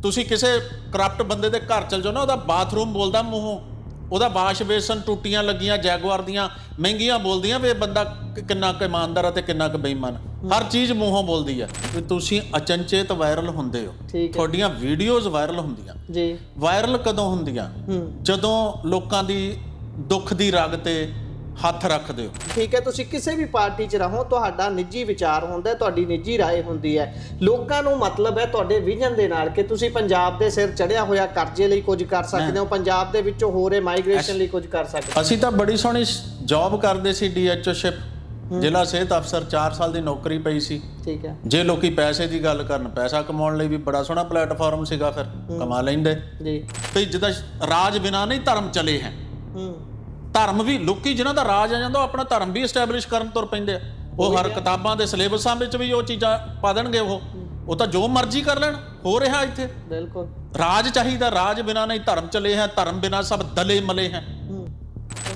ਤੁਸੀਂ ਕਿਸੇ ਕਰਪਟ ਬੰਦੇ ਦੇ ਘਰ ਚਲ ਜਾਓ ਨਾ, ਉਹਦਾ ਬਾਥਰੂਮ ਬੋਲਦਾ ਮੂੰਹੋਂ, ਉਹਦਾ ਵਾਸ਼ ਬੇਸਨ ਟੂਟੀਆਂ ਲੱਗੀਆਂ ਜੈਗੁਆਰ ਦੀਆਂ ਮਹਿੰਗੀਆਂ ਬੋਲਦੀਆਂ ਵੀ ਇਹ ਬੰਦਾ ਕਿੰਨਾ ਕੁ ਇਮਾਨਦਾਰ ਆ ਤੇ ਕਿੰਨਾ ਕੁ ਬੇਈਮਾਨ। ਹਰ ਚੀਜ਼ ਮੂੰਹੋਂ ਬੋਲਦੀ ਆ। ਵੀ ਤੁਸੀਂ ਅਚਨਚੇਤ ਵਾਇਰਲ ਹੁੰਦੇ ਹੋ, ਤੁਹਾਡੀਆਂ ਵੀਡੀਓਜ਼ ਵਾਇਰਲ ਹੁੰਦੀਆਂ ਜੀ। ਵਾਇਰਲ ਕਦੋਂ ਹੁੰਦੀਆਂ? ਜਦੋਂ ਲੋਕਾਂ ਦੀ ਦੁੱਖ ਦੀ ਰਗ ਤੇ ਹੱਥ ਰੱਖਦੇ ਹੋ। ਠੀਕ ਹੈ, ਤੁਸੀਂ ਕਿਸੇ ਵੀ ਪਾਰਟੀ 'ਚ ਰਹੋ, ਤੁਹਾਡਾ ਨਿੱਜੀ ਵਿਚਾਰ ਹੁੰਦਾ, ਤੁਹਾਡੀ ਨਿੱਜੀ ਰਾਏ ਹੁੰਦੀ ਹੈ। ਲੋਕਾਂ ਨੂੰ ਮਤਲਬ ਹੈ ਤੁਹਾਡੇ ਵਿਜ਼ਨ ਦੇ ਨਾਲ ਕਿ ਤੁਸੀਂ ਪੰਜਾਬ ਦੇ ਸਿਰ ਚੜਿਆ ਹੋਇਆ ਕਰਜ਼ੇ ਲਈ ਕੁਝ ਕਰ ਸਕਦੇ ਹੋ, ਪੰਜਾਬ ਦੇ ਵਿੱਚੋਂ ਹੋ ਰਹੇ ਮਾਈਗ੍ਰੇਸ਼ਨ ਲਈ ਕੁਝ ਕਰ ਸਕਦੇ ਹੋ। ਅਸੀਂ ਤਾਂ ਬੜੀ ਸੋਹਣੀ ਜੌਬ ਕਰਦੇ ਸੀ, DHOਸ਼ਿਪ, ਜ਼ਿਲ੍ਹਾ ਸਿਹਤ ਅਫਸਰ, 4 ਸਾਲ ਦੀ ਨੌਕਰੀ ਪਈ ਸੀ। ਠੀਕ ਹੈ। ਜੇ ਲੋਕੀ ਪੈਸੇ ਦੀ ਗੱਲ ਕਰਨ, ਪੈਸਾ ਕਮਾਉਣ ਲਈ ਵੀ ਬੜਾ ਸੋਹਣਾ ਪਲੇਟਫਾਰਮ ਸੀਗਾ, ਫਿਰ ਕਮਾ ਲੈਂਦੇ ਜੀ। ਤੇ ਜਿੱਦਾਂ ਰਾਜ ਬਿਨਾ ਨਹੀਂ ਧਰਮ ਚਲੇ ਹੈ। ਧਰਮ ਵੀ ਲੋਕੀ ਜਿਨ੍ਹਾਂ ਦਾ ਰਾਜ ਆ ਜਾਂਦਾ ਉਹ ਆਪਣਾ ਧਰਮ ਵੀ ਐਸਟੈਬਲਿਸ਼ ਕਰਨ ਤੁਰ ਪੈਂਦੇ ਆ। ਉਹ ਹਰ ਕਿਤਾਬਾਂ ਦੇ ਸਿਲੇਬਸਾਂ ਵਿੱਚ ਵੀ ਉਹ ਚੀਜ਼ਾਂ ਪਾ ਦੇਣਗੇ। ਉਹ ਤਾਂ ਜੋ ਮਰਜ਼ੀ ਕਰ ਲੈਣ। ਹੋ ਰਿਹਾ ਇੱਥੇ ਬਿਲਕੁਲ ਰਾਜ ਚਾਹੀਦਾ, ਰਾਜ ਬਿਨਾ ਨਹੀਂ ਧਰਮ ਚਲੇ ਹੈ, ਧਰਮ ਬਿਨਾ ਸਭ ਦਲੇ ਮਲੇ ਹੈ।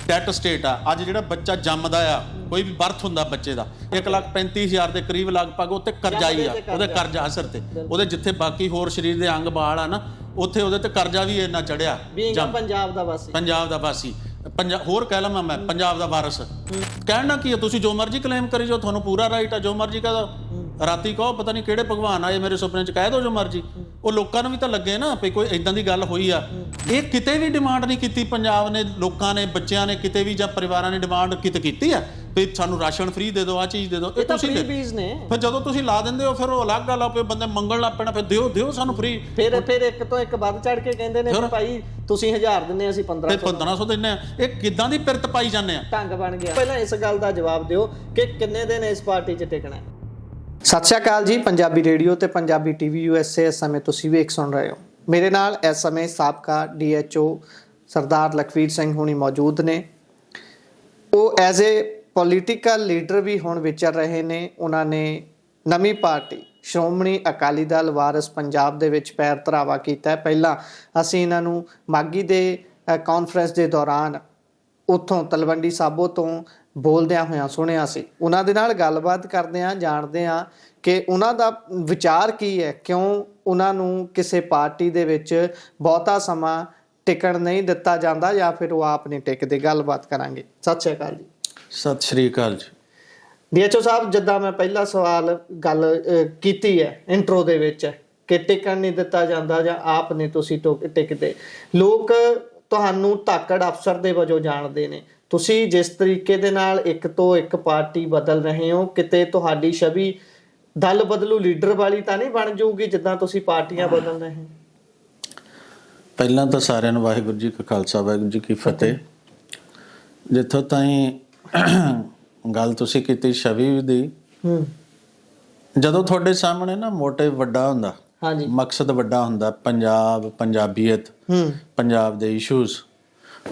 ਡੈਟ ਸਟੇਟ ਆ। ਅੱਜ ਜਿਹੜਾ ਬੱਚਾ ਜੰਮਦਾ ਆ, ਕੋਈ ਵੀ ਬਰਥ ਹੁੰਦਾ ਬੱਚੇ ਦਾ, 1,35,000 ਦੇ ਕਰੀਬ ਲਗਭਗ ਉੱਤੇ ਕਰਜ਼ਾ ਹੀ ਆ। ਉਹਦੇ ਕਰਜ਼ਾ ਅਸਰ ਤੇ ਉਹਦੇ ਜਿੱਥੇ ਬਾਕੀ ਹੋਰ ਸਰੀਰ ਦੇ ਅੰਗ ਬਾਲ ਆ ਨਾ, ਉੱਥੇ ਉਹਦੇ ਤੇ ਕਰਜ਼ਾ ਵੀ ਇੰਨਾ ਚੜਿਆ। ਪੰਜਾਬ ਦਾ ਵਾਸੀ, ਪੰਜਾਬ ਦਾ ਵਾਸੀ, ਹੋਰ ਕਹਿ ਲਵਾਂ ਮੈਂ ਪੰਜਾਬ ਦਾ ਵਾਰਸ। ਕਹਿਣਾ ਕੀ ਹੈ, ਤੁਸੀਂ ਜੋ ਮਰਜ਼ੀ ਕਲੇਮ ਕਰੀ ਜਾਓ, ਤੁਹਾਨੂੰ ਪੂਰਾ ਰਾਈਟ ਆ। ਜੋ ਮਰਜ਼ੀ ਕਹਿ ਦੋ, ਰਾਤੀ ਕਹੋ ਪਤਾ ਨਹੀਂ ਕਿਹੜੇ ਭਗਵਾਨ ਆਏ ਮੇਰੇ ਸੁਪਨੇ 'ਚ, ਕਹਿ ਦੋ ਜੋ ਮਰਜ਼ੀ। ਉਹ ਲੋਕਾਂ ਨੂੰ ਵੀ ਤਾਂ ਲੱਗੇ ਨਾ ਵੀ ਕੋਈ ਇਦਾਂ ਦੀ ਗੱਲ ਹੋਈ ਆ। ਇਹ ਕਿਤੇ ਵੀ ਡਿਮਾਂਡ ਨਹੀਂ ਕੀਤੀ ਪੰਜਾਬ ਨੇ, ਲੋਕਾਂ ਨੇ, ਬੱਚਿਆਂ ਨੇ ਕਿਤੇ ਵੀ ਜਾਂ ਪਰਿਵਾਰਾਂ ਨੇ ਡਿਮਾਂਡ ਕਿਤੇ ਕੀਤੀ ਆ ਵੀ ਸਾਨੂੰ ਰਾਸ਼ਨ ਫ੍ਰੀ ਦੇ ਦਿਓ, ਆਹ ਚੀਜ਼ ਦੇ ਦਿਓ। ਇਹ ਤੁਸੀਂ ਫਿਰ ਜਦੋਂ ਤੁਸੀਂ ਲਾ ਦਿੰਦੇ ਹੋ, ਫਿਰ ਉਹ ਅਲੱਗ ਗੱਲ ਆ ਪਈ, ਬੰਦੇ ਮੰਗਣ ਲੱਗ ਪੈਣਾ, ਫਿਰ ਦਿਓ ਸਾਨੂੰ ਫ੍ਰੀ। ਫਿਰ ਇੱਕ ਤੋਂ ਇੱਕ ਵੱਧ ਚੜ ਕੇ ਕਹਿੰਦੇ ਨੇ ਭਾਈ ਤੁਸੀਂ 1000 ਦਿੰਦੇ, ਅਸੀਂ 1500 ਦਿੰਦੇ ਆ। ਇਹ ਕਿੱਦਾਂ ਦੀ ਪਿਰਤ ਪਾਈ ਜਾਂਦੇ ਆ? ਢੰਗ ਬਣ ਗਿਆ। ਪਹਿਲਾਂ ਇਸ ਗੱਲ ਦਾ ਜਵਾਬ ਦਿਓ ਕਿ ਕਿੰਨੇ ਦਿਨ ਇਸ ਪਾਰਟੀ 'ਚ ਟਿਕਣਾ ਹੈ। ਸਤਿ ਸ਼੍ਰੀ ਅਕਾਲ ਜੀ। ਪੰਜਾਬੀ ਰੇਡੀਓ ਤੇ ਪੰਜਾਬੀ TV USA ਇਸ ਸਮੇਂ ਤੁਸੀਂ ਵੇਖ ਸੁਣ ਰਹੇ ਹੋ। ਮੇਰੇ ਨਾਲ ਇਸ ਸਮੇਂ ਸਾਬਕਾ DHO ਸਰਦਾਰ ਲਖਵੀਰ ਸਿੰਘ ਹੁਣੀ ਮੌਜੂਦ ਨੇ। ਉਹ ਐਜ਼ ਏ ਪੋਲੀਟੀਕਲ ਲੀਡਰ ਵੀ ਹੁਣ ਵਿਚਰ ਰਹੇ ਨੇ। ਉਹਨਾਂ ਨੇ ਨਵੀਂ ਪਾਰਟੀ ਸ਼੍ਰੋਮਣੀ ਅਕਾਲੀ ਦਲ ਵਾਰਿਸ ਪੰਜਾਬ ਦੇ ਵਿੱਚ ਪੈਰ ਧਰਾਵਾ ਕੀਤਾ। ਪਹਿਲਾਂ ਅਸੀਂ ਇਹਨਾਂ ਨੂੰ ਮਾਗੀ ਦੇ ਕਾਨਫਰੰਸ ਦੇ ਦੌਰਾਨ ਉੱਥੋਂ ਤਲਵੰਡੀ ਸਾਬੋ ਤੋਂ ਬੋਲਦਿਆਂ ਹੋਇਆਂ ਸੁਣਿਆ ਸੀ। ਉਹਨਾਂ ਦੇ ਨਾਲ ਗੱਲਬਾਤ ਕਰਦੇ ਹਾਂ, ਜਾਣਦੇ ਹਾਂ ਕਿ ਉਹਨਾਂ ਦਾ ਵਿਚਾਰ ਕੀ ਹੈ, ਕਿਉਂ ਉਹਨਾਂ ਨੂੰ ਕਿਸੇ ਪਾਰਟੀ ਦੇ ਵਿੱਚ ਬਹੁਤਾ ਸਮਾਂ ਟਿਕਣ ਨਹੀਂ ਦਿੱਤਾ ਜਾਂਦਾ, ਜਾਂ ਫਿਰ ਉਹ ਆਪ ਨਹੀਂ ਟਿਕਦੇ। ਗੱਲਬਾਤ ਕਰਾਂਗੇ। ਸਤਿ ਸ਼੍ਰੀ ਅਕਾਲ ਜੀ। ਸਤਿ ਸ਼੍ਰੀ ਅਕਾਲ ਜੀ। DHO ਸਾਹਿਬ, ਜਿੱਦਾਂ ਮੈਂ ਪਹਿਲਾ ਸਵਾਲ ਗੱਲ ਕੀਤੀ ਹੈ ਇੰਟਰੋ ਦੇ ਵਿੱਚ ਕਿ ਟਿਕਣ ਨਹੀਂ ਦਿੱਤਾ ਜਾਂਦਾ ਜਾਂ ਆਪ ਨਹੀਂ ਤੁਸੀਂ ਟਿਕਦੇ, ਲੋਕ ਤੁਹਾਨੂੰ ਧਾਕੜ ਅਫਸਰ ਦੇ ਵਜੋਂ ਜਾਣਦੇ ਨੇ। ਤੁਸੀਂ ਜਿਸ ਤਰੀਕੇ ਦੇ ਨਾਲ ਇੱਕ ਤੋਂ ਇੱਕ ਪਾਰਟੀ ਬਦਲ ਰਹੇ ਹੋ, ਕਿਤੇ ਤੁਹਾਡੀ ਛਵੀ ਦਲ ਬਦਲੂ ਲੀਡਰ ਵਾਲੀ ਤਾਂ ਨਹੀਂ ਬਣ ਜਾਊਗੀ ਜਿੱਦਾਂ ਤੁਸੀਂ ਪਾਰਟੀਆਂ ਬਦਲ ਰਹੇ ਹੋ? ਪਹਿਲਾਂ ਤਾਂ ਸਾਰਿਆਂ ਨੂੰ ਵਾਹਿਗੁਰੂ ਜੀ ਕਾ ਖਾਲਸਾ, ਵਾਹਿਗੁਰੂ ਜੀ ਕੀ ਫਤਿਹ। ਜਿੱਥੋਂ ਤਾਈਂ ਗੱਲ ਤੁਸੀਂ ਕੀਤੀ ਛਵੀ ਦੀ, ਜਦੋਂ ਤੁਹਾਡੇ ਸਾਹਮਣੇ ਨਾ ਮੋਟਿਵ ਵੱਡਾ ਹੁੰਦਾ, ਮਕਸਦ ਵੱਡਾ ਹੁੰਦਾ, ਪੰਜਾਬ, ਪੰਜਾਬੀਅਤ, ਪੰਜਾਬ ਦੇ ਇਸ਼ੂਜ਼,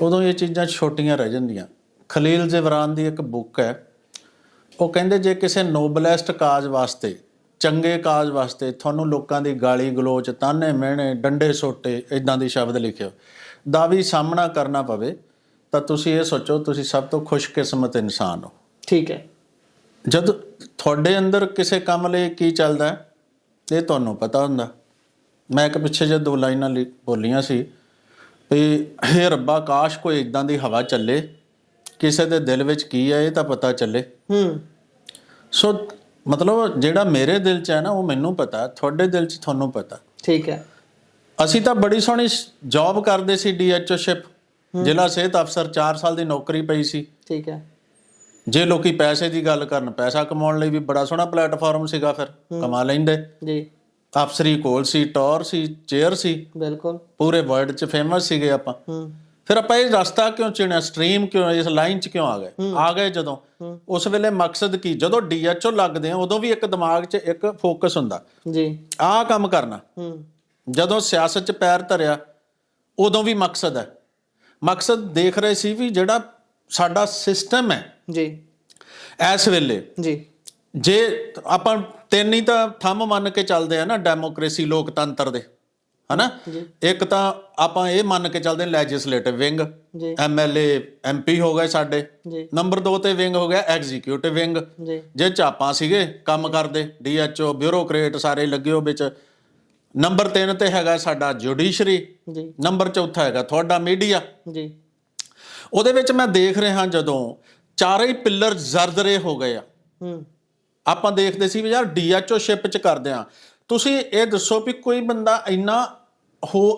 ਉਦੋਂ ਇਹ ਚੀਜ਼ਾਂ ਛੋਟੀਆਂ ਰਹਿ ਜਾਂਦੀਆਂ। ਖਲੀਲ ਜਿਬਰਾਨ ਦੀ ਇੱਕ ਬੁੱਕ ਹੈ, ਉਹ ਕਹਿੰਦੇ ਜੇ ਕਿਸੇ ਨੋਬਲੈਸਟ ਕਾਜ਼ ਵਾਸਤੇ, ਚੰਗੇ ਕਾਜ਼ ਵਾਸਤੇ ਤੁਹਾਨੂੰ ਲੋਕਾਂ ਦੀ ਗਾਲੀ ਗਲੋਚ, ਤਾਨੇ ਮਿਹਣੇ, ਡੰਡੇ ਸੋਟੇ, ਇੱਦਾਂ ਦੇ ਸ਼ਬਦ ਲਿਖਿਓ ਦਾ ਵੀ ਸਾਹਮਣਾ ਕਰਨਾ ਪਵੇ, ਤਾਂ ਤੁਸੀਂ ਇਹ ਸੋਚੋ ਤੁਸੀਂ ਸਭ ਤੋਂ ਖੁਸ਼ਕਿਸਮਤ ਇਨਸਾਨ ਹੋ। ਠੀਕ ਹੈ। ਜਦ ਤੁਹਾਡੇ ਅੰਦਰ ਕਿਸੇ ਕੰਮ ਲਈ ਕੀ ਚੱਲਦਾ ਇਹ ਤੁਹਾਨੂੰ ਪਤਾ ਹੁੰਦਾ। ਮੈਂ ਇੱਕ ਪਿੱਛੇ ਜਿਹੇ 2 ਲਾਈਨਾਂ ਬੋਲੀਆਂ ਸੀ ਵੀ ਹੇ ਰੱਬਾ, ਕਾਸ਼ ਕੋਈ ਇੱਦਾਂ ਦੀ ਹਵਾ ਚੱਲੇ, ਕਿਸੇ ਦੇ ਦਿਲ ਵਿੱਚ ਕੀ ਹੈ ਇਹ ਤਾਂ ਪਤਾ ਚੱਲੇ। ਸੋ ਮਤਲਬ ਜਿਹੜਾ ਮੇਰੇ ਦਿਲ 'ਚ ਹੈ ਨਾ ਉਹ ਮੈਨੂੰ ਪਤਾ, ਤੁਹਾਡੇ ਦਿਲ 'ਚ ਤੁਹਾਨੂੰ ਪਤਾ। ਠੀਕ ਹੈ। ਅਸੀਂ ਤਾਂ ਬੜੀ ਸੋਹਣੀ ਜੌਬ ਕਰਦੇ ਸੀ, DHOਸ਼ਿਪ, ਜ਼ਿਲ੍ਹਾ ਸਿਹਤ ਅਫਸਰ, 4 ਸਾਲ ਦੀ ਨੌਕਰੀ ਪਈ ਸੀ। ਠੀਕ ਹੈ। ਜੇ ਲੋਕੀ ਪੈਸੇ ਦੀ ਗੱਲ ਕਰਨ, ਪੈਸਾ ਕਮਾਉਣ ਲਈ ਵੀ ਬੜਾ ਸੋਹਣਾ ਪਲੇਟਫਾਰਮ ਸੀਗਾ, ਫਿਰ ਕਮਾ ਲੈਂਦੇ ਜੀ। ਅਫਸਰੀ ਕੋਲ ਸੀ, ਟੌਰ ਸੀ, ਚੇਅਰ ਸੀ, ਬਿਲਕੁਲ ਪੂਰੇ ਵਰਲਡ 'ਚ ਫੇਮਸ ਸੀਗੇ ਆਪਾਂ। ਫਿਰ ਆਪਾਂ ਇਹ ਰਸਤਾ ਕਿਉਂ ਚੁਣਿਆ, ਸਟਰੀਮ ਕਿਉਂ, ਇਸ ਲਾਈਨ 'ਚ ਕਿਉਂ ਆ ਗਏ ਜਦੋਂ ਉਸ ਵੇਲੇ ਮਕਸਦ ਕੀ? ਜਦੋਂ DHO ਲੱਗਦੇ ਆ ਉਦੋਂ ਵੀ ਇੱਕ ਦਿਮਾਗ 'ਚ ਇੱਕ ਫੋਕਸ ਹੁੰਦਾ ਜੀ, ਆਹ ਕੰਮ ਕਰਨਾ। ਜਦੋਂ ਸਿਆਸਤ 'ਚ ਪੈਰ ਧਰਿਆ ਉਦੋਂ ਵੀ ਮਕਸਦ ਹੈ। ਮਕਸਦ ਦੇਖ ਰਹੇ ਸੀ ਵੀ ਜਿਹੜਾ ਸਾਡਾ ਸਿਸਟਮ ਹੈ ਜੀ ਇਸ ਵੇਲੇ ਜੀ, ਜੇ ਆਪਾਂ 3 ਹੀ ਤਾਂ ਥੰਮ ਮੰਨ ਕੇ ਚੱਲਦੇ ਆ ਨਾ, ਡੈਮੋਕ੍ਰੇਸੀ, ਲੋਕਤੰਤਰ ਦੇ, ਹਨਾ। ਇੱਕ ਤਾਂ ਆਪਾਂ ਇਹ ਮੰਨ ਕੇ ਚੱਲਦੇ ਲੈਜਿਸਲੇਟਿਵ ਵਿੰਗ, MLA MP ਹੋ ਗਏ ਸਾਡੇ। ਨੰਬਰ 2 ਤੇ ਵਿੰਗ ਹੋ ਗਿਆ ਐਗਜ਼ੀਕਿਊਟਿਵ ਵਿੰਗ, ਜੇ ਚਾਪਾਂ ਸੀਗੇ ਕੰਮ ਕਰਦੇ, DHO, ਬਿਊਰੋਕਰੇਟ ਸਾਰੇ ਲੱਗੇ ਹੋ ਵਿੱਚ। ਨੰਬਰ 3 ਤੇ ਹੈਗਾ ਸਾਡਾ ਜੁਡੀਸ਼ਰੀ ਜੀ ਨੰਬਰ ਚੌਥਾ ਹੈਗਾ ਤੁਹਾਡਾ ਮੀਡੀਆ। ਜੀ ਉਹਦੇ ਵਿੱਚ ਮੈਂ ਦੇਖ ਰਿਹਾ ਜਦੋਂ ਚਾਰੇ ਹੀ ਪਿੱਲਰ ਜ਼ਰਜ਼ਰੇ ਹੋ ਗਏ ਆ। ਆਪਾਂ ਦੇਖਦੇ ਸੀ ਵੀ ਯਾਰ ਡੀਐਚਓ ਸ਼ਿਪ ਚ ਕਰਦੇ ਆ, ਤੁਸੀਂ ਇਹ ਦੱਸੋ ਵੀ ਕੋਈ ਬੰਦਾ ਇੰਨਾ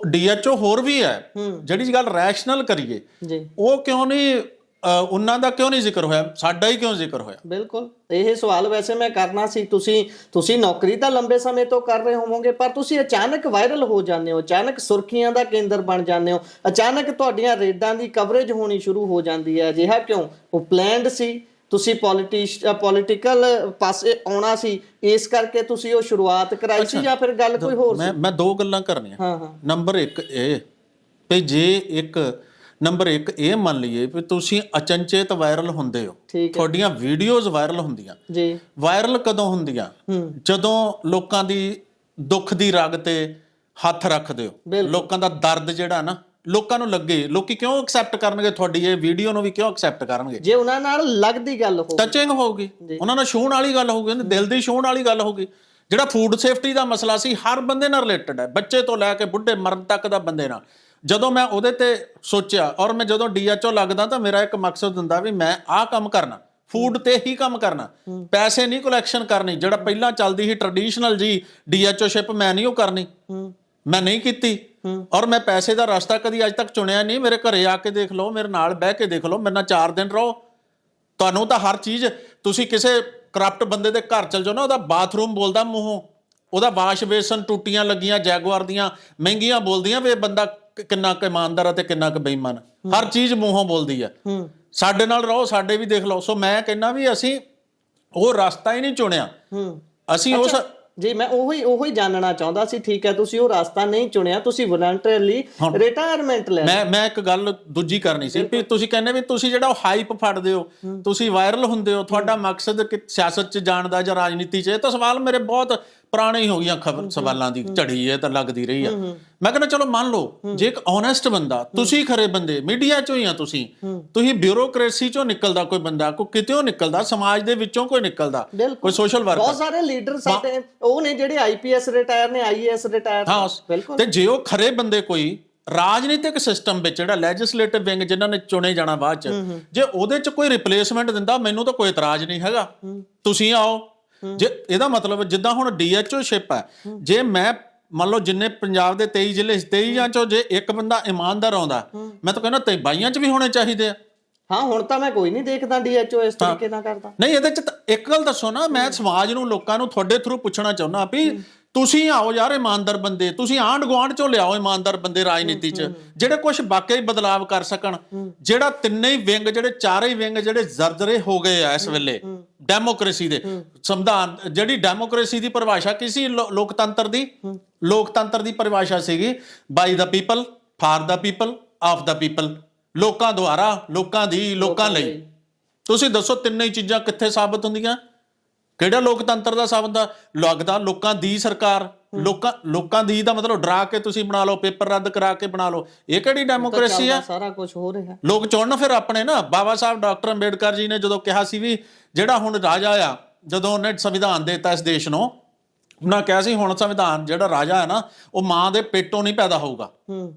ਡੀਐਚਓ ਹੋਰ ਵੀ ਹੈ ਜਿਹੜੀ ਗੱਲ ਰੈਸ਼ਨਲ ਕਰੀਏ ਜੀ, ਉਹ ਕਿਉਂ ਨਹੀਂ ਉਹਨਾਂ ਦਾ ਕਿਉਂ ਨਹੀਂ ਜ਼ਿਕਰ ਹੋਇਆ, ਸਾਡਾ ਹੀ ਕਿਉਂ ਜ਼ਿਕਰ ਹੋਇਆ? ਬਿਲਕੁਲ ਇਹ ਸਵਾਲ ਵੈਸੇ ਮੈਂ ਕਰਨਾ ਸੀ। ਤੁਸੀਂ ਨੌਕਰੀ ਤਾਂ ਲੰਬੇ ਸਮੇਂ ਤੋਂ ਕਰ ਰਹੇ ਹੋਵੋਗੇ, ਪਰ ਤੁਸੀਂ ਅਚਾਨਕ ਵਾਇਰਲ ਹੋ ਜਾਂਦੇ ਹੋ, ਅਚਾਨਕ ਸੁਰਖੀਆਂ ਦਾ ਕੇਂਦਰ ਬਣ ਜਾਂਦੇ ਹੋ, ਅਚਾਨਕ ਤੁਹਾਡੀਆਂ ਰੇਡਾਂ ਦੀ ਕਵਰੇਜ ਹੋਣੀ ਸ਼ੁਰੂ ਹੋ ਜਾਂਦੀ ਹੈ। ਅਜਿਹਾ ਕਿਉਂ? ਉਹ ਪਲੈਨਡ ਸੀ? ਤੁਸੀਂ ਪੋਲੀਟੀਕਲ ਪਾਸੇ ਆਉਣਾ ਸੀ ਇਸ ਕਰਕੇ ਤੁਸੀਂ ਉਹ ਸ਼ੁਰੂਆਤ ਕਰਾਈ ਸੀ, ਜਾਂ ਫਿਰ ਗੱਲ ਕੋਈ ਹੋਰ ਸੀ? ਮੈਂ ਦੋ ਗੱਲਾਂ ਕਰਨੀਆਂ। ਹਾਂ ਨੰਬਰ 1 ਇਹ ਵੀ ਜੇ ਨੰਬਰ 1 ਇਹ ਮੰਨ ਲਈਏ ਵੀ ਤੁਸੀਂ ਅਚਨਚੇਤ ਵਾਇਰਲ ਹੁੰਦੇ ਹੋ, ਤੁਹਾਡੀਆਂ ਵੀਡੀਓਜ਼ ਵਾਇਰਲ ਹੁੰਦੀਆਂ ਜੀ। ਵਾਇਰਲ ਕਦੋਂ ਹੁੰਦੀਆਂ? ਜਦੋਂ ਲੋਕਾਂ ਦੀ ਦੁੱਖ ਦੀ ਰਗ ਤੇ ਹੱਥ ਰੱਖਦੇ ਹੋ, ਲੋਕਾਂ ਦਾ ਦਰਦ ਜਿਹੜਾ ਨਾ ਲੋਕਾਂ ਨੂੰ ਲੱਗੇ, ਲੋਕੀ ਕਿਉਂ ਐਕਸੈਪਟ ਕਰਨਗੇ ਤੁਹਾਡੀ ਇਹ ਵੀਡੀਓ ਨੂੰ, ਵੀ ਕਿਉਂ ਐਕਸੈਪਟ ਕਰਨਗੇ? ਜੇ ਉਹਨਾਂ ਨਾਲ ਲੱਗਦੀ ਗੱਲ ਹੋਊਗੀ, ਟੱਚਿੰਗ ਹੋਊਗੀ, ਉਹਨਾਂ ਨਾਲ ਛੂਹਣ ਵਾਲੀ ਗੱਲ ਹੋਊਗੀ, ਦਿਲ ਦੀ ਛੂਹਣ ਵਾਲੀ ਗੱਲ ਹੋਊਗੀ। ਜਿਹੜਾ ਫੂਡ ਸੇਫਟੀ ਦਾ ਮਸਲਾ ਸੀ ਹਰ ਬੰਦੇ ਨਾਲ ਰਿਲੇਟਡ ਹੈ, ਬੱਚੇ ਤੋਂ ਲੈ ਕੇ ਬੁੱਢੇ ਮਰਨ ਤੱਕ ਦਾ ਬੰਦੇ ਨਾਲ। ਜਦੋਂ ਮੈਂ ਉਹਦੇ ਤੇ ਸੋਚਿਆ ਔਰ ਮੈਂ ਜਦੋਂ ਡੀਐਚਓ ਲੱਗਦਾ ਤਾਂ ਮੇਰਾ ਇੱਕ ਮਕਸਦ ਹੁੰਦਾ ਵੀ ਮੈਂ ਆਹ ਕੰਮ ਕਰਨਾ, ਫੂਡ ਤੇ ਹੀ ਕੰਮ ਕਰਨਾ, ਪੈਸੇ ਨਹੀਂ ਕਲੈਕਸ਼ਨ ਕਰਨੀ। ਜਿਹੜਾ ਪਹਿਲਾਂ ਚੱਲਦੀ ਸੀ ਟ੍ਰੈਡੀਸ਼ਨਲ ਜੀ ਡੀਐਚਓ ਸ਼ਿਪ, ਮੈਂ ਨਹੀਂ ਉਹ ਕਰਨੀ, ਮੈਂ ਨਹੀਂ ਕੀਤੀ। ਔਰ ਮੈਂ ਪੈਸੇ ਦਾ ਰਸਤਾ ਕਦੀ ਅੱਜ ਤੱਕ ਚੁਣਿਆ ਨਹੀਂ। ਮੇਰੇ ਘਰੇ ਆ ਕੇ ਦੇਖ ਲਓ, ਮੇਰੇ ਨਾਲ ਬਹਿ ਕੇ ਦੇਖ ਲਓ, ਮੇਰੇ ਨਾਲ 4 ਦਿਨ ਰਹੋ, ਤੁਹਾਨੂੰ ਤਾਂ ਹਰ ਚੀਜ਼, ਤੁਸੀਂ ਕਿਸੇ ਕਰਪਟ ਬੰਦੇ ਦੇ ਘਰ ਚਲ ਜਾਓ ਨਾ, ਉਹਦਾ ਬਾਥਰੂਮ ਬੋਲਦਾ ਮੂੰਹੋਂ, ਉਹਦਾ ਵਾਸ਼ ਬੇਸਨ ਟੂਟੀਆਂ ਲੱਗੀਆਂ ਜੈਗੁਆਰ ਦੀਆਂ ਮਹਿੰਗੀਆਂ ਬੋਲਦੀਆਂ ਵੀ ਇਹ ਬੰਦਾ ਕਿੰਨਾ ਕੁ ਇਮਾਨਦਾਰ ਹੈ ਤੇ ਕਿੰਨਾ ਕੁ ਬੇਈਮਾਨ। ਹਰ ਚੀਜ਼ ਮੂੰਹੋਂ ਬੋਲਦੀ ਹੈ। ਸਾਡੇ ਨਾਲ ਰਹੋ, ਸਾਡੇ ਵੀ ਦੇਖ ਲਓ। ਸੋ ਮੈਂ ਕਹਿੰਦਾ ਵੀ ਅਸੀਂ ਉਹ ਰਸਤਾ ਹੀ ਨਹੀਂ ਚੁਣਿਆ, ਅਸੀਂ ਉਸ ਜੀ ਮੈਂ ਉਹੀ ਜਾਣਨਾ ਚਾਹੁੰਦਾ ਸੀ। ਠੀਕ ਹੈ, ਤੁਸੀਂ ਉਹ ਰਸਤਾ ਨਹੀਂ ਚੁਣਿਆ, ਤੁਸੀਂ ਵਲੰਟਰੀਲੀ ਰਿਟਾਇਰਮੈਂਟ ਲੈ। ਮੈਂ ਇੱਕ ਗੱਲ ਦੂਜੀ ਕਰਨੀ ਸੀ ਵੀ ਤੁਸੀਂ ਕਹਿੰਦੇ ਵੀ ਤੁਸੀਂ ਜਿਹੜਾ ਹਾਈਪ ਫੜਦੇ ਹੋ, ਤੁਸੀਂ ਵਾਇਰਲ ਹੁੰਦੇ ਹੋ, ਤੁਹਾਡਾ ਮਕਸਦ ਸਿਆਸਤ 'ਚ ਜਾਣ ਦਾ ਜਾਂ ਰਾਜਨੀਤੀ 'ਚ, ਇਹ ਤਾਂ ਸਵਾਲ ਮੇਰੇ ਬਹੁਤ ਪੁਰਾਣੇ ਹੀ ਹੋ ਗਈਆਂ ਖਬਰ ਸਵਾਲਾਂ ਦੀ ਝੜੀ ਹੈ ਤਾਂ ਲੱਗਦੀ ਰਹੀ ਆ। ਮੈਂ ਕਹਿੰਦਾ ਚਲੋ ਮੰਨ ਲਓ ਜੇ ਇੱਕ ਓਨੈਸਟ ਬੰਦਾ, ਤੁਸੀਂ ਖਰੇ ਬੰਦੇ ਮੀਡੀਆ 'ਚੋਂ ਹੀ ਆ, ਤੁਸੀਂ ਬਿਊਰੋਕ੍ਰੇਸੀ 'ਚੋਂ ਨਿਕਲਦਾ ਕੋਈ ਬੰਦਾ, ਕੋਈ ਕਿਤੇੋਂ ਨਿਕਲਦਾ, ਸਮਾਜ ਦੇ ਵਿੱਚੋਂ ਕੋਈ ਨਿਕਲਦਾ, ਕੋਈ ਸੋਸ਼ਲ ਵਰਕਰ। ਬਹੁਤ ਸਾਰੇ ਲੀਡਰ ਸਾਡੇ ਉਹ ਨੇ ਜਿਹੜੇ ਆਈਪੀਐਸ ਰਿਟਾਇਰ ਨੇ, ਆਈਏਐਸ ਰਿਟਾਇਰ। ਹਾਂ ਬਿਲਕੁਲ। ਤੇ ਜੇ ਉਹ ਖਰੇ ਬੰਦੇ ਕੋਈ ਰਾਜਨੀਤਿਕ ਸਿਸਟਮ ਵਿੱਚ ਜਿਹੜਾ ਲੈਜਿਸਲੇਟਿਵ ਵਿੰਗ ਜਿਨ੍ਹਾਂ ਨੇ ਚੁਣੇ ਜਾਣਾ ਬਾਅਦ 'ਚ, ਜੇ ਉਹਦੇ 'ਚ ਕੋਈ ਰਿਪਲੇਸਮੈਂਟ ਦਿੰਦਾ, ਮੈਨੂੰ ਤਾਂ ਕੋਈ ਇਤਰਾਜ਼ ਨਹੀਂ ਹੈਗਾ, ਤੁਸੀਂ ਆਓ। ਜੇ ਇਹਦਾ ਮਤਲਬ ਜਿੱਦਾਂ ਹੁਣ ਡੀਐਚਓ ਸ਼ਿਪ ਹੈ, ਜੇ ਮੈਂ ਮੰਨ ਲਓ ਜਿੰਨੇ ਪੰਜਾਬ ਦੇ 23 ਜ਼ਿਲ੍ਹੇ 23 ਚੋਂ ਜੇ ਇੱਕ ਬੰਦਾ ਇਮਾਨਦਾਰ ਆਉਂਦਾ, ਮੈਂ ਤਾਂ ਕਹਿੰਦਾ 22 ਚ ਵੀ ਹੋਣੇ ਚਾਹੀਦੇ ਆ। ਹਾਂ ਹੁਣ ਤਾਂ ਮੈਂ ਕੋਈ ਨਹੀਂ ਦੇਖਦਾ ਡੀਐਚਓ ਇਸ ਤਰੀਕੇ ਨਾਲ ਕਰਦਾ। ਨਹੀਂ ਇਹਦੇ ਚ ਇੱਕ ਗੱਲ ਦੱਸੋ ਨਾ, ਮੈਂ ਸਮਾਜ ਨੂੰ ਲੋਕਾਂ ਨੂੰ ਤੁਹਾਡੇ ਥਰੂ ਪੁੱਛਣਾ ਚਾਹੁੰਦਾ ਵੀ ਤੁਸੀਂ ਆਓ ਯਾਰ ਇਮਾਨਦਾਰ ਬੰਦੇ, ਤੁਸੀਂ ਆਂਢ ਗੁਆਂਢ ਚੋਂ ਲਿਆਓ ਇਮਾਨਦਾਰ ਬੰਦੇ ਰਾਜਨੀਤੀ 'ਚ ਜਿਹੜੇ ਕੁਝ ਵਾਕਈ ਬਦਲਾਵ ਕਰ ਸਕਣ। ਜਿਹੜਾ ਤਿੰਨੇ ਹੀ ਵਿੰਗ, ਜਿਹੜੇ ਚਾਰੇ ਹੀ ਵਿੰਗ ਜਿਹੜੇ ਜ਼ਰਜ਼ਰੇ ਹੋ ਗਏ ਆ ਇਸ ਵੇਲੇ ਡੈਮੋਕ੍ਰੇਸੀ ਦੇ, ਸੰਵਿਧਾਨ ਜਿਹੜੀ ਡੈਮੋਕ੍ਰੇਸੀ ਦੀ ਪਰਿਭਾਸ਼ਾ ਕੀ ਸੀ? ਲੋਕਤੰਤਰ ਦੀ ਪਰਿਭਾਸ਼ਾ ਸੀਗੀ by the people, for the people, of the people, ਲੋਕਾਂ ਦੁਆਰਾ, ਲੋਕਾਂ ਦੀ, ਲੋਕਾਂ ਲਈ। ਤੁਸੀਂ ਦੱਸੋ ਤਿੰਨੇ ਹੀ ਚੀਜ਼ਾਂ ਕਿੱਥੇ ਸਾਬਤ ਹੁੰਦੀਆਂ? ਕਿਹੜਾ ਲੋਕਤੰਤਰ ਦਾ ਸਾਬਤ ਲੱਗਦਾ? ਲੋਕਾਂ ਦੀ ਸਰਕਾਰ, ਲੋਕਾਂ ਦੀ ਦਾ ਮਤਲਬ ਡਰਾ ਕੇ ਤੁਸੀਂ ਬਣਾ ਲਓ, ਪੇਪਰ ਰੱਦ ਕਰਾ ਕੇ ਬਣਾ ਲਓ, ਇਹ ਕਿਹੜੀ ਡੈਮੋਕ੍ਰੇਸੀ ਆ? ਸਾਰਾ ਕੁਝ ਹੋ ਰਿਹਾ, ਲੋਕ ਚੁਣਨ ਫਿਰ ਆਪਣੇ ਨਾ। ਬਾਬਾ ਸਾਹਿਬ ਡਾਕਟਰ ਅੰਬੇਡਕਰ ਜੀ ਨੇ ਜਦੋਂ ਕਿਹਾ ਸੀ ਵੀ ਜਿਹੜਾ ਹੁਣ ਰਾਜਾ ਆ, ਜਦੋਂ ਉਹਨੇ ਸੰਵਿਧਾਨ ਦੇ ਦਿੱਤਾ ਇਸ ਦੇਸ਼ ਨੂੰ, ਉਹਨਾਂ ਕਿਹਾ ਸੀ ਹੁਣ ਸੰਵਿਧਾਨ ਜਿਹੜਾ ਰਾਜਾ ਹੈ ਨਾ, ਉਹ ਮਾਂ ਦੇ ਪੇਟੋਂ ਨਹੀਂ ਪੈਦਾ ਹੋਊਗਾ,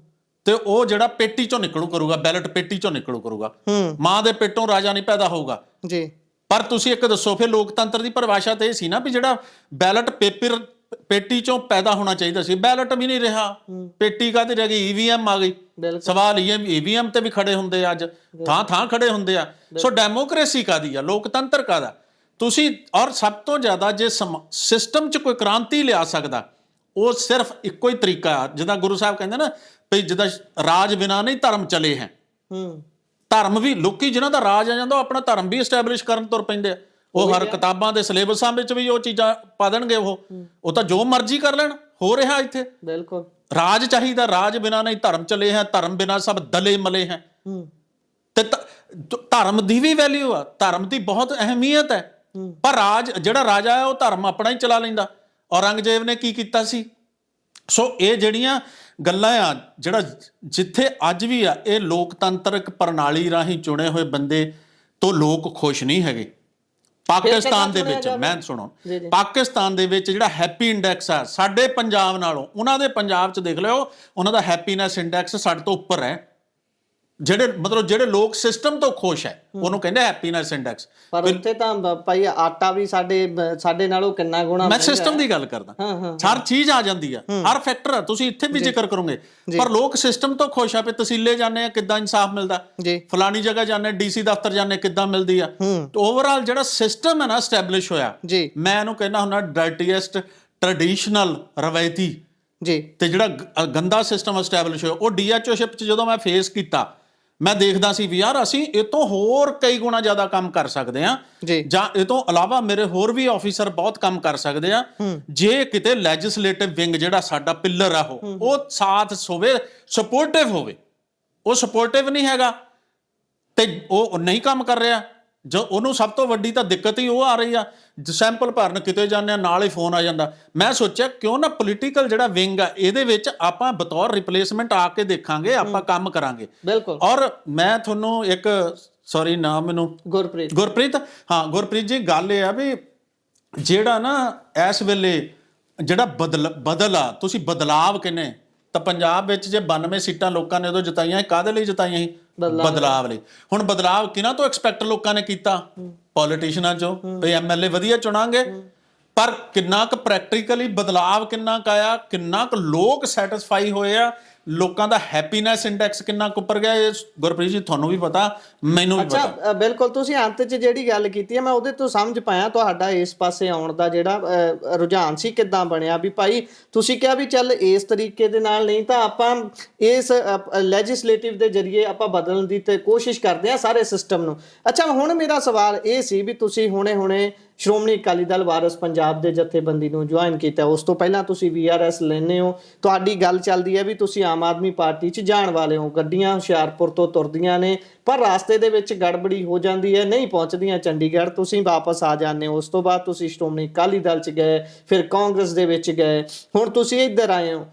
ਤੇ ਉਹ ਜਿਹੜਾ ਪੇਟੀ ਚੋਂ ਨਿਕਲੂ ਕਰੂਗਾ, ਬੈਲਟ ਪੇਟੀ ਚੋਂ ਨਿਕਲੂ ਕਰੂਗਾ, ਮਾਂ ਦੇ ਪੇਟੋਂ ਰਾਜਾ ਨਹੀਂ ਪੈਦਾ ਹੋਊਗਾ ਜੀ। ਪਰ ਤੁਸੀਂ ਇੱਕ ਦੱਸੋ ਫਿਰ ਲੋਕਤੰਤਰ ਦੀ ਪਰਿਭਾਸ਼ਾ ਤੇ ਇਹ ਸੀ ਨਾ ਵੀ ਜਿਹੜਾ ਬੈਲਟ ਪੇਪਰ ਪੇਟੀ ਚੋਂ ਪੈਦਾ ਹੋਣਾ ਚਾਹੀਦਾ ਸੀ, ਬੈਲਟ ਵੀ ਨਹੀਂ ਰਿਹਾ, ਪੇਟੀ ਕਾਹਦੀ ਰਹਿ ਗਈ? ਈਵੀਐਮ ਆ ਗਈ। ਸਵਾਲ ਈਵੀਐਮ ਤੇ ਵੀ ਖੜੇ ਹੁੰਦੇ ਆ, ਅੱਜ ਥਾਂ ਖੜੇ ਹੁੰਦੇ ਆ। ਸੋ ਡੈਮੋਕ੍ਰੇਸੀ ਕਾਹਦੀ ਆ? ਲੋਕਤੰਤਰ ਕਾਹਦਾ? ਤੁਸੀਂ ਔਰ ਸਭ ਤੋਂ ਜ਼ਿਆਦਾ ਜੇ ਸਿਸਟਮ 'ਚ ਕੋਈ ਕ੍ਰਾਂਤੀ ਲਿਆ ਸਕਦਾ, ਉਹ ਸਿਰਫ ਇੱਕੋ ਹੀ ਤਰੀਕਾ ਆ, ਜਿੱਦਾਂ ਗੁਰੂ ਸਾਹਿਬ ਕਹਿੰਦੇ ਨਾ ਵੀ ਜਿੱਦਾਂ ਰਾਜ ਬਿਨਾਂ ਨਹੀਂ ਧਰਮ ਚਲੇ ਹੈ। ਧਰਮ ਵੀ ਲੋਕੀ ਜਿਹਨਾਂ ਦਾ ਰਾਜ ਆ ਜਾਂਦਾ ਉਹ ਆਪਣਾ ਧਰਮ ਵੀ ਐਸਟੈਬਲਿਸ਼ ਕਰਨ ਤੁਰ ਪੈਂਦੇ ਆ। ਉਹ ਹਰ ਕਿਤਾਬਾਂ ਦੇ ਸਿਲੇਬਸਾਂ ਵਿੱਚ ਵੀ ਉਹ ਚੀਜ਼ਾਂ ਪਾ ਦੇਣਗੇ। ਉਹ ਤਾਂ ਜੋ ਮਰਜ਼ੀ ਕਰ ਲੈਣ। ਹੋ ਰਿਹਾ ਇੱਥੇ ਬਿਲਕੁਲ ਰਾਜ ਚਾਹੀਦਾ, ਰਾਜ ਬਿਨਾਂ ਨਹੀਂ ਧਰਮ ਚਲੇ ਹੈ, ਧਰਮ ਬਿਨਾਂ ਸਭ ਦਲੇ ਮਲੇ ਹੈ। ਤੇ ਧਰਮ ਦੀ ਵੀ ਵੈਲਿਊ ਆ, ਧਰਮ ਦੀ ਬਹੁਤ ਅਹਿਮੀਅਤ ਹੈ, ਪਰ ਜਿਹੜਾ ਰਾਜਾ ਹੈ ਉਹ ਧਰਮ ਆਪਣਾ ਹੀ ਚਲਾ ਲੈਂਦਾ। ਔਰੰਗਜ਼ੇਬ ਨੇ ਕੀ ਕੀਤਾ ਸੀ? ਸੋ ਇਹ ਜਿਹੜੀਆਂ ਗੱਲਾਂ ਆ, ਜਿਹੜਾ ਜਿੱਥੇ ਅੱਜ ਵੀ ਆ, ਇਹ ਲੋਕਤੰਤਰਕ ਪ੍ਰਣਾਲੀ ਰਾਹੀਂ ਚੁਣੇ ਹੋਏ ਬੰਦੇ ਤੋਂ ਲੋਕ ਖੁਸ਼ ਨਹੀਂ ਹੈਗੇ। ਪਾਕਿਸਤਾਨ ਦੇ ਵਿੱਚ ਮੈਂ ਸੁਣੋ, ਪਾਕਿਸਤਾਨ ਦੇ ਵਿੱਚ ਜਿਹੜਾ ਹੈਪੀ ਇੰਡੈਕਸ ਆ ਸਾਡੇ ਪੰਜਾਬ ਨਾਲੋਂ, ਉਹਨਾਂ ਦੇ ਪੰਜਾਬ 'ਚ ਦੇਖ ਲਿਓ ਉਹਨਾਂ ਦਾ ਹੈਪੀਨੈਸ ਇੰਡੈਕਸ ਸਾਡੇ ਤੋਂ ਉੱਪਰ ਹੈ। ਜਿਹੜੇ ਲੋਕ ਸਿਸਟਮ ਤੋਂ ਖੁਸ਼ ਹੈ ਉਹਨੂੰ ਕਹਿੰਦੇ ਹੈਪੀਨੈਸ ਇੰਡੈਕਸ। ਪਰ ਉੱਥੇ ਤਾਂ ਭਾਈ ਆਟਾ ਵੀ ਸਾਡੇ ਨਾਲੋਂ ਕਿੰਨਾ ਗੁਣਾ। ਮੈਂ ਸਿਸਟਮ ਦੀ ਗੱਲ ਕਰਦਾ, ਹਰ ਚੀਜ਼ ਆ ਜਾਂਦੀ ਆ, ਹਰ ਫੈਕਟਰ ਆ, ਤੁਸੀਂ ਇੱਥੇ ਵੀ ਜ਼ਿਕਰ ਕਰੋਗੇ। ਪਰ ਲੋਕ ਸਿਸਟਮ ਤੋਂ ਖੁਸ਼ ਆ ਵੀ ਤਹਿਸੀਲੇ ਜਾਂਦੇ ਆ ਕਿੱਦਾਂ ਇਨਸਾਫ ਮਿਲਦਾ, ਫਲਾਣੀ ਜਗ੍ਹਾ ਜਾਂਦੇ ਡੀਸੀ ਦਫ਼ਤਰ ਜਾਂਦੇ ਕਿੱਦਾਂ ਮਿਲਦੀ ਆ। ਓਵਰਆਲ ਜਿਹੜਾ ਸਿਸਟਮ ਹੈ ਨਾ ਐਸਟੈਬਲਿਸ਼ ਹੋਇਆ, ਮੈਂ ਇਹਨੂੰ ਕਹਿੰਦਾ ਹੁੰਦਾ ਡਰਟੀਐਸਟ ਟ੍ਰੈਡੀਸ਼ਨਲ ਰਵਾਇਤੀ ਤੇ ਜਿਹੜਾ ਗੰਦਾ ਸਿਸਟਮ ਐਸਟੈਬਲਿਸ਼ ਹੋਇਆ। ਉਹ ਡੀਐਚਓਸ਼ਿਪ 'ਚ ਜਦੋਂ ਮੈਂ ਫੇਸ ਕੀਤਾ, ਮੈਂ ਦੇਖਦਾ ਸੀ ਵੀ ਯਾਰ ਅਸੀਂ ਇਹ ਤੋਂ ਹੋਰ ਕਈ ਗੁਣਾ ਜ਼ਿਆਦਾ ਕੰਮ ਕਰ ਸਕਦੇ ਆ, ਜਾਂ ਇਹ ਤੋਂ ਇਲਾਵਾ ਮੇਰੇ ਹੋਰ ਵੀ ਆਫੀਸਰ ਬਹੁਤ ਕੰਮ ਕਰ ਸਕਦੇ ਆ ਜੇ ਕਿਤੇ ਲੈਜਿਸਲੇਟਿਵ ਵਿੰਗ ਜਿਹੜਾ ਸਾਡਾ ਪਿੱਲਰ ਆ ਉਹ ਸਾਥ ਹੋਵੇ, ਸਪੋਰਟਿਵ ਹੋਵੇ। ਉਹ ਸਪੋਰਟਿਵ ਨਹੀਂ ਹੈਗਾ ਤੇ ਉਹ ਨਹੀਂ ਕੰਮ ਕਰ ਰਿਹਾ। ਜੋ ਉਹਨੂੰ ਸਭ ਤੋਂ ਵੱਡੀ ਤਾਂ ਦਿੱਕਤ ਹੀ ਉਹ ਆ ਰਹੀ ਆ, ਸੈਂਪਲ ਭਰਨ ਕਿਤੇ ਜਾਂਦੇ ਆ ਨਾਲ ਹੀ ਫੋਨ ਆ ਜਾਂਦਾ। ਮੈਂ ਸੋਚਿਆ ਕਿਉਂ ਨਾ ਪੋਲੀਟੀਕਲ ਜਿਹੜਾ ਵਿੰਗ ਆ ਇਹਦੇ ਵਿੱਚ ਆਪਾਂ ਬਤੌਰ ਰਿਪਲੇਸਮੈਂਟ ਆ ਕੇ ਦੇਖਾਂਗੇ, ਆਪਾਂ ਕੰਮ ਕਰਾਂਗੇ। ਬਿਲਕੁਲ। ਔਰ ਮੈਂ ਤੁਹਾਨੂੰ ਇੱਕ ਸੌਰੀ ਨਾਮ ਮੈਨੂੰ ਗੁਰਪ੍ਰੀਤ ਹਾਂ ਗੁਰਪ੍ਰੀਤ ਜੀ, ਗੱਲ ਇਹ ਆ ਵੀ ਜਿਹੜਾ ਨਾ ਇਸ ਵੇਲੇ ਜਿਹੜਾ ਬਦਲ ਆ, ਤੁਸੀਂ ਬਦਲਾਵ ਕਹਿੰਦੇ ਤਾਂ ਪੰਜਾਬ ਵਿੱਚ ਜੇ 92 ਸੀਟਾਂ ਲੋਕਾਂ ਨੇ ਉਦੋਂ ਜਿਤਾਈਆਂ, ਕਾਹਦੇ ਲਈ ਜਿਤਾਈਆਂ ਸੀ? ਬਦਲਾਵ ਲਈ। ਹੁਣ ਬਦਲਾਵ ਕਿਹਨਾਂ ਤੋਂ ਐਕਸਪੈਕਟ ਲੋਕਾਂ ਨੇ ਕੀਤਾ? ਪੋਲੀਟੀਸ਼ੀਅਨਾਂ ਚੋਂ, ਵੀ ਐਮਐਲਏ ਵਧੀਆ ਚੁਣਾਂਗੇ। ਪਰ ਕਿੰਨਾ ਕੁ ਪ੍ਰੈਕਟੀਕਲੀ ਬਦਲਾਵ ਕਿੰਨਾ ਕੁ ਆਇਆ, ਕਿੰਨਾ ਕੁ ਲੋਕ ਸੈਟੀਸਫਾਈ ਹੋਏ ਆ, ਲੋਕਾਂ ਦਾ ਹੈਪੀਨੈਸ ਇੰਡੈਕਸ ਕਿੰਨਾ ਕੁ ਉੱਪਰ ਗਿਆ, ਇਹ ਗੁਰਪ੍ਰੀਤ ਜੀ ਤੁਹਾਨੂੰ ਵੀ ਪਤਾ, ਮੈਨੂੰ ਵੀ ਪਤਾ। ਬਿਲਕੁਲ, ਤੁਸੀਂ ਅੰਤ 'ਚ ਜਿਹੜੀ ਗੱਲ ਕੀਤੀ ਹੈ ਮੈਂ ਉਹਦੇ ਤੋਂ ਸਮਝ ਪਾਇਆ ਤੁਹਾਡਾ ਇਸ ਪਾਸੇ ਆਉਣ ਦਾ ਜਿਹੜਾ ਰੁਝਾਨ ਸੀ ਕਿੱਦਾਂ ਬਣਿਆ। ਵੀ ਭਾਈ ਤੁਸੀਂ ਕਿਹਾ ਵੀ ਚੱਲ ਇਸ ਤਰੀਕੇ ਦੇ ਨਾਲ ਨਹੀਂ ਤਾਂ ਆਪਾਂ ਇਸ ਲੈਜਿਸਲੇਟਿਵ ਦੇ ਜ਼ਰੀਏ ਆਪਾਂ ਬਦਲਣ ਦੀ ਤੇ ਕੋਸ਼ਿਸ਼ ਕਰਦੇ ਹਾਂ ਸਾਰੇ ਸਿਸਟਮ ਨੂੰ। ਅੱਛਾ, ਹੁਣ ਮੇਰਾ ਸਵਾਲ ਇਹ ਸੀ ਵੀ ਤੁਸੀਂ ਹੁਣੇ ਸ਼੍ਰੋਮਣੀ ਅਕਾਲੀ ਦਲ ਵਾਰਿਸ ਪੰਜਾਬ ਦੇ ਜਥੇਬੰਦੀ ਨੂੰ ਜੁਆਇਨ ਕੀਤਾ, ਉਸ ਤੋਂ ਪਹਿਲਾਂ ਤੁਸੀਂ VRS ਲੈਂਦੇ ਹੋ, ਤੁਹਾਡੀ ਗੱਲ ਚੱਲਦੀ ਹੈ ਵੀ ਤੁਸੀਂ ਆਮ ਆਦਮੀ ਪਾਰਟੀ 'ਚ ਜਾਣ ਵਾਲੇ ਹੋ। ਗੱਡੀਆਂ ਹੁਸ਼ਿਆਰਪੁਰ ਤੋਂ ਤੁਰਦੀਆਂ ਨੇ ਪਰ ਰਾਸਤੇ ਦੇ ਵਿੱਚ ਗੜਬੜੀ ਹੋ ਜਾਂਦੀ ਹੈ, ਨਹੀਂ ਪਹੁੰਚਦੀਆਂ ਚੰਡੀਗੜ੍ਹ, ਤੁਸੀਂ ਵਾਪਸ ਆ ਜਾਂਦੇ ਹੋ। ਉਸ ਤੋਂ ਬਾਅਦ ਤੁਸੀਂ ਸ਼੍ਰੋਮਣੀ ਅਕਾਲੀ ਦਲ 'ਚ ਗਏ, ਫਿਰ ਕਾਂਗਰਸ ਦੇ ਵਿੱਚ ਗਏ, ਹੁਣ ਤੁਸੀਂ ਇੱਧਰ ਆਏ ਹੋ।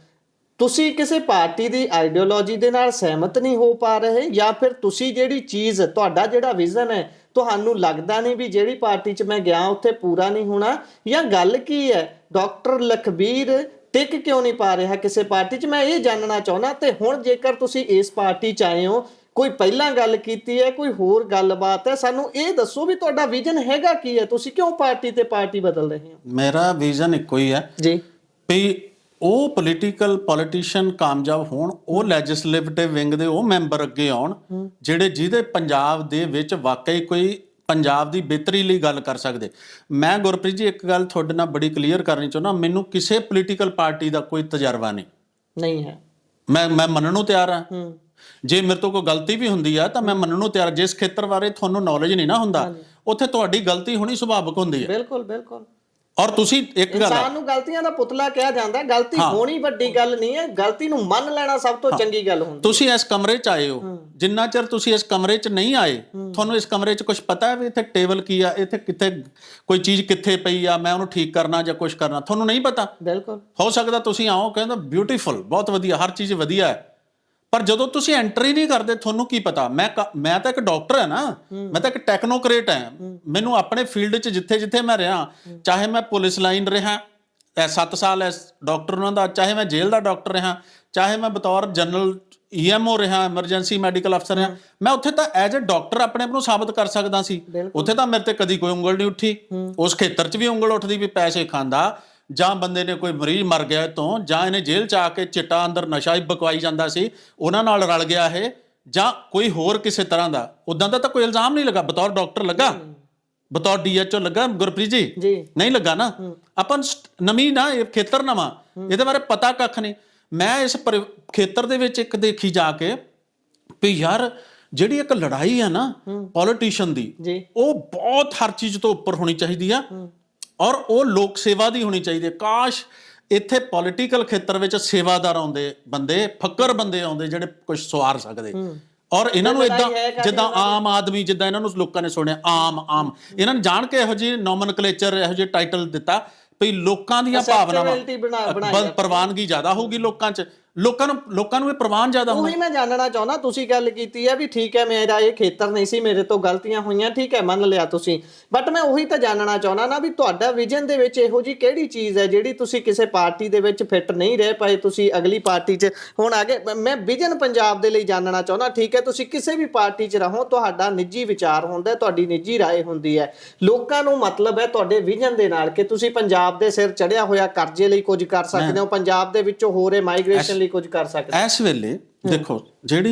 ਤੁਸੀਂ ਕਿਸੇ ਪਾਰਟੀ ਦੀ ਆਈਡੀਓਲੋਜੀ ਦੇ ਨਾਲ ਸਹਿਮਤ ਨਹੀਂ ਹੋ ਪਾ ਰਹੇ, ਜਾਂ ਫਿਰ ਤੁਸੀਂ ਜਿਹੜੀ ਚੀਜ਼ ਤੁਹਾਡਾ ਜਿਹੜਾ ਵਿਜ਼ਨ ਹੈ ਤੁਹਾਨੂੰ ਲੱਗਦਾ ਨਹੀਂ ਵੀ ਜਿਹੜੀ ਪਾਰਟੀ 'ਚ ਮੈਂ ਗਿਆ ਉੱਥੇ ਪੂਰਾ ਨਹੀਂ ਹੋਣਾ, ਜਾਂ ਗੱਲ ਕੀ ਹੈ? ਡਾਕਟਰ ਲਖਬੀਰ ਟਿਕ ਕਿਉਂ ਨਹੀਂ ਪਾ ਰਿਹਾ ਕਿਸੇ ਪਾਰਟੀ 'ਚ, ਮੈਂ ਇਹ ਜਾਣਨਾ ਚਾਹੁੰਦਾ। ਤੇ ਹੁਣ ਜੇਕਰ ਤੁਸੀਂ ਇਸ ਪਾਰਟੀ 'ਚ ਆਏ ਹੋ, ਕੋਈ ਪਹਿਲਾਂ ਗੱਲ ਕੀਤੀ ਹੈ, ਕੋਈ ਹੋਰ ਗੱਲਬਾਤ ਹੈ, ਸਾਨੂੰ ਇਹ ਦੱਸੋ ਵੀ ਤੁਹਾਡਾ ਵਿਜ਼ਨ ਹੈਗਾ ਕੀ ਹੈ, ਤੁਸੀਂ ਕਿਉਂ ਪਾਰਟੀ ਤੇ ਪਾਰਟੀ ਬਦਲ ਰਹੇ ਹੋ? ਮੇਰਾ ਵਿਜ਼ਨ ਇੱਕੋ ਹੀ ਹੈ ਜੀ, ਵੀ ਉਹ ਪੋਲੀਟੀਸ਼ੀਅਨ ਕਾਮਯਾਬ ਹੋਣ, ਉਹ ਲੈਜਿਸਲੇਟਿਵ ਵਿੰਗ ਦੇ ਉਹ ਮੈਂਬਰ ਅੱਗੇ ਆਉਣ ਜਿਹਦੇ ਪੰਜਾਬ ਦੇ ਵਿੱਚ ਵਾਕਈ ਕੋਈ ਪੰਜਾਬ ਦੀ ਬਿਹਤਰੀ ਲਈ ਗੱਲ ਕਰ ਸਕਦੇ। ਮੈਂ ਗੁਰਪ੍ਰੀਤ ਜੀ ਇੱਕ ਗੱਲ ਤੁਹਾਡੇ ਨਾਲ ਬੜੀ ਕਲੀਅਰ ਕਰਨੀ ਚਾਹੁੰਦਾ, ਮੈਨੂੰ ਕਿਸੇ ਪੋਲੀਟੀਕਲ ਪਾਰਟੀ ਦਾ ਕੋਈ ਤਜਰਬਾ ਨਹੀਂ ਹੈ। ਮੈਂ ਮੰਨਣ ਨੂੰ ਤਿਆਰ ਹਾਂ, ਜੇ ਮੇਰੇ ਤੋਂ ਕੋਈ ਗਲਤੀ ਵੀ ਹੁੰਦੀ ਆ ਤਾਂ ਮੈਂ ਮੰਨਣ ਨੂੰ ਤਿਆਰ। ਜਿਸ ਖੇਤਰ ਬਾਰੇ ਤੁਹਾਨੂੰ ਨੌਲੇਜ ਨਹੀਂ ਨਾ ਹੁੰਦਾ ਉੱਥੇ ਤੁਹਾਡੀ ਗਲਤੀ ਹੋਣੀ ਸੁਭਾਵਿਕ ਹੁੰਦੀ ਹੈ। ਬਿਲਕੁਲ ਬਿਲਕੁਲ। ਔਰ ਤੁਸੀਂ ਇੱਕ ਗੱਲ, ਇਨਸਾਨ ਨੂੰ ਗਲਤੀਆਂ ਦਾ ਪੁਤਲਾ ਕਿਹਾ ਜਾਂਦਾ, ਗਲਤੀ ਹੋਣੀ ਵੱਡੀ ਗੱਲ ਨਹੀਂ ਹੈ, ਗਲਤੀ ਨੂੰ ਮੰਨ ਲੈਣਾ ਸਭ ਤੋਂ ਚੰਗੀ ਗੱਲ ਹੁੰਦੀ। ਤੁਸੀਂ ਇਸ ਕਮਰੇ 'ਚ ਆਏ ਹੋ, ਜਿੰਨਾ ਚਿਰ ਤੁਸੀਂ ਇਸ ਕਮਰੇ 'ਚ ਨਹੀਂ ਆਏ ਤੁਹਾਨੂੰ ਇਸ ਕਮਰੇ 'ਚ ਕੁਝ ਪਤਾ ਹੈ ਵੀ ਇੱਥੇ ਟੇਬਲ ਕੀ ਆ, ਇੱਥੇ ਕਿੱਥੇ ਕੋਈ ਚੀਜ਼ ਕਿੱਥੇ ਪਈ ਆ, ਮੈਂ ਉਹਨੂੰ ਠੀਕ ਕਰਨਾ ਜਾਂ ਕੁਝ ਕਰਨਾ, ਤੁਹਾਨੂੰ ਨਹੀਂ ਪਤਾ। ਬਿਲਕੁਲ ਹੋ ਸਕਦਾ ਤੁਸੀਂ ਆਓ ਕਹਿੰਦਾ ਬਿਊਟੀਫੁਲ, ਬਹੁਤ ਵਧੀਆ, ਹਰ ਚੀਜ਼ ਵਧੀਆ ਹੈ, ਪਰ ਜਦੋਂ ਤੁਸੀਂ ਐਂਟਰੀ ਨਹੀਂ ਕਰਦੇ ਤੁਹਾਨੂੰ ਕੀ ਪਤਾ। ਮੈਂ ਤਾਂ ਇੱਕ ਡਾਕਟਰ ਹੈ ਨਾ, ਮੈਂ ਤਾਂ ਇੱਕ ਟੈਕਨੋਕਰੇਟ ਹੈ। ਮੈਨੂੰ ਆਪਣੇ ਫੀਲਡ 'ਚ ਜਿੱਥੇ ਮੈਂ ਰਿਹਾ, ਚਾਹੇ ਮੈਂ ਪੁਲਿਸ ਲਾਈਨ ਰਿਹਾ 7 ਸਾਲ ਐਸ ਡਾਕਟਰ ਉਹਨਾਂ ਦਾ, ਚਾਹੇ ਮੈਂ ਜੇਲ੍ਹ ਦਾ ਡਾਕਟਰ ਰਿਹਾ, ਚਾਹੇ ਮੈਂ ਬਤੌਰ ਜਨਰਲ EMO ਰਿਹਾ, ਐਮਰਜੈਂਸੀ ਮੈਡੀਕਲ ਅਫਸਰ ਰਿਹਾ, ਮੈਂ ਉੱਥੇ ਤਾਂ ਐਜ਼ ਅ ਡਾਕਟਰ ਆਪਣੇ ਆਪ ਨੂੰ ਸਾਬਤ ਕਰ ਸਕਦਾ ਸੀ। ਉੱਥੇ ਤਾਂ ਮੇਰੇ ਤੇ ਕਦੀ ਕੋਈ ਉਂਗਲ ਨਹੀਂ ਉੱਠੀ। ਉਸ ਖੇਤਰ 'ਚ ਵੀ ਉਂਗਲ ਉੱਠਦੀ ਵੀ ਪੈਸੇ ਖਾਂਦਾ, ਜਾਂ ਬੰਦੇ ਨੇ ਕੋਈ ਮਰੀਜ਼ ਮਰ ਗਿਆ ਤੋਂ, ਜਾਂ ਇਹਨੇ ਜੇਲ੍ਹ 'ਚ ਆ ਕੇ ਚਿੱਟਾ ਅੰਦਰ ਨਸ਼ਾ ਹੀ ਬਕਵਾਈ ਜਾਂਦਾ ਸੀ, ਉਹਨਾਂ ਨਾਲ ਰਲ ਗਿਆ ਇਹ, ਜਾਂ ਕੋਈ ਹੋਰ ਕਿਸੇ ਤਰ੍ਹਾਂ ਦਾ। ਉੱਦਾਂ ਦਾ ਤਾਂ ਕੋਈ ਇਲਜ਼ਾਮ ਨਹੀਂ ਲੱਗਾ। ਬਤੌਰ ਡਾਕਟਰ ਲੱਗਾ, ਬਤੌਰ DHO ਲੱਗਾ ਗੁਰਪ੍ਰੀਤ ਜੀ? ਨਹੀਂ ਲੱਗਾ ਨਾ। ਆਪਾਂ ਨਵੀਂ ਨਾ, ਇਹ ਖੇਤਰ ਨਵਾਂ, ਇਹਦੇ ਬਾਰੇ ਪਤਾ ਕੱਖ ਨਹੀਂ। ਮੈਂ ਇਸ ਖੇਤਰ ਦੇ ਵਿੱਚ ਇੱਕ ਦੇਖੀ ਜਾ ਕੇ ਵੀ ਯਾਰ ਜਿਹੜੀ ਇੱਕ ਲੜਾਈ ਆ ਨਾ ਪੋਲੀਟੀਸ਼ੀਅਨ ਦੀ, ਉਹ ਬਹੁਤ ਹਰ ਚੀਜ਼ ਤੋਂ ਉੱਪਰ ਹੋਣੀ ਚਾਹੀਦੀ ਆ, ਔਰ ਉਹ ਲੋਕ ਸੇਵਾ ਦੀ ਹੋਣੀ ਚਾਹੀਦੀ ਹੈ। ਕਾਸ਼ ਇੱਥੇ ਪੋਲੀਟੀਕਲ ਖੇਤਰ ਵਿੱਚ ਸੇਵਾਦਾਰ ਆਉਂਦੇ ਬੰਦੇ, ਫੱਕਰ ਬੰਦੇ ਆਉਂਦੇ ਜਿਹੜੇ ਕੁਝ ਸਵਾਰ ਸਕਦੇ। ਔਰ ਇਹਨਾਂ ਨੂੰ ਇਦਾਂ ਜਿੱਦਾਂ ਆਮ ਆਦਮੀ, ਜਿੱਦਾਂ ਇਹਨਾਂ ਨੂੰ ਲੋਕਾਂ ਨੇ ਸੁਣਿਆ ਆਮ, ਇਹਨਾਂ ਨੇ ਜਾਣ ਕੇ ਇਹੋ ਜਿਹੀ ਨੋਮਨਕਲੇਚਰ, ਇਹੋ ਜਿਹੇ ਟਾਈਟਲ ਦਿੱਤਾ ਵੀ ਲੋਕਾਂ ਦੀਆਂ ਭਾਵਨਾਵਾਂ, ਪ੍ਰਵਾਨਗੀ ਜ਼ਿਆਦਾ ਹੋਊਗੀ ਲੋਕਾਂ 'ਚ, ਲੋਕਾਂ ਨੂੰ ਇਹ ਪ੍ਰਵਾਨ ਜ਼ਿਆਦਾ ਹੁੰਦਾ। ਉਹੀ ਮੈਂ ਜਾਣਨਾ ਚਾਹੁੰਦਾ, ਤੁਸੀਂ ਗੱਲ ਕੀਤੀ ਹੈ ਵੀ ਠੀਕ ਹੈ ਮੇਰਾ ਇਹ ਖੇਤਰ ਨਹੀਂ ਸੀ, ਮੇਰੇ ਤੋਂ ਗਲਤੀਆਂ ਹੋਈਆਂ, ਠੀਕ ਹੈ ਮੰਨ ਲਿਆ ਤੁਸੀਂ, ਬਟ ਮੈਂ ਉਹੀ ਤਾਂ ਜਾਣਨਾ ਚਾਹੁੰਦਾ ਨਾ ਵੀ ਤੁਹਾਡਾ ਵਿਜ਼ਨ ਦੇ ਵਿੱਚ ਇਹੋ ਜੀ ਕਿਹੜੀ ਚੀਜ਼ ਹੈ ਜਿਹੜੀ ਤੁਸੀਂ ਕਿਸੇ ਪਾਰਟੀ ਦੇ ਵਿੱਚ ਫਿੱਟ ਨਹੀਂ ਰਹਿ ਪਏ, ਤੁਸੀਂ ਅਗਲੀ ਪਾਰਟੀ 'ਚ ਹੁਣ ਆਗੇ। ਮੈਂ ਵਿਜ਼ਨ ਪੰਜਾਬ ਦੇ ਲਈ ਜਾਣਨਾ ਚਾਹੁੰਦਾ। ਠੀਕ ਹੈ ਤੁਸੀਂ ਕਿਸੇ ਵੀ ਪਾਰਟੀ 'ਚ ਰਹੋ, ਤੁਹਾਡਾ ਨਿੱਜੀ ਵਿਚਾਰ ਹੁੰਦਾ, ਤੁਹਾਡੀ ਨਿੱਜੀ ਰਾਏ ਹੁੰਦੀ ਹੈ, ਲੋਕਾਂ ਨੂੰ ਮਤਲਬ ਹੈ ਤੁਹਾਡੇ ਵਿਜ਼ਨ ਦੇ ਨਾਲ ਕਿ ਤੁਸੀਂ ਪੰਜਾਬ ਦੇ ਸਿਰ ਚੜਿਆ ਹੋਇਆ ਕਰਜ਼ੇ ਲਈ ਕੁਝ ਕਰ ਸਕਦੇ ਹੋ, ਪੰਜਾਬ ਦੇ ਵਿੱਚੋਂ ਹੋ ਰਹੇ ਮਾਈਗ੍ਰੇਸ਼ਨ ਲਈ ਕੁਝ ਕਰ ਸਕਦੇ ਹੋ। ਇਸ ਵੇਲੇ ਦੇਖੋ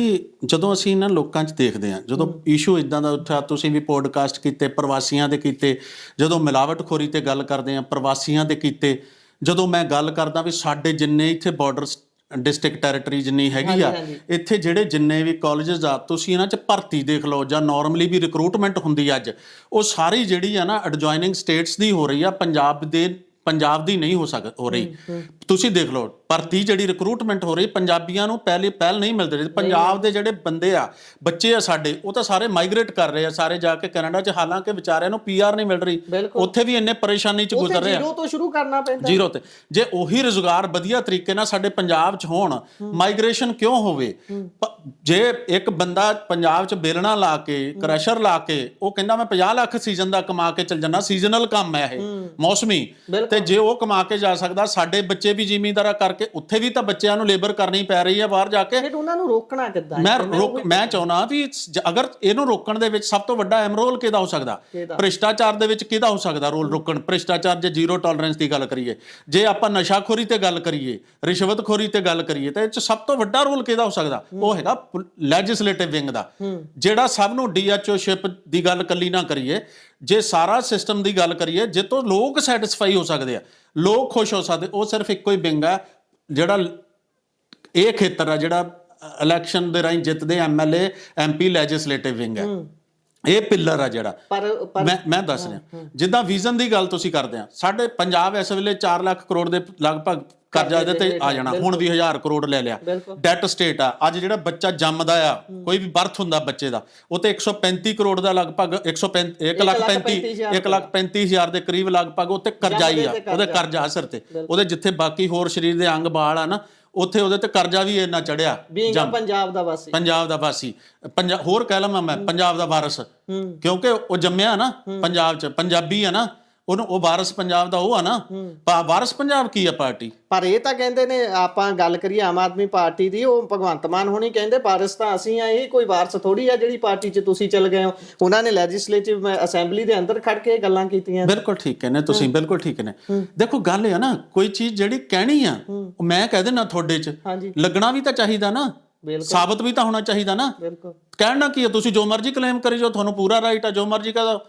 ਜਦੋਂ ਅਸੀਂ ਇਹਨਾਂ ਲੋਕਾਂ 'ਚ ਦੇਖਦੇ ਹਾਂ, ਜਦੋਂ ਇਸ਼ੂ ਇਦਾਂ ਦਾ ਉੱਠਿਆ, ਤੁਸੀਂ ਵੀ ਪੋਡਕਾਸਟ ਕੀਤੇ ਪ੍ਰਵਾਸੀਆਂ ਦੇ ਕੀਤੇ, ਜਦੋਂ ਮਿਲਾਵਟਖੋਰੀ ਤੇ ਗੱਲ ਕਰਦੇ ਹਾਂ ਪ੍ਰਵਾਸੀਆਂ ਦੇ ਕੀਤੇ, ਜਦੋਂ ਮੈਂ ਗੱਲ ਕਰਦਾ ਵੀ ਸਾਡੇ ਜਿੰਨੇ ਇੱਥੇ ਬਾਰਡਰ ਡਿਸਟ੍ਰਿਕਟ ਟੈਰੀਟਰੀ ਜਿੰਨੀ ਹੈਗੀ ਆ, ਇੱਥੇ ਜਿਹੜੇ ਜਿੰਨੇ ਵੀ ਕਾਲਜਸ ਆ, ਤੁਸੀਂ ਇਹਨਾਂ 'ਚ ਭਰਤੀ ਦੇਖ ਲਓ ਜਾਂ ਨਾਰਮਲੀ ਵੀ ਰਿਕਰੂਟਮੈਂਟ ਹੁੰਦੀ ਅੱਜ, ਉਹ ਸਾਰੀ ਜਿਹੜੀ ਆ ਨਾ ਐਡਜੋਇਨਿੰਗ ਸਟੇਟਸ ਦੀ ਹੋ ਰਹੀ ਆ, ਪੰਜਾਬ ਦੀ ਨਹੀਂ ਹੋ ਰਹੀ। ਤੁਸੀਂ ਦੇਖ ਲਓ ਭਰਤੀ ਜਿਹੜੀ ਰਿਕਰੂਟਮੈਂਟ ਹੋ ਰਹੀ, ਪੰਜਾਬੀਆਂ ਨੂੰ ਪਹਿਲ ਨਹੀਂ ਮਿਲ ਰਹੀ। ਪੰਜਾਬ ਦੇ ਜਿਹੜੇ ਬੰਦੇ ਆ, ਬੱਚੇ ਆ ਸਾਡੇ, ਉਹ ਤਾਂ ਸਾਰੇ ਮਾਈਗ੍ਰੇਟ ਕਰ ਰਹੇ ਆ ਸਾਰੇ ਜਾ ਕੇ ਕੈਨੇਡਾ 'ਚ, ਹਾਲਾਂਕਿ ਵਿਚਾਰਿਆਂ ਨੂੰ PR ਨਹੀਂ ਮਿਲ ਰਹੀ, ਉੱਥੇ ਵੀ ਇੰਨੇ ਪਰੇਸ਼ਾਨੀ 'ਚ ਗੁਜ਼ਰ ਰਹੇ ਆ। ਜ਼ੀਰੋ ਤੋਂ ਸ਼ੁਰੂ ਕਰਨਾ ਪੈਂਦਾ, ਜ਼ੀਰੋ ਤੇ। ਜੇ ਉਹੀ ਰੁਜ਼ਗਾਰ ਵਧੀਆ ਤਰੀਕੇ ਨਾਲ ਸਾਡੇ ਪੰਜਾਬ 'ਚ ਹੋਣ, ਮਾਈਗ੍ਰੇਸ਼ਨ ਕਿਉਂ ਹੋਵੇ? ਜੇ ਇੱਕ ਬੰਦਾ ਪੰਜਾਬ 'ਚ ਬੇਲਣਾ ਲਾ ਕੇ, ਕ੍ਰੈਸ਼ਰ ਲਾ ਕੇ, ਉਹ ਕਹਿੰਦਾ ਮੈਂ 50 ਲੱਖ ਸੀਜ਼ਨ ਦਾ ਕਮਾ ਕੇ ਚੱਲ ਜਾਣਾ, ਸੀਜ਼ਨਲ ਕੰਮ ਹੈ ਇਹ, ਮੌਸਮੀ, ਤੇ ਜੇ ਉਹ ਕਮਾ ਕੇ ਜਾ ਸਕਦਾ, ਸਾਡੇ ਬੱਚੇ ਵੀ ਜ਼ਿਮੀਂਦਾਰਾ ਕਰਕੇ, ਉੱਥੇ ਵੀ ਤਾਂ ਬੱਚਿਆਂ ਨੂੰ ਲੇਬਰ ਕਰਨੀ ਪੈ ਰਹੀ ਹੈ ਬਾਹਰ ਜਾ ਕੇ। ਉਹਨਾਂ ਨੂੰ ਰੋਕਣਾ ਕਿੱਦਾਂ? ਮੈਂ ਚਾਹੁੰਦਾ ਵੀ ਅਗਰ ਇਹਨੂੰ ਰੋਕਣ ਦੇ ਵਿੱਚ ਸਭ ਤੋਂ ਵੱਡਾ ਅਹਿਮ ਰੋਲ ਕਿਹਦਾ ਹੋ ਸਕਦਾ? ਭ੍ਰਿਸ਼ਟਾਚਾਰ ਦੇ ਵਿੱਚ ਕਿਹਦਾ ਹੋ ਸਕਦਾ ਰੋਲ ਰੋਕਣ? ਭ੍ਰਿਸ਼ਟਾਚਾਰ, ਜੇ ਜ਼ੀਰੋ ਟੋਲਰੈਂਸ ਦੀ ਗੱਲ ਕਰੀਏ, ਜੇ ਆਪਾਂ ਨਸ਼ਾਖੋਰੀ ਤੇ ਗੱਲ ਕਰੀਏ, ਰਿਸ਼ਵਤਖੋਰੀ ਤੇ ਗੱਲ ਕਰੀਏ, ਤਾਂ ਇਹ 'ਚ ਸਭ ਤੋਂ ਵੱਡਾ ਰੋਲ ਕਿਹਦਾ ਹੋ ਸਕਦਾ? ਉਹ ਹੈਗਾ ਲੈਜਿਸਲੇਟਿਵ ਵਿੰਗ ਦਾ, ਜਿਹੜਾ ਸਭ ਨੂੰ DHOਸ਼ਿਪ ਦੀ ਗੱਲ ਕੱਲੀ ਨਾ ਕਰੀਏ, ਜੇ ਸਾਰਾ ਸਿਸਟਮ ਦੀ ਗੱਲ ਕਰੀਏ, ਜੇ ਤੋਂ ਲੋਕ ਸੈਟੀਸਫਾਈ ਹੋ ਸਕਦੇ ਆ, ਲੋਕ ਖੁਸ਼ ਹੋ ਸਕਦੇ, ਉਹ ਸਿਰਫ ਇੱਕੋ ਹੀ ਵਿੰਗ ਹੈ ਜਿਹੜਾ ਇਹ ਖੇਤਰ ਆ, ਜਿਹੜਾ ਇਲੈਕਸ਼ਨ ਦੇ ਰਾਹੀਂ ਜਿੱਤਦੇ MLA MP, ਲੈਜਿਸਲੇਟਿਵ ਵਿੰਗ ਹੈ। ਇਹ ਪਿੱਲਰ ਆ ਜਿਹੜਾ। ਮੈਂ ਦੱਸ ਰਿਹਾ, ਜਿੱਦਾਂ ਵਿਜ਼ਨ ਦੀ ਗੱਲ ਤੁਸੀਂ ਕਰਦੇ ਆ, ਸਾਡੇ ਪੰਜਾਬ ਇਸ ਵੇਲੇ 4 ਲੱਖ ਕਰੋੜ ਦੇ ਲਗਭਗ ਕਰਜ਼ਾ ਇਹਦੇ ਤੇ ਆ ਜਾਣਾ, ਹੁਣ ਵੀ 1000 ਕਰੋੜ ਲੈ ਲਿਆ, ਡੈਟ ਸਟੇਟ ਆ। ਅੱਜ ਜਿਹੜਾ ਬੱਚਾ ਜੰਮਦਾ ਆ, ਕੋਈ ਵੀ ਬਰਥ ਹੁੰਦਾ ਬੱਚੇ ਦਾ, ਉਹ ਤੇ 135 ਕਰੋੜ ਦਾ ਲਗਭਗ 1,35,000 ਦੇ ਕਰੀਬ ਲਗਭਗ ਉੱਤੇ ਕਰਜ਼ਾ ਹੀ ਆ, ਉਹਦੇ ਕਰਜ਼ਾ ਅਸਰ ਤੇ, ਉਹਦੇ ਜਿੱਥੇ ਬਾਕੀ ਹੋਰ ਸਰੀਰ ਦੇ ਅੰਗ ਬਾਲ ਆ ਨਾ, ਉੱਥੇ ਉਹਦੇ ਤੇ ਕਰਜ਼ਾ ਵੀ ਇੰਨਾ ਚੜਿਆ। ਪੰਜਾਬ ਦਾ ਵਾਸੀ, ਹੋਰ ਕਹਿ ਲਵਾਂ ਮੈਂ, ਪੰਜਾਬ ਦਾ ਵਾਰਸ, ਕਿਉਂਕਿ ਉਹ ਜੰਮਿਆ ਨਾ ਪੰਜਾਬ 'ਚ, ਪੰਜਾਬੀ ਆ ਨਾ, ਉਹਨੂੰ ਉਹ ਵਾਰਸ ਪੰਜਾਬ ਦਾ ਉਹ ਆ ਨਾ। ਵਾਰਸ ਪੰਜਾਬ ਕੀ ਆ ਪਾਰਟੀ? ਪਰ ਇਹ ਤਾਂ ਕਹਿੰਦੇ ਨੇ, ਆਪਾਂ ਗੱਲ ਕਰੀਏ ਆਮ ਆਦਮੀ ਪਾਰਟੀ ਦੀ, ਉਹ ਭਗਵੰਤ ਮਾਨ ਹੋਣੀ ਕਹਿੰਦੇ ਵਾਰਸ ਤਾਂ ਅਸੀਂ ਆ, ਇਹ ਕੋਈ ਵਾਰਸ ਥੋੜੀ ਆ ਜਿਹੜੀ ਪਾਰਟੀ 'ਚ ਤੁਸੀਂ ਚੱਲ ਗਏ ਹੋ। ਉਹਨਾਂ ਨੇ ਲੈਜਿਸਲੇਟਿਵ ਅਸੈਂਬਲੀ ਦੇ ਅੰਦਰ ਖੜ ਕੇ ਗੱਲਾਂ ਕੀਤੀਆਂ। ਬਿਲਕੁਲ ਠੀਕ ਕਹਿੰਦੇ ਤੁਸੀਂ, ਬਿਲਕੁਲ ਠੀਕ ਨੇ। ਦੇਖੋ ਗੱਲ ਇਹ ਆ ਨਾ, ਕੋਈ ਚੀਜ਼ ਜਿਹੜੀ ਕਹਿਣੀ ਆ, ਮੈਂ ਕਹਿ ਦੇਣਾ ਤੁਹਾਡੇ 'ਚ ਲੱਗਣਾ ਵੀ ਤਾਂ ਚਾਹੀਦਾ ਨਾ, ਸਾਬਤ ਵੀ ਤਾਂ ਹੋਣਾ ਚਾਹੀਦਾ ਨਾ। ਕਹਿਣਾ ਕੀ ਹੈ, ਤੁਸੀਂ ਜੋ ਮਰਜ਼ੀ ਕਲੇਮ ਕਰੀ ਜਾਓ, ਤੁਹਾਨੂੰ ਪੂਰਾ ਰਾਈਟ ਆ, ਜੋ ਮਰਜ਼ੀ ਕਹਿ ਦੋ।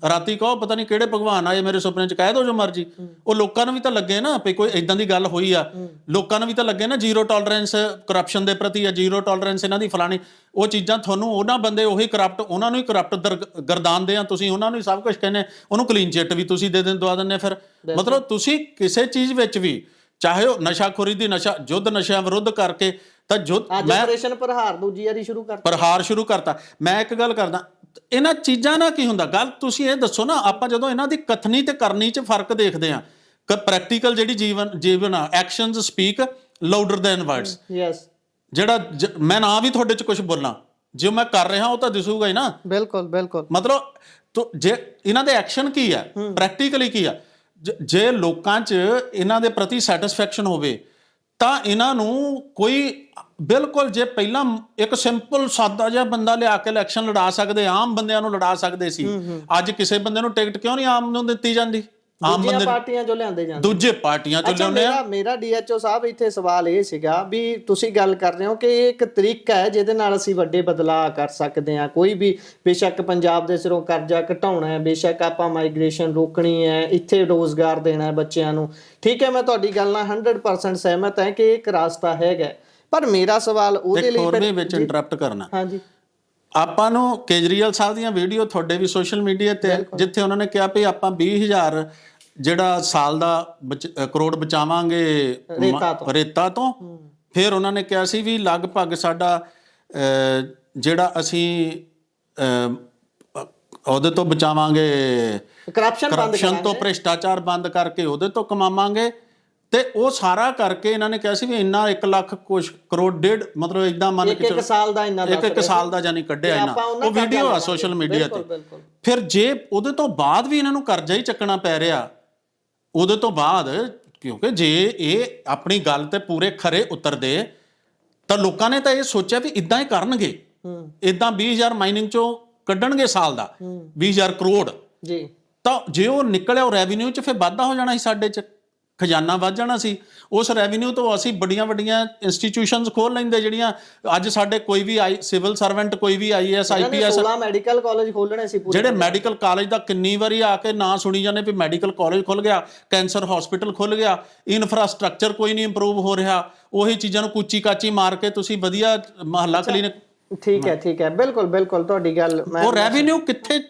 ਰਾਤੀ ਕਹੋ ਪਤਾ ਨਹੀਂ ਕਿਹੜੇ ਭਗਵਾਨ ਆਏ ਮੇਰੇ ਸੁਪਨੇ 'ਚ, ਕਹਿ ਦੋ ਜੋ ਮਰਜ਼ੀ। ਉਹ ਲੋਕਾਂ ਨੂੰ ਵੀ ਤਾਂ ਲੱਗੇ ਨਾ ਵੀ ਕੋਈ ਇਦਾਂ ਦੀ ਗੱਲ ਹੋਈ ਆ, ਲੋਕਾਂ ਨੂੰ ਵੀ ਤਾਂ ਲੱਗੇ ਨਾ ਜ਼ੀਰੋ ਟੋਲਰੈਂਸ ਕਰਪਸ਼ਨ ਦੇ ਪ੍ਰਤੀ ਆ, ਜ਼ੀਰੋ ਟੋਲਰੈਂਸ ਇਹਨਾਂ ਦੀ ਫਲਾਣੀ, ਉਹ ਚੀਜ਼ਾਂ ਤੁਹਾਨੂੰ ਉਹਨਾਂ ਬੰਦੇ ਉਹੀ ਕਰਪਟ, ਉਹਨਾਂ ਨੂੰ ਹੀ ਕਰਪਟ ਗਰਦਾਨਦੇ ਆ ਤੁਸੀਂ, ਉਹਨਾਂ ਨੂੰ ਹੀ ਸਭ ਕੁਝ ਕਹਿੰਦੇ, ਉਹਨੂੰ ਕਲੀਨ ਚਿੱਟ ਵੀ ਤੁਸੀਂ ਦਵਾ ਦਿੰਦੇ। ਫਿਰ ਮਤਲਬ ਤੁਸੀਂ ਕਿਸੇ ਚੀਜ਼ ਵਿੱਚ ਵੀ, ਚਾਹੇ ਉਹ ਨਸ਼ਾਖੋਰੀ ਦੀ ਯੁੱਧ ਨਸ਼ਿਆਂ ਵਿਰੁੱਧ ਕਰਕੇ, ਤਾਂ ਪ੍ਰਹਾਰ ਸ਼ੁਰੂ ਕਰਤਾ। ਮੈਂ ਇੱਕ ਗੱਲ ਕਰਦਾ, ਇਹਨਾਂ ਚੀਜ਼ਾਂ ਨਾਲ ਕੀ ਹੁੰਦਾ? ਗੱਲ ਤੁਸੀਂ ਇਹ ਦੱਸੋ ਨਾ, ਆਪਾਂ ਜਦੋਂ ਇਹਨਾਂ ਦੀ ਕਥਨੀ ਤੇ ਕਰਨੀ 'ਚ ਫਰਕ ਦੇਖਦੇ ਆ, ਪ੍ਰੈਕਟੀਕਲ ਜਿਹੜੀ ਜੀਵਨ ਆ, actions speak louder then words. ਜਿਹੜਾ ਮੈਂ ਨਾ ਵੀ ਤੁਹਾਡੇ 'ਚ ਕੁਝ ਬੋਲਾਂ, ਜੇ ਮੈਂ ਕਰ ਰਿਹਾ ਉਹ ਤਾਂ ਦਿਸੂਗਾ ਹੀ ਨਾ। ਬਿਲਕੁਲ। ਮਤਲਬ ਜੇ ਇਹਨਾਂ ਦੇ ਐਕਸ਼ਨ ਕੀ ਆ, ਪ੍ਰੈਕਟੀਕਲੀ ਕੀ ਆ, ਜੇ ਲੋਕਾਂ 'ਚ ਇਹਨਾਂ ਦੇ ਪ੍ਰਤੀ ਸੈਟਿਸਫੈਕਸ਼ਨ ਹੋਵੇ, ਤਾਂ ਇਹਨਾਂ ਨੂੰ ਕੋਈ ਬਿਲਕੁਲ, ਜੇ ਪਹਿਲਾਂ ਇੱਕ ਸਿੰਪਲ ਸਾਦਾ ਜਿਹਾ ਬੰਦਾ ਲਿਆ ਕੇ ਇਲੈਕਸ਼ਨ ਲੜਾ ਸਕਦੇ, ਆਮ ਬੰਦਿਆਂ ਨੂੰ ਲੜਾ ਸਕਦੇ ਸੀ, ਅੱਜ ਕਿਸੇ ਬੰਦੇ ਨੂੰ ਟਿਕਟ ਕਿਉਂ ਨਹੀਂ ਆਮ ਨੂੰ ਦਿੱਤੀ ਜਾਂਦੀ? ਆਮ ਬੰਦੇ ਪਾਰਟੀਆਂ ਜੋ ਲਿਆਂਦੇ ਜਾਂਦੇ, ਦੂਜੇ ਪਾਰਟੀਆਂ ਚੋਂ ਲਿਆਉਂਦੇ ਆ। ਮੇਰਾ DHO ਸਾਹਿਬ ਇੱਥੇ ਸਵਾਲ ਇਹ ਸੀਗਾ ਵੀ ਤੁਸੀਂ ਗੱਲ ਕਰ ਰਹੇ ਹੋ ਕਿ ਇਹ ਇੱਕ ਤਰੀਕਾ ਹੈ ਜਿਹਦੇ ਨਾਲ ਅਸੀਂ ਵੱਡੇ ਬਦਲਾਅ ਕਰ ਸਕਦੇ ਹਾਂ। ਕੋਈ ਵੀ ਬੇਸ਼ੱਕ ਪੰਜਾਬ ਦੇ ਸਿਰੋਂ ਕਰਜ਼ਾ ਘਟਾਉਣਾ ਹੈ, ਬੇਸ਼ੱਕ ਆਪਾਂ ਮਾਈਗ੍ਰੇਸ਼ਨ ਰੋਕਣੀ ਹੈ, ਇੱਥੇ ਰੋਜ਼ਗਾਰ ਦੇਣਾ ਹੈ ਬੱਚਿਆਂ ਨੂੰ, ਠੀਕ ਹੈ, ਮੈਂ ਤੁਹਾਡੀ ਗੱਲ ਨਾਲ 100% ਸਹਿਮਤ ਹਾਂ ਕਿ ਇੱਕ ਰਾਸਤਾ ਹੈਗਾ। ਪਰ ਮੇਰਾ ਸਵਾਲ ਉਹਦੇ ਲਈ ਵਿੱਚ ਇੰਟਰਪਟ ਕਰਨਾ, ਆਪਾਂ ਨੂੰ ਕੇਜਰੀਵਾਲ ਸਾਹਿਬ ਦੀਆਂ ਵੀਡੀਓ ਤੁਹਾਡੇ ਵੀ ਸੋਸ਼ਲ ਮੀਡੀਆ ਤੇ, ਜਿੱਥੇ ਉਹਨਾਂ ਨੇ ਕਿਹਾ ਵੀ ਆਪਾਂ 20,000 ਜਿਹੜਾ ਸਾਲ ਦਾ ਕਰੋੜ ਬਚਾਵਾਂਗੇ ਰੇਤਾ ਤੋਂ। ਫਿਰ ਉਹਨਾਂ ਨੇ ਕਿਹਾ ਸੀ ਵੀ ਲਗਭਗ ਸਾਡਾ ਜਿਹੜਾ ਅਸੀਂ ਉਹਦੇ ਤੋਂ ਬਚਾਵਾਂਗੇ, ਕਰਪਸ਼ਨ ਤੋਂ, ਭ੍ਰਿਸ਼ਟਾਚਾਰ ਬੰਦ ਕਰਕੇ ਉਹਦੇ ਤੋਂ ਕਮਾਵਾਂਗੇ, ਤੇ ਉਹ ਸਾਰਾ ਕਰਕੇ ਇਹਨਾਂ ਨੇ ਕਿਹਾ ਸੀ ਵੀ ਇੰਨਾ 1 ਲੱਖ ਕੁਛ ਕਰੋੜ ਡੇਢ ਮਤਲਬ ਇਦਾਂ ਮੰਨ ਕੇ ਇੱਕ ਸਾਲ ਦਾ ਇੰਨਾ ਇੱਕ ਸਾਲ ਦਾ ਜਾਨੀ ਕੱਢਿਆ ਇਹਨਾਂ, ਉਹ ਵੀਡੀਓ ਆ ਸੋਸ਼ਲ ਮੀਡੀਆ ਤੇ। ਫਿਰ ਜੇ ਉਹਦੇ ਤੋਂ ਬਾਅਦ ਵੀ ਇਹਨਾਂ ਨੂੰ ਕਰਜ਼ਾ ਹੀ ਚੱਕਣਾ ਪੈ ਰਿਹਾ ਉਹਦੇ ਤੋਂ ਬਾਅਦ, ਕਿਉਂਕਿ ਜੇ ਇਹ ਆਪਣੀ ਗੱਲ ਤੇ ਪੂਰੇ ਖਰੇ ਉਤਰਦੇ ਤਾਂ ਲੋਕਾਂ ਨੇ ਤਾਂ ਇਹ ਸੋਚਿਆ ਵੀ ਇਦਾਂ ਹੀ ਕਰਨਗੇ, ਇਦਾਂ 20,000 ਮਾਈਨਿੰਗ ਚੋਂ ਕੱਢਣਗੇ ਸਾਲ ਦਾ 20,000 ਕਰੋੜ ਜੀ। ਤਾਂ ਜੇ ਉਹ ਨਿਕਲਿਆ ਉਹ ਰੈਵਨਿਊ 'ਚ ਫਿਰ ਵਾਧਾ ਹੋ ਜਾਣਾ ਸੀ, ਸਾਡੇ 'ਚ ਖਜ਼ਾਨਾ ਵੱਧ ਜਾਣਾ ਸੀ। ਉਸ ਰੈਵਨਿਊ ਤੋਂ ਅਸੀਂ ਵੱਡੀਆਂ ਇੰਸਟੀਟਿਊਸ਼ਨਸ ਖੋਲ ਲੈਂਦੇ ਜਿਹੜੀਆਂ ਅੱਜ ਸਾਡੇ ਕੋਈ ਵੀ ਸਿਵਲ ਸਰਵੈਂਟ, ਕੋਈ ਵੀ IAS IPS, 16 ਮੈਡੀਕਲ ਕਾਲਜ ਖੋਲਣੇ ਸੀ ਜਿਹੜੇ ਮੈਡੀਕਲ ਕਾਲਜ ਦਾ ਕਿੰਨੀ ਵਾਰੀ ਆ ਕੇ ਨਾਂ ਸੁਣੀ ਜਾਂਦੇ ਵੀ ਮੈਡੀਕਲ ਕਾਲਜ ਖੁੱਲ ਗਿਆ, ਕੈਂਸਰ ਹਸਪੀਟਲ ਖੁੱਲ ਗਿਆ, ਇਨਫਰਾਸਟ੍ਰਕਚਰ ਕੋਈ ਨਹੀਂ ਇੰਪਰੂਵ ਹੋ ਰਿਹਾ। ਉਹੀ ਚੀਜ਼ਾਂ ਨੂੰ ਕੂਚੀ ਕਾਚੀ ਮਾਰ ਕੇ ਤੁਸੀਂ ਵਧੀਆ ਮੁਹੱਲਾ ਕਲੀਨਿਕ। ਠੀਕ ਹੈ, ਬਿਲਕੁਲ ਤੁਹਾਡੀ ਗੱਲ। ਉਹ ਰੈਵਨਿਊ ਕਿੱਥੇ,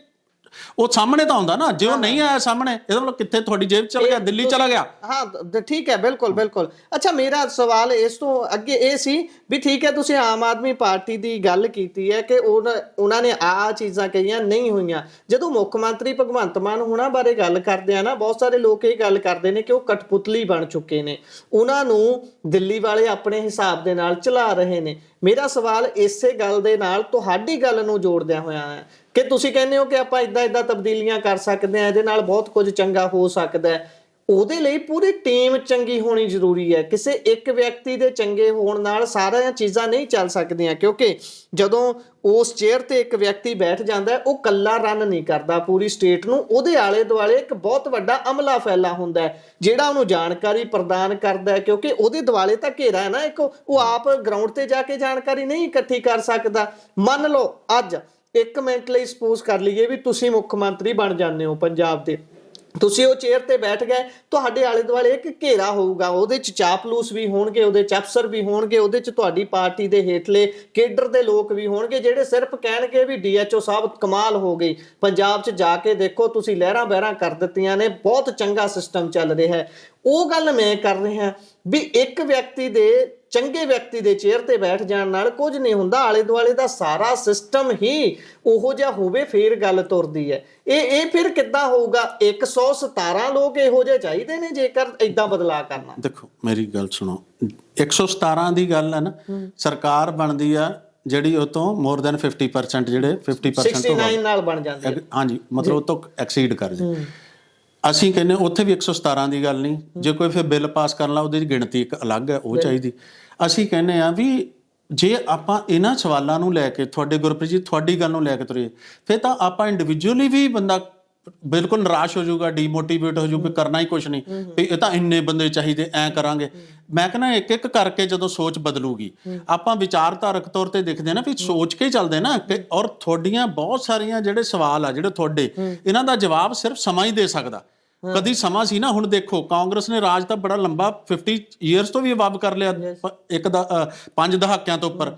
ਉਹ ਸਾਹਮਣੇ ਤਾਂ ਆਉਂਦਾ ਨਾ, ਜੇ ਉਹ ਨਹੀਂ ਆਇਆ ਸਾਹਮਣੇ ਇਹਦਾ ਮਤਲਬ ਕਿੱਥੇ ਤੁਹਾਡੀ ਜੇਬ ਚਲ ਗਿਆ, ਦਿੱਲੀ ਚਲਾ ਗਿਆ। ਹਾਂ ਠੀਕ ਹੈ, ਬਿਲਕੁਲ। ਅੱਛਾ, ਮੇਰਾ ਸਵਾਲ ਇਸ ਤੋਂ ਅੱਗੇ ਇਹ ਸੀ ਵੀ ਠੀਕ ਹੈ ਤੁਸੀਂ ਆਮ ਆਦਮੀ ਪਾਰਟੀ ਦੀ ਗੱਲ ਕੀਤੀ ਹੈ ਕਿ ਉਹਨਾਂ ਨੇ ਆ ਚੀਜ਼ਾਂ ਕਹੀਆਂ ਨਹੀਂ ਹੋਈਆਂ। ਜਦੋਂ ਮੁੱਖ ਮੰਤਰੀ ਭਗਵੰਤ ਮਾਨ ਹੋਣਾ ਬਾਰੇ ਗੱਲ ਕਰਦੇ ਆ ਨਾ, ਬਹੁਤ ਸਾਰੇ ਲੋਕ ਇਹ ਗੱਲ ਕਰਦੇ ਨੇ ਕਿ ਉਹ ਕਠਪੁਤਲੀ ਬਣ ਚੁੱਕੇ ਨੇ, ਉਹਨਾਂ ਨੂੰ ਦਿੱਲੀ ਵਾਲੇ ਆਪਣੇ ਹਿਸਾਬ ਦੇ ਨਾਲ ਚਲਾ ਰਹੇ ਨੇ। ਮੇਰਾ ਸਵਾਲ ਇਸੇ ਗੱਲ ਦੇ ਨਾਲ ਤੁਹਾਡੀ ਗੱਲ ਨੂੰ ਜੋੜਦਿਆਂ ਹੋਇਆ ਹੈ ਕਿ ਤੁਸੀਂ ਕਹਿੰਦੇ ਹੋ ਕਿ ਆਪਾਂ ਇਦਾਂ ਤਬਦੀਲੀਆਂ ਕਰ ਸਕਦੇ ਹਾਂ, ਇਹਦੇ ਨਾਲ ਬਹੁਤ ਕੁਝ ਚੰਗਾ ਹੋ ਸਕਦਾ ਹੈ। ਉਹਦੇ ਲਈ ਪੂਰੀ ਟੀਮ ਚੰਗੀ ਹੋਣੀ ਜ਼ਰੂਰੀ ਹੈ। ਕਿਸੇ ਇੱਕ ਵਿਅਕਤੀ ਦੇ ਚੰਗੇ ਹੋਣ ਨਾਲ ਸਾਰੀਆਂ ਚੀਜ਼ਾਂ ਨਹੀਂ ਚੱਲ ਸਕਦੀਆਂ, ਕਿਉਂਕਿ ਜਦੋਂ ਉਸ ਚੇਅਰ ਤੇ ਇੱਕ ਵਿਅਕਤੀ ਬੈਠ ਜਾਂਦਾ ਉਹ ਇਕੱਲਾ ਰਨ ਨਹੀਂ ਕਰਦਾ ਪੂਰੀ ਸਟੇਟ ਨੂੰ, ਉਹਦੇ ਆਲੇ ਦੁਆਲੇ ਇੱਕ ਬਹੁਤ ਵੱਡਾ ਅਮਲਾ ਫੈਲਾ ਹੁੰਦਾ ਹੈ ਜਿਹੜਾ ਉਹਨੂੰ ਜਾਣਕਾਰੀ ਪ੍ਰਦਾਨ ਕਰਦਾ ਹੈ, ਕਿਉਂਕਿ ਉਹਦੇ ਦੁਆਲੇ ਤਾਂ ਘੇਰਾ ਹੈ ਨਾ ਇੱਕ, ਉਹ ਆਪ ਗਰਾਊਂਡ ਤੇ ਜਾ ਕੇ ਜਾਣਕਾਰੀ ਨਹੀਂ ਇਕੱਠੀ ਕਰ ਸਕਦਾ। ਮੰਨ ਲਓ ਅੱਜ 1 ਮਿੰਟ ਲਈ ਸਪੋਜ਼ ਕਰ ਲਈਏ ਵੀ ਤੁਸੀਂ ਮੁੱਖ ਮੰਤਰੀ ਬਣ ਜਾਂਦੇ ਹੋ ਪੰਜਾਬ ਦੇ, ਤੁਸੀਂ ਉਹ ਚੇਅਰ ਤੇ ਬੈਠ ਗਏ, ਤੁਹਾਡੇ ਆਲੇ ਦੁਆਲੇ ਇੱਕ ਘੇਰਾ ਹੋਊਗਾ, ਉਹਦੇ ਚ ਚਾਪਲੂਸ ਵੀ ਹੋਣਗੇ, ਉਹਦੇ ਚ ਅਫਸਰ ਵੀ ਹੋਣਗੇ, ਉਹਦੇ ਚ ਤੁਹਾਡੀ ਪਾਰਟੀ ਦੇ ਹੇਠਲੇ ਕੇਡਰ ਦੇ ਲੋਕ ਵੀ ਹੋਣਗੇ ਜਿਹੜੇ ਸਿਰਫ ਕਹਿਣਗੇ ਵੀ DHO ਸਾਹਿਬ ਕਮਾਲ ਹੋ ਗਈ, ਪੰਜਾਬ 'ਚ ਜਾ ਕੇ ਦੇਖੋ ਤੁਸੀਂ ਲਹਿਰਾਂ ਬਹਿਰਾਂ ਕਰ ਦਿੱਤੀਆਂ ਨੇ, ਬਹੁਤ ਚੰਗਾ ਸਿਸਟਮ ਚੱਲ ਰਿਹਾ ਹੈ। ਉਹ ਗੱਲ ਮੈਂ ਕਰ ਰਿਹਾ ਵੀ ਇੱਕ ਵਿਅਕਤੀ ਦੇ, ਚੰਗੇ ਵਿਅਕਤੀ ਦੇ ਚੇਅਰ ਤੇ ਬੈਠ ਜਾਣ ਨਾਲ ਕੁਝ ਨਹੀਂ ਹੁੰਦਾ, ਆਲੇ ਦੁਆਲੇ ਦਾ ਸਾਰਾ ਸਿਸਟਮ ਹੀ ਉਹੋ ਜਿਹਾ ਹੋਵੇ ਫੇਰ ਗੱਲ ਤੁਰਦੀ ਹੈ। ਇਹ ਫਿਰ ਕਿੱਦਾਂ ਹੋਊਗਾ? 117 ਲੋਕ ਇਹੋ ਜਿਹੇ ਚਾਹੀਦੇ ਨੇ ਜੇਕਰ ਏਦਾਂ ਬਦਲਾਅ ਕਰਨਾ। ਦੇਖੋ ਮੇਰੀ ਗੱਲ ਸੁਣੋ, 117 ਦੀ ਗੱਲ ਹੈ ਨਾ, ਸਰਕਾਰ ਬਣਦੀ ਆ ਜਿਹੜੀ ਉਹ ਤੋਂ ਮੋਰ ਦੈਨ 50%, ਜਿਹੜੇ 50% 69 ਨਾਲ ਬਣ ਜਾਂਦੇ, ਹਾਂਜੀ ਮਤਲਬ ਉਹ ਤੋਂ ਐਕਸੀਡ ਕਰ ਜੇ। ਅਸੀਂ ਕਹਿੰਦੇ ਉੱਥੇ ਵੀ 117 ਦੀ ਗੱਲ ਨਹੀਂ, ਜੇ ਕੋਈ ਫਿਰ ਬਿੱਲ ਪਾਸ ਕਰਨ ਲਾ ਉਹਦੀ ਗਿਣਤੀ ਇੱਕ ਅਲੱਗ ਹੈ, ਉਹ ਚਾਹੀਦੀ। ਅਸੀਂ ਕਹਿੰਦੇ ਆ ਵੀ ਜੇ ਆਪਾਂ ਇਹਨਾਂ ਸਵਾਲਾਂ ਨੂੰ ਲੈ ਕੇ, ਤੁਹਾਡੇ ਗੁਰਪ੍ਰੀਤ ਜੀ ਤੁਹਾਡੀ ਗੱਲ ਨੂੰ ਲੈ ਕੇ ਤੁਰੀਏ, ਫਿਰ ਤਾਂ ਆਪਾਂ ਇੰਡੀਵਿਜੂਅਲੀ ਵੀ ਬੰਦਾ ਬਿਲਕੁਲ ਨਿਰਾਸ਼ ਹੋ ਜਾਊਗਾ, ਡੀਮੋਟੀਵੇਟ ਹੋ ਜਾਊਗਾ, ਕਰਨਾ ਹੀ ਕੁਛ ਨਹੀਂ ਵੀ ਇਹ ਤਾਂ ਇੰਨੇ ਬੰਦੇ ਚਾਹੀਦੇ, ਐਂ ਕਰਾਂਗੇ। ਮੈਂ ਕਹਿੰਦਾ ਇੱਕ ਇੱਕ ਕਰਕੇ ਜਦੋਂ ਸੋਚ ਬਦਲੂਗੀ, ਆਪਾਂ ਵਿਚਾਰਧਾਰਕ ਤੌਰ ਤੇ ਦੇਖਦੇ ਨਾ ਵੀ ਸੋਚ ਕੇ ਹੀ ਚੱਲਦੇ ਨਾ। ਔਰ ਤੁਹਾਡੀਆਂ ਬਹੁਤ ਸਾਰੀਆਂ ਜਿਹੜੇ ਸਵਾਲ ਆ ਜਿਹੜੇ ਤੁਹਾਡੇ, ਇਹਨਾਂ ਦਾ ਜਵਾਬ ਸਿਰਫ ਸਮਾਂ ਹੀ ਦੇ ਸਕਦਾ। ਕਦੀ ਸਮਾਂ ਸੀ ਨਾ, ਹੁਣ ਦੇਖੋ ਕਾਂਗਰਸ ਨੇ ਰਾਜ ਤਾਂ ਬੜਾ ਲੰਬਾ 50 ਈਅਰਸ ਤੋਂ ਵੀ ਅਬਵ ਕਰ ਲਿਆ, 5 ਦਹਾਕਿਆਂ ਤੋਂ ਉੱਪਰ,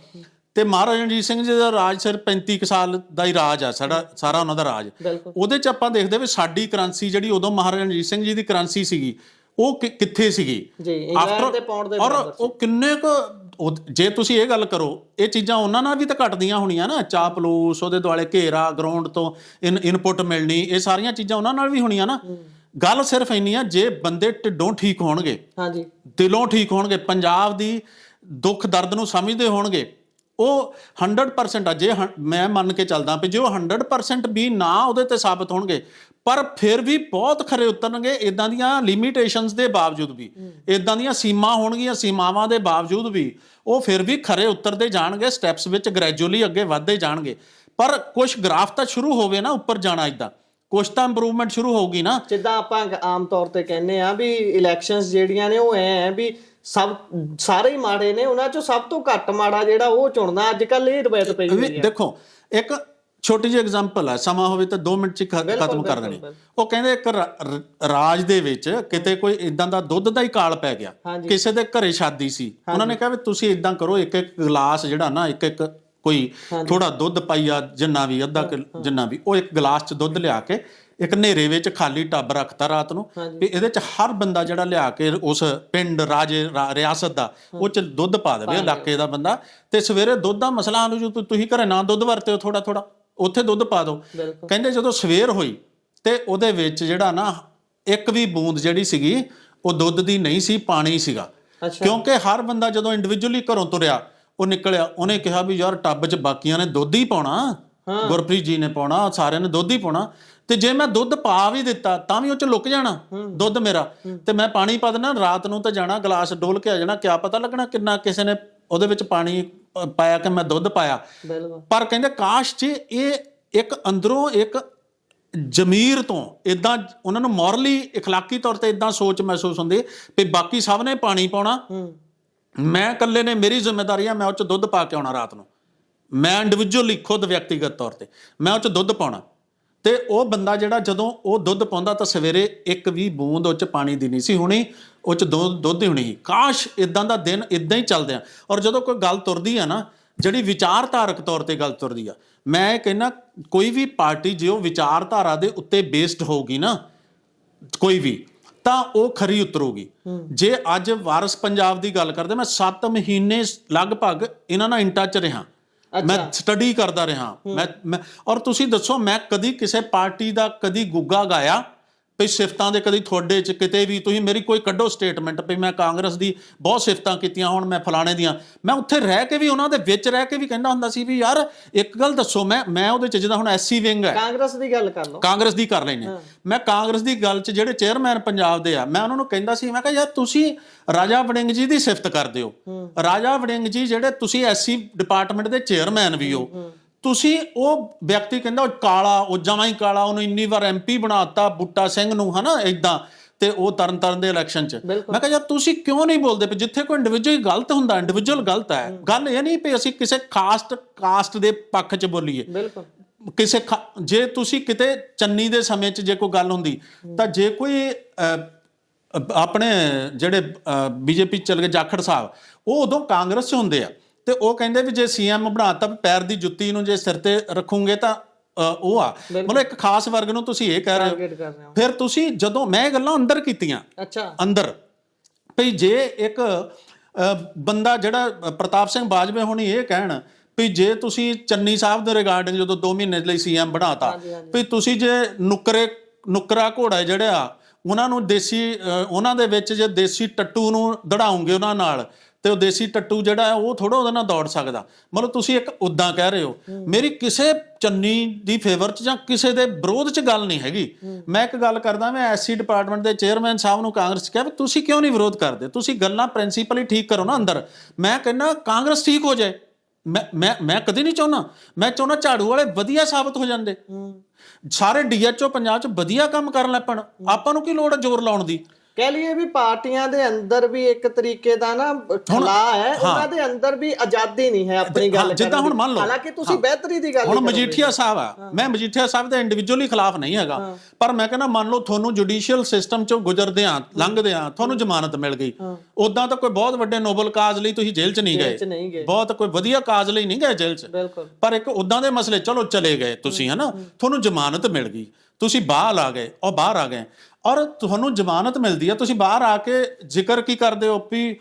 ਤੇ ਮਹਾਰਾਜਾ ਰਣਜੀਤ ਸਿੰਘ ਜੀ ਦਾ ਰਾਜ ਸਿਰਫ 35 ਸਾਲ ਦਾ ਹੀ ਰਾਜ ਆ ਸਾਰਾ ਉਹਨਾਂ ਦਾ ਰਾਜ। ਉਹਦੇ ਚ ਆਪਾਂ ਦੇਖਦੇ ਵੀ ਸਾਡੀ ਕਰੰਸੀ ਜਿਹੜੀ ਉਦੋਂ ਮਹਾਰਾਜਾ ਰਣਜੀਤ ਸਿੰਘ ਜੀ ਦੀ ਕਰੰਸੀ ਸੀਗੀ ਉਹ ਕਿੱਥੇ ਸੀਗੀ, ਔਰ ਉਹ ਕਿੰਨੇ ਕੁ, ਜੇ ਤੁਸੀਂ ਇਹ ਗੱਲ ਕਰੋ ਇਹ ਚੀਜ਼ਾਂ ਉਹਨਾਂ ਨਾਲ ਵੀ ਤਾਂ ਘਟਦੀਆਂ ਹੋਣੀਆਂ ਨਾ, ਚਾਪਲੂਸ, ਉਹਦੇ ਦੁਆਲੇ ਘੇਰਾ, ਗਰਾਊਂਡ ਤੋਂ ਇਨਪੁਟ ਮਿਲਣੀ, ਇਹ ਸਾਰੀਆਂ ਚੀਜ਼ਾਂ ਉਹਨਾਂ ਨਾਲ ਵੀ ਹੋਣੀਆਂ ਨਾ। ਗੱਲ ਸਿਰਫ ਇੰਨੀ ਆ, ਜੇ ਬੰਦੇ ਢਿੱਡੋਂ ਠੀਕ ਹੋਣਗੇ, ਦਿਲੋਂ ਠੀਕ ਹੋਣਗੇ, ਪੰਜਾਬ ਦੀ ਦੁੱਖ ਦਰਦ ਨੂੰ ਸਮਝਦੇ ਹੋਣਗੇ, ਉਹ 100% ਆ। ਜੇ ਮੈਂ ਮੰਨ ਕੇ ਚੱਲਦਾ ਵੀ ਜੇ ਉਹ 100% ਵੀ ਨਾ ਉਹਦੇ ਤੇ ਸਾਬਤ ਹੋਣਗੇ, ਪਰ ਫਿਰ ਵੀ ਬਹੁਤ ਖਰੇ ਉਤਰਨਗੇ। ਇਦਾਂ ਦੀਆਂ ਲਿਮਿਟੇਸ਼ਨਸ ਦੇ ਬਾਵਜੂਦ ਵੀ, ਇਦਾਂ ਦੀਆਂ ਸੀਮਾ ਹੋਣਗੀਆਂ, ਸੀਮਾਵਾਂ ਦੇ ਬਾਵਜੂਦ ਵੀ ਉਹ ਫਿਰ ਵੀ ਖਰੇ ਉਤਰਦੇ ਜਾਣਗੇ, ਸਟੈਪਸ ਵਿੱਚ ਗ੍ਰੈਜੂਅਲੀ ਅੱਗੇ ਵੱਧਦੇ ਜਾਣਗੇ। ਪਰ ਕੁਛ ਗ੍ਰਾਫ ਤਾਂ ਸ਼ੁਰੂ ਹੋਵੇ ਨਾ ਉੱਪਰ ਜਾਣਾ, ਇਦਾਂ ਕੁਛ ਤਾਂ ਇੰਪਰੂਵਮੈਂਟ ਸ਼ੁਰੂ ਹੋਊਗੀ ਨਾ। ਜਿੱਦਾਂ ਆਪਾਂ ਆਮ ਤੌਰ ਤੇ ਕਹਿੰਦੇ ਆ ਵੀ ਇਲੈਕਸ਼ਨਸ ਜਿਹੜੀਆਂ ਨੇ ਉਹ ਐ ਵੀ ਸਾਰੇ ਹੀ ਮਾੜੇ ਨੇ, ਉਹਨਾਂ ਚੋਂ ਸਭ ਤੋਂ ਘੱਟ ਮਾੜਾ ਜਿਹੜਾ ਉਹ ਚੁਣਨਾ ਅੱਜ ਕੱਲ ਇਹ ਰਵਾਇਤ ਪਈ ਹੋਈ ਹੈ। ਦੇਖੋ ਇੱਕ ਛੋਟੀ ਜਿਹੀ ਐਗਜ਼ਾਮਪਲ ਹੈ, ਸਮਾਂ ਹੋਵੇ ਤਾਂ 2 ਮਿੰਟ 'ਚ ਖਤਮ ਕਰ ਦੇਣੀ। ਉਹ ਕਹਿੰਦੇ ਇੱਕ ਰਾਜ ਦੇ ਵਿੱਚ ਕਿਤੇ ਕੋਈ ਇਦਾਂ ਦਾ ਦੁੱਧ ਦਾ ਹੀ ਕਾਲ ਪੈ ਗਿਆ, ਕਿਸੇ ਦੇ ਘਰੇ ਸ਼ਾਦੀ ਸੀ, ਉਹਨਾਂ ਨੇ ਕਿਹਾ ਵੀ ਤੁਸੀਂ ਇਦਾਂ ਕਰੋ, ਇੱਕ ਇੱਕ ਗਲਾਸ ਜਿਹੜਾ ਨਾ, ਇੱਕ ਕੋਈ ਥੋੜਾ ਦੁੱਧ ਪਾਈਆ, ਜਿੰਨਾ ਵੀ ਅੱਧਾ ਜਿੰਨਾ ਵੀ, ਉਹ ਇੱਕ ਗਲਾਸ 'ਚ ਦੁੱਧ ਲਿਆ ਕੇ ਇੱਕ ਹਨੇਰੇ ਵਿੱਚ ਖਾਲੀ ਟੱਬ ਰੱਖਤਾ ਰਾਤ ਨੂੰ, ਵੀ ਇਹਦੇ 'ਚ ਹਰ ਬੰਦਾ ਜਿਹੜਾ ਲਿਆ ਕੇ ਉਸ ਪਿੰਡ, ਰਾਜੇ, ਰਿਆਸਤ ਦਾ ਉਹ 'ਚ ਦੁੱਧ ਪਾ ਦੇਵੇ, ਇਲਾਕੇ ਦਾ ਬੰਦਾ, ਤੇ ਸਵੇਰੇ ਦੁੱਧ ਦਾ ਮਸਲਾ ਹੱਲ ਹੋ ਜੂ। ਤੁਸੀਂ ਘਰੇ ਨਾ ਦੁੱਧ ਵਰਤਿਓ, ਥੋੜਾ ਥੋੜਾ ਉੱਥੇ ਦੁੱਧ ਪਾ ਦਿਓ। ਕਹਿੰਦੇ ਜਦੋਂ ਸਵੇਰ ਹੋਈ ਤੇ ਉਹਦੇ ਵਿੱਚ ਜਿਹੜਾ ਨਾ ਇੱਕ ਵੀ ਬੂੰਦ ਜਿਹੜੀ ਸੀਗੀ ਉਹ ਦੁੱਧ ਦੀ ਨਹੀਂ ਸੀ, ਪਾਣੀ ਸੀਗਾ। ਕਿਉਂਕਿ ਹਰ ਬੰਦਾ ਜਦੋਂ ਇੰਡੀਵਿਜੂਅਲੀ ਘਰੋਂ ਤੁਰਿਆ, ਉਹ ਨਿਕਲਿਆ, ਉਹਨੇ ਕਿਹਾ ਵੀ ਯਾਰ ਟੱਬ 'ਚ ਬਾਕੀਆਂ ਨੇ ਦੁੱਧ ਹੀ ਪਾਉਣਾ, ਗੁਰਪ੍ਰੀਤ ਜੀ ਨੇ ਪਾਉਣਾ, ਸਾਰਿਆਂ ਨੇ ਦੁੱਧ ਹੀ ਪਾਉਣਾ, ਤੇ ਜੇ ਮੈਂ ਦੁੱਧ ਪਾ ਵੀ ਦਿੱਤਾ ਤਾਂ ਵੀ ਉਹ 'ਚ ਲੁਕ ਜਾਣਾ ਦੁੱਧ ਮੇਰਾ, ਤੇ ਮੈਂ ਪਾਣੀ ਪਾ ਦੇਣਾ, ਰਾਤ ਨੂੰ ਤਾਂ ਜਾਣਾ ਗਲਾਸ ਡੋਲ ਕੇ ਆ ਜਾਣਾ, ਕਿਆ ਪਤਾ ਲੱਗਣਾ ਕਿੰਨਾ ਕਿਸੇ ਨੇ ਉਹਦੇ ਵਿੱਚ ਪਾਣੀ ਪਾਇਆ ਕਿ ਮੈਂ ਦੁੱਧ ਪਾਇਆ। ਪਰ ਕਹਿੰਦੇ ਕਾਸ਼ ਜੇ ਇਹ ਇੱਕ ਅੰਦਰੋਂ ਇੱਕ ਜ਼ਮੀਰ ਤੋਂ ਇਦਾਂ ਉਹਨਾਂ ਨੂੰ ਮੋਰਲੀ ਇਖਲਾਕੀ ਤੌਰ ਤੇ ਇਦਾਂ ਸੋਚ ਮਹਿਸੂਸ ਹੁੰਦੀ ਵੀ ਬਾਕੀ ਸਭ ਨੇ ਪਾਣੀ ਪਾਉਣਾ, ਮੈਂ ਇਕੱਲੇ ਨੇ, ਮੇਰੀ ਜ਼ਿੰਮੇਵਾਰੀ ਆ, ਮੈਂ ਉਹ 'ਚ ਦੁੱਧ ਪਾ ਕੇ ਆਉਣਾ ਰਾਤ ਨੂੰ, ਮੈਂ ਇੰਡੀਵਿਜੂਅਲੀ ਖੁਦ ਵਿਅਕਤੀਗਤ ਤੌਰ ਤੇ ਮੈਂ ਉਹ 'ਚ ਦੁੱਧ ਪਾਉਣਾ। ਤੇ ਉਹ ਬੰਦਾ ਜਿਹੜਾ ਜਦੋਂ ਉਹ ਦੁੱਧ ਪਾਉਂਦਾ ਤਾਂ ਸਵੇਰੇ ਇੱਕ ਵੀ ਬੂੰਦ ਉਹ 'ਚ ਪਾਣੀ ਦੀ ਨਹੀਂ ਸੀ ਹੋਣੀ, ਉਹ 'ਚ ਦੁੱਧ ਹੀ ਹੋਣੀ। ਕਾਸ਼ ਇਦਾਂ ਦਾ ਦਿਨ ਇਦਾਂ ਹੀ ਚੱਲਦੇ ਆ। ਔਰ ਜਦੋਂ ਕੋਈ ਗੱਲ ਤੁਰਦੀ ਆ ਨਾ, ਜਿਹੜੀ ਵਿਚਾਰਧਾਰਕ ਤੌਰ ਤੇ ਗੱਲ ਤੁਰਦੀ ਆ, ਮੈਂ ਇਹ ਕਹਿੰਦਾ ਕੋਈ ਵੀ ਪਾਰਟੀ ਜੇ ਉਹ ਵਿਚਾਰਧਾਰਾ ਦੇ ਉੱਤੇ ਬੇਸਡ ਹੋਊਗੀ ਨਾ ਕੋਈ ਵੀ, ਤਾਂ ਉਹ ਖਰੀ ਉਤਰੂਗੀ। ਜੇ ਅੱਜ ਵਾਰਸ ਪੰਜਾਬ ਦੀ ਗੱਲ ਕਰਦੇ, ਮੈਂ 7 ਮਹੀਨੇ ਲਗਭਗ ਇਹਨਾਂ ਨਾਲ ਇਨ ਟੱਚ ਰਿਹਾ, ਮੈਂ ਸਟੱਡੀ ਕਰਦਾ ਰਿਹਾ, ਮੈਂ ਔਰ ਤੁਸੀਂ ਦੱਸੋ ਮੈਂ ਕਦੀ ਕਿਸੇ ਪਾਰਟੀ ਦਾ ਕਦੀ ਗੁੱਗਾ ਗਾਇਆ ਵੀ ਸਿਫਤਾਂ ਦੇ, ਕਦੀ ਤੁਹਾਡੇ 'ਚ ਕਿਤੇ ਵੀ ਤੁਸੀਂ ਮੇਰੀ ਕੋਈ ਕੱਢੋ ਸਟੇਟਮੈਂਟ ਵੀ ਮੈਂ ਕਾਂਗਰਸ ਦੀ ਬਹੁਤ ਸਿਫਤਾਂ ਕੀਤੀਆਂ ਹੁਣ ਮੈਂ ਫਲਾਣੇ ਦੀਆਂ। ਮੈਂ ਉੱਥੇ ਰਹਿ ਕੇ ਵੀ ਉਹਨਾਂ ਦੇ ਵਿੱਚ ਰਹਿ ਕੇ ਵੀ ਕਹਿੰਦਾ ਹੁੰਦਾ ਸੀ ਵੀ ਯਾਰ ਇੱਕ ਗੱਲ ਦੱਸੋ, ਮੈਂ ਉਹਦੇ 'ਚ ਜਿੱਦਾਂ ਹੁਣ ਐਸਸੀ ਵਿੰਗ ਹੈ, ਕਾਂਗਰਸ ਦੀ ਗੱਲ ਕਰ ਲਓ, ਕਾਂਗਰਸ ਦੀ ਕਰ ਲੈਂਦੇ, ਮੈਂ ਕਾਂਗਰਸ ਦੀ ਗੱਲ 'ਚ ਜਿਹੜੇ ਚੇਅਰਮੈਨ ਪੰਜਾਬ ਦੇ ਆ, ਮੈਂ ਉਹਨਾਂ ਨੂੰ ਕਹਿੰਦਾ ਸੀ, ਮੈਂ ਕਿਹਾ ਯਾਰ ਤੁਸੀਂ ਰਾਜਾ ਵੜਿੰਗ ਜੀ ਦੀ ਸਿਫਤ ਕਰਦੇ ਹੋ, ਰਾਜਾ ਵੜਿੰਗ ਜੀ ਜਿਹੜੇ ਤੁਸੀਂ ਐਸਸੀ ਡਿਪਾਰਟਮੈਂਟ ਦੇ ਚੇਅਰਮੈਨ ਵੀ ਹੋ, ਤੁਸੀਂ ਉਹ ਵਿਅਕਤੀ ਕਹਿੰਦਾ ਉਹ ਕਾਲਾ, ਉਹ ਜਮਾਂ ਹੀ ਕਾਲਾ, ਉਹਨੂੰ ਇੰਨੀ ਵਾਰ ਐਮਪੀ ਬਣਾਤਾ ਬੂਟਾ ਸਿੰਘ ਨੂੰ, ਹਨਾ ਇਦਾਂ, ਤੇ ਉਹ ਤਰਨ ਦੇ ਇਲੈਕਸ਼ਨ 'ਚ। ਮੈਂ ਕਿਹਾ ਯਾਰ ਤੁਸੀਂ ਕਿਉਂ ਨਹੀਂ ਬੋਲਦੇ ਪਏ? ਜਿੱਥੇ ਕੋਈ ਇੰਡੀਵਿਜੂਅਲ ਗਲਤ ਹੁੰਦਾ, ਇੰਡੀਵਿਜੂਅਲ ਗਲਤ ਹੈ, ਗੱਲ ਇਹ ਨਹੀਂ ਵੀ ਅਸੀਂ ਕਿਸੇ ਕਾਸਟ ਦੇ ਪੱਖ 'ਚ ਬੋਲੀਏ। ਕਿਸੇ ਜੇ ਤੁਸੀਂ ਕਿਤੇ ਚੰਨੀ ਦੇ ਸਮੇਂ 'ਚ ਜੇ ਕੋਈ ਗੱਲ ਹੁੰਦੀ ਤਾਂ ਜੇ ਕੋਈ ਆਪਣੇ ਜਿਹੜੇ ਬੀਜੇਪੀ ਚਲ ਗਏ ਜਾਖੜ ਸਾਹਿਬ, ਉਹ ਉਦੋਂ ਕਾਂਗਰਸ 'ਚ ਹੁੰਦੇ ਆ, ਤੇ ਉਹ ਕਹਿੰਦੇ ਵੀ ਜੇ ਸੀਐਮ ਬਣਾਤਾ ਪੈਰ ਦੀ ਜੁੱਤੀ ਨੂੰ ਜੇ ਸਿਰ ਤੇ ਰੱਖੋਗੇ ਤਾਂ ਉਹ ਆ, ਮਤਲਬ ਇੱਕ ਖਾਸ ਵਰਗ ਨੂੰ ਤੁਸੀਂ ਇਹ ਕਹਿ ਰਹੇ ਹੋ। ਫਿਰ ਤੁਸੀਂ ਜਦੋਂ ਮੈਂ ਇਹ ਗੱਲਾਂ ਅੰਦਰ ਕੀਤੀਆਂ, ਅੰਦਰ ਵੀ ਜੇ ਇੱਕ ਬੰਦਾ ਜਿਹੜਾ ਪ੍ਰਤਾਪ ਸਿੰਘ ਬਾਜਵੇ ਹੋਣੀ ਇਹ ਕਹਿਣ ਵੀ ਜੇ ਤੁਸੀਂ ਚੰਨੀ ਸਾਹਿਬ ਦੇ ਰਿਗਾਰਡਿੰਗ ਜਦੋਂ 2 ਮਹੀਨੇ ਲਈ ਸੀਐਮ ਬਣਾਤਾ, ਵੀ ਤੁਸੀਂ ਜੇ ਨੁਕਰਾ ਘੋੜਾ ਜਿਹੜਾ ਉਹਨਾਂ ਨੂੰ ਦੇਸੀ, ਉਹਨਾਂ ਦੇ ਵਿੱਚ ਜੇ ਦੇਸੀ ਟੱਟੂ ਨੂੰ ਦੜਾਉਂਗੇ ਉਹਨਾਂ ਨਾਲ, ਤੇ ਉਹ ਦੇਸੀ ਟੱਟੂ ਜਿਹੜਾ ਹੈ ਉਹ ਥੋੜਾ ਉਹਦੇ ਨਾਲ ਦੌੜ ਸਕਦਾ। ਮਤਲਬ ਤੁਸੀਂ ਇੱਕ ਉਦਾਂ ਕਹਿ ਰਹੇ ਹੋ। ਮੇਰੀ ਕਿਸੇ ਚੰਨੀ ਦੀ ਫੇਵਰ 'ਚ ਜਾਂ ਕਿਸੇ ਦੇ ਵਿਰੋਧ 'ਚ ਗੱਲ ਨਹੀਂ ਹੈਗੀ। ਮੈਂ ਇੱਕ ਗੱਲ ਕਰਦਾ, ਮੈਂ ਐਸਸੀ ਡਿਪਾਰਟਮੈਂਟ ਦੇ ਚੇਅਰਮੈਨ ਸਾਹਿਬ ਨੂੰ ਕਾਂਗਰਸ 'ਚ ਕਿਹਾ ਵੀ ਤੁਸੀਂ ਕਿਉਂ ਨਹੀਂ ਵਿਰੋਧ ਕਰਦੇ? ਤੁਸੀਂ ਗੱਲਾਂ ਪ੍ਰਿੰਸੀਪਲੀ ਠੀਕ ਕਰੋ ਨਾ ਅੰਦਰ। ਮੈਂ ਕਹਿੰਦਾ ਕਾਂਗਰਸ ਠੀਕ ਹੋ ਜਾਏ, ਮੈਂ ਕਦੇ ਨਹੀਂ ਚਾਹੁੰਦਾ। ਮੈਂ ਚਾਹੁੰਦਾ ਝਾੜੂ ਵਾਲੇ ਵਧੀਆ ਸਾਬਤ ਹੋ ਜਾਂਦੇ, ਸਾਰੇ ਡੀਐਚਓ ਪੰਜਾਬ 'ਚ ਵਧੀਆ ਕੰਮ ਕਰਨ ਲੱਗ ਪੈਣ। ਆਪਾਂ ਨੂੰ ਕੀ ਲੋੜ ਹੈ ਜ਼ੋਰ ਲਾਉਣ ਦੀ? ਕਹਿ ਲਈਏ ਵੀ ਪਾਰਟੀਆਂ ਦੇ ਅੰਦਰ ਵੀ ਇੱਕ ਤਰੀਕੇ ਦਾ ਨਾ ਖਲਾ ਹੈ, ਉਹਨਾਂ ਦੇ ਅੰਦਰ ਵੀ ਆਜ਼ਾਦੀ ਨਹੀਂ ਹੈ ਆਪਣੀ ਗੱਲ ਕਰਨ ਦੀ। ਜਿੱਦਾਂ ਹੁਣ ਮੰਨ ਲਓ, ਹਾਲਾਂਕਿ ਤੁਸੀਂ ਬਿਹਤਰੀ ਦੀ ਗੱਲ ਹੁਣ ਮਜੀਠੀਆ ਸਾਹਿਬ ਆ, ਮੈਂ ਮਜੀਠੀਆ ਸਾਹਿਬ ਦੇ ਇੰਡੀਵਿਜੂਅਲੀ ਖਿਲਾਫ ਨਹੀਂ ਹੈਗਾ, ਪਰ ਮੈਂ ਕਹਿੰਦਾ ਮੰਨ ਲਓ ਤੁਹਾਨੂੰ ਜੁਡੀਸ਼ੀਅਲ ਸਿਸਟਮ 'ਚੋਂ ਗੁਜ਼ਰਦੇ ਆ, ਲੰਘਦੇ ਆ, ਤੁਹਾਨੂੰ ਜ਼ਮਾਨਤ ਮਿਲ ਗਈ, ਉਦਾਂ ਤਾਂ ਕੋਈ ਬਹੁਤ ਵੱਡੇ ਨੋਬਲ ਕਾਜ਼ ਲਈ ਤੁਸੀਂ ਜੇਲ੍ਹ 'ਚ ਨਹੀਂ ਗਏ, ਬਹੁਤ ਕੋਈ ਵਧੀਆ ਕਾਜ਼ ਲਈ ਨਹੀਂ ਗਏ ਜੇਲ੍ਹ 'ਚ, ਪਰ ਇੱਕ ਉਦਾਂ ਦੇ ਮਸਲੇ ਚਲੋ ਚਲੇ ਗਏ ਤੁਸੀਂ, ਹਨਾ, ਤੁਹਾਨੂੰ ਜ਼ਮਾਨਤ ਮਿਲ ਗਈ, ਤੁਸੀਂ ਬਾਹਰ ਆ ਗਏ, ਉਹ ਬਾਹਰ ਆ ਗਏ, ਔਰ ਤੁਹਾਨੂੰ ਜ਼ਮਾਨਤ ਮਿਲਦੀ ਹੈ, ਤੁਸੀਂ ਬਾਹਰ ਆ ਕੇ ਜ਼ਿਕਰ ਕੀ ਕਰਦੇ ਹੋ ਵੀ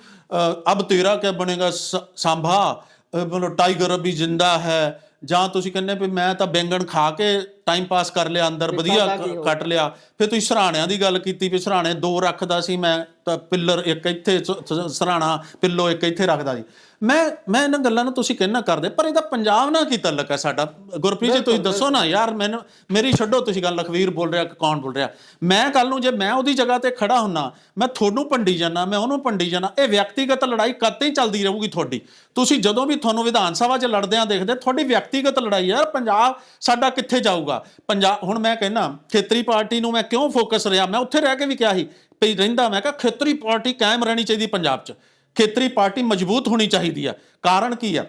ਅਬ ਤੇਰਾ ਕਿਆ ਬਣੇਗਾ ਸਾਂਭਾ, ਮਤਲਬ ਟਾਈਗਰ ਅਭੀ ਜ਼ਿੰਦਾ ਹੈ, ਜਾਂ ਤੁਸੀਂ ਕਹਿੰਦੇ ਵੀ ਮੈਂ ਤਾਂ ਬੈਂਗਣ ਖਾ ਕੇ ਟਾਈਮ ਪਾਸ ਕਰ ਲਿਆ ਅੰਦਰ, ਵਧੀਆ ਕੱਟ ਲਿਆ। ਫਿਰ ਤੁਸੀਂ ਸਰਾਣਿਆਂ ਦੀ ਗੱਲ ਕੀਤੀ ਵੀ ਸਰਾਣੇ 2 ਰੱਖਦਾ ਸੀ ਮੈਂ, ਤਾਂ ਪਿੱਲਰ ਇੱਕ ਇੱਥੇ ਸਰਾਣਾ ਪਿੱਲੋ ਇੱਕ ਇੱਥੇ ਰੱਖਦਾ ਸੀ। ਮੈਂ ਇਹਨਾਂ ਗੱਲਾਂ ਨੂੰ ਤੁਸੀਂ ਕਹਿਣਾ ਕਰਦੇ, ਪਰ ਇਹਦਾ ਪੰਜਾਬ ਨਾਲ ਕੀ ਤਾਲੁਕ ਹੈ ਸਾਡਾ? ਗੁਰਪ੍ਰੀਤ ਜੀ ਤੁਸੀਂ ਦੱਸੋ ਨਾ ਯਾਰ, ਮੈਨੂੰ ਮੇਰੀ ਛੱਡੋ ਤੁਸੀਂ ਗੱਲ, ਲਖਵੀਰ ਬੋਲ ਰਿਹਾ ਕਿ ਕੌਣ ਬੋਲ ਰਿਹਾ। ਮੈਂ ਕੱਲ ਨੂੰ ਜੇ ਮੈਂ ਉਹਦੀ ਜਗ੍ਹਾ ਤੇ ਖੜਾ ਹੁੰਨਾ, ਮੈਂ ਤੁਹਾਨੂੰ ਭੰਡੀ ਜਾਣਾ, ਮੈਂ ਉਹਨੂੰ ਭੰਡੀ ਜਾਣਾ, ਇਹ ਵਿਅਕਤੀਗਤ ਲੜਾਈ ਕਦੇ ਹੀ ਚੱਲਦੀ ਰਹੂਗੀ ਤੁਹਾਡੀ। ਤੁਸੀਂ ਜਦੋਂ ਵੀ ਤੁਹਾਨੂੰ ਵਿਧਾਨ ਸਭਾ 'ਚ ਲੜਦਿਆਂ ਦੇਖਦੇ, ਤੁਹਾਡੀ ਵਿਅਕਤੀਗਤ ਲੜਾਈ ਯਾਰ, ਪੰਜਾਬ ਸਾਡਾ ਕਿੱਥੇ ਜਾਊਗਾ? ਪੰਜਾਬ ਹੁਣ ਮੈਂ ਕਹਿੰਦਾ ਖੇਤਰੀ ਪਾਰਟੀ ਨੂੰ ਮੈਂ ਕਿਉਂ ਫੋਕਸ ਰਿਹਾ, ਮੈਂ ਉੱਥੇ ਰਹਿ ਕੇ ਵੀ ਕਿਹਾ ਸੀ ਵੀ ਰਹਿੰਦਾ, ਮੈਂ ਕਿਹਾ ਖੇਤਰੀ ਪਾਰਟੀ ਕਾਇਮ ਰਹਿਣੀ ਚਾਹੀਦੀ ਪੰਜਾਬ 'ਚ, ਖੇਤਰੀ ਪਾਰਟੀ ਮਜ਼ਬੂਤ ਹੋਣੀ ਚਾਹੀਦੀ ਆ। ਕਾਰਨ ਕੀ ਆ?